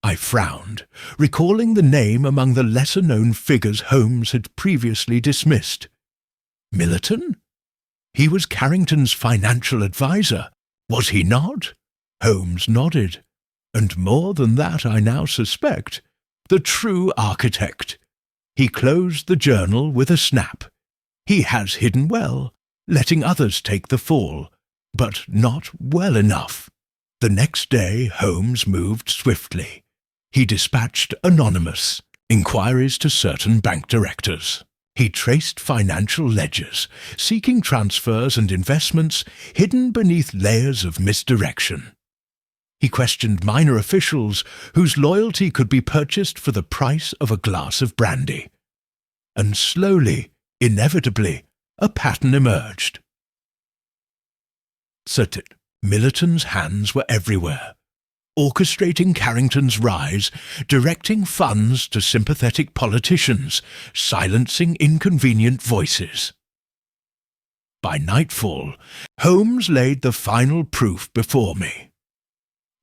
I frowned, recalling the name among the lesser-known figures Holmes had previously dismissed. Millerton? He was Carrington's financial adviser, was he not? Holmes nodded. And more than that, I now suspect, the true architect. He closed the journal with a snap. He has hidden well, letting others take the fall, but not well enough. The next day Holmes moved swiftly. He dispatched anonymous inquiries to certain bank directors. He traced financial ledgers, seeking transfers and investments hidden beneath layers of misdirection. He questioned minor officials whose loyalty could be purchased for the price of a glass of brandy. and slowly, inevitably, a pattern emerged. Millerton's hands were everywhere, orchestrating Carrington's rise, directing funds to sympathetic politicians, silencing inconvenient voices. By nightfall, Holmes laid the final proof before me.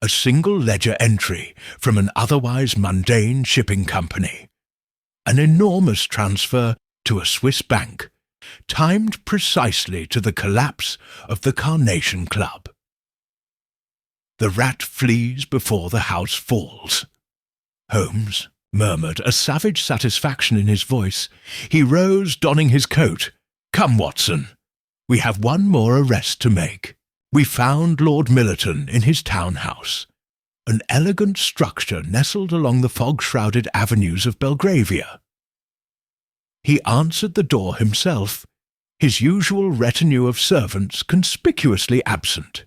A single ledger entry from an otherwise mundane shipping company. An enormous transfer to a Swiss bank, timed precisely to the collapse of the Carnation Club. The rat flees before the house falls. Holmes murmured, a savage satisfaction in his voice. He rose, donning his coat. "Come, Watson. We have one more arrest to make." We found Lord Millerton in his townhouse, an elegant structure nestled along the fog-shrouded avenues of Belgravia. He answered the door himself, his usual retinue of servants conspicuously absent.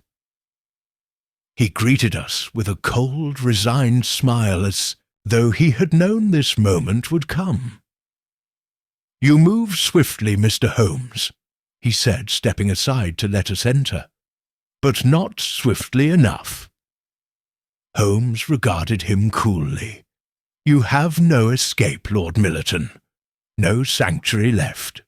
He greeted us with a cold, resigned smile, as though he had known this moment would come. "You move swiftly, Mr. Holmes," he said, stepping aside to let us enter. "But not swiftly enough." Holmes regarded him coolly. "You have no escape, Lord Millerton. No sanctuary left."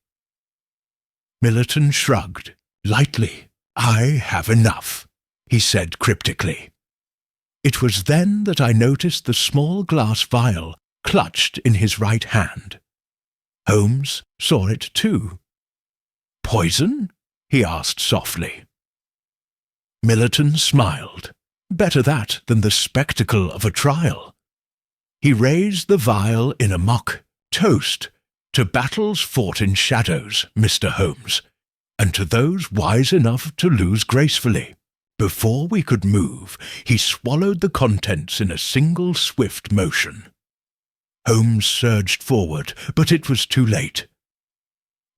Millerton shrugged, lightly. "I have enough," he said cryptically. It was then that I noticed the small glass vial clutched in his right hand. Holmes saw it too. "Poison?" he asked softly. Millerton smiled. Better that than the spectacle of a trial. He raised the vial in a mock toast to battles fought in shadows, Mr. Holmes, and to those wise enough to lose gracefully. Before we could move, he swallowed the contents in a single swift motion. Holmes surged forward, but it was too late.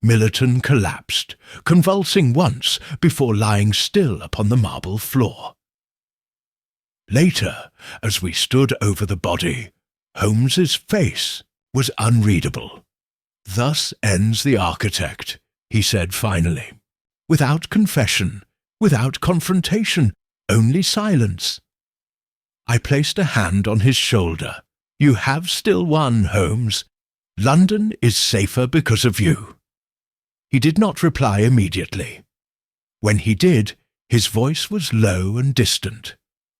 Millerton collapsed, convulsing once before lying still upon the marble floor. Later, as we stood over the body, Holmes's face was unreadable. "Thus ends the architect," he said finally. "Without confession, without confrontation, only silence." I placed a hand on his shoulder. "You have still won, Holmes. London is safer because of you." He did not reply immediately. When he did, his voice was low and distant.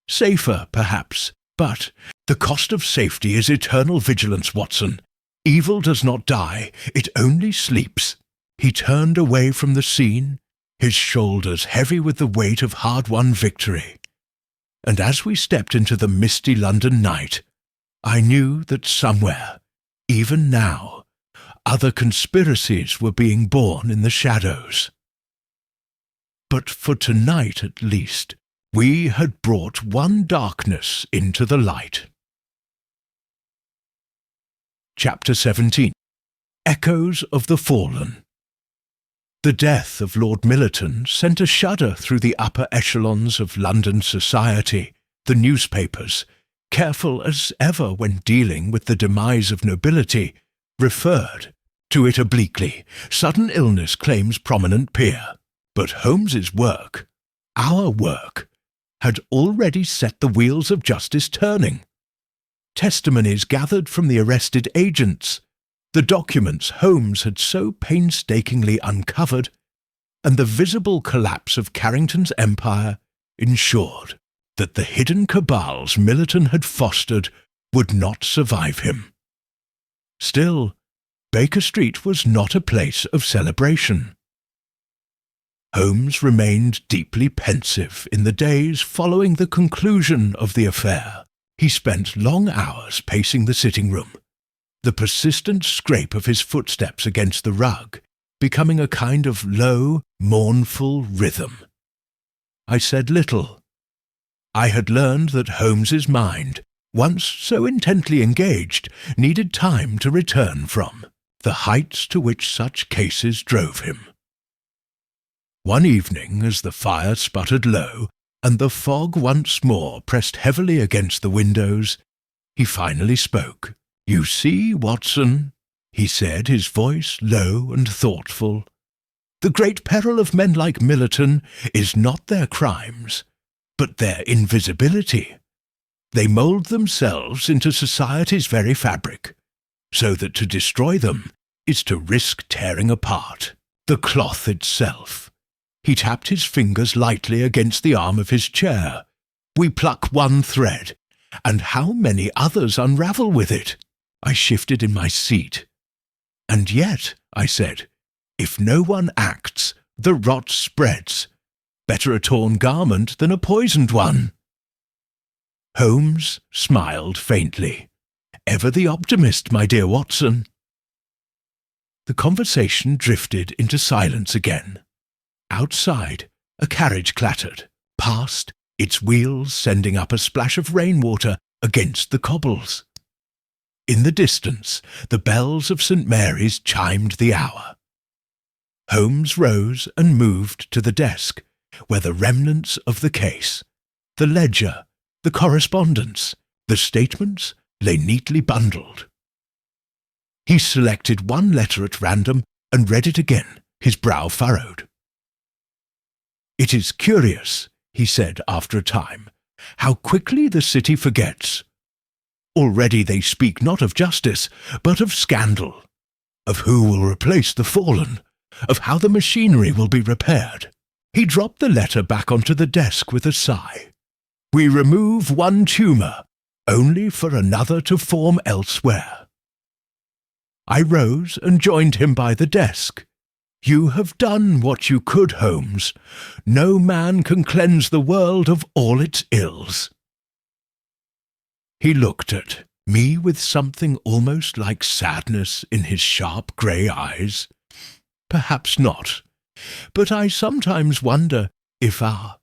"Safer, perhaps, but the cost of safety is eternal vigilance, Watson. Evil does not die, it only sleeps." He turned away from the scene, his shoulders heavy with the weight of hard-won victory. And as we stepped into the misty London night, I knew that somewhere, even now, other conspiracies were being born in the shadows. But for tonight at least, we had brought one darkness into the light. Chapter 17. Echoes of the Fallen. The death of Lord Millerton sent a shudder through the upper echelons of London society. The newspapers, careful as ever when dealing with the demise of nobility, referred to it obliquely. Sudden illness claims prominent peer. But Holmes's work, our work, had already set the wheels of justice turning. Testimonies gathered from the arrested agents, the documents Holmes had so painstakingly uncovered, and the visible collapse of Carrington's empire ensured that the hidden cabals Millerton had fostered would not survive him. Still, Baker Street was not a place of celebration. Holmes remained deeply pensive in the days following the conclusion of the affair. He spent long hours pacing the sitting-room, the persistent scrape of his footsteps against the rug becoming a kind of low, mournful rhythm. I said little. I had learned that Holmes's mind, once so intently engaged, needed time to return from the heights to which such cases drove him. One evening, as the fire sputtered low, and the fog once more pressed heavily against the windows, he finally spoke. "You see, Watson," he said, his voice low and thoughtful. "The great peril of men like Millerton is not their crimes, but their invisibility. They mould themselves into society's very fabric, so that to destroy them is to risk tearing apart the cloth itself." He tapped his fingers lightly against the arm of his chair. "We pluck one thread, and how many others unravel with it?" I shifted in my seat. "And yet," I said, "if no one acts, the rot spreads. Better a torn garment than a poisoned one." Holmes smiled faintly. "Ever the optimist, my dear Watson." The conversation drifted into silence again. Outside, a carriage clattered past, its wheels sending up a splash of rainwater against the cobbles. In the distance, the bells of St. Mary's chimed the hour. Holmes rose and moved to the desk, where the remnants of the case, the ledger, the correspondence, the statements lay neatly bundled. He selected one letter at random and read it again, his brow furrowed. "It is curious," he said after a time, "how quickly the city forgets. Already they speak not of justice, but of scandal, of who will replace the fallen, of how the machinery will be repaired." He dropped the letter back onto the desk with a sigh. "We remove one tumour, only for another to form elsewhere." I rose and joined him by the desk. "You have done what you could, Holmes. No man can cleanse the world of all its ills." He looked at me with something almost like sadness in his sharp grey eyes. "Perhaps not, but I sometimes wonder if our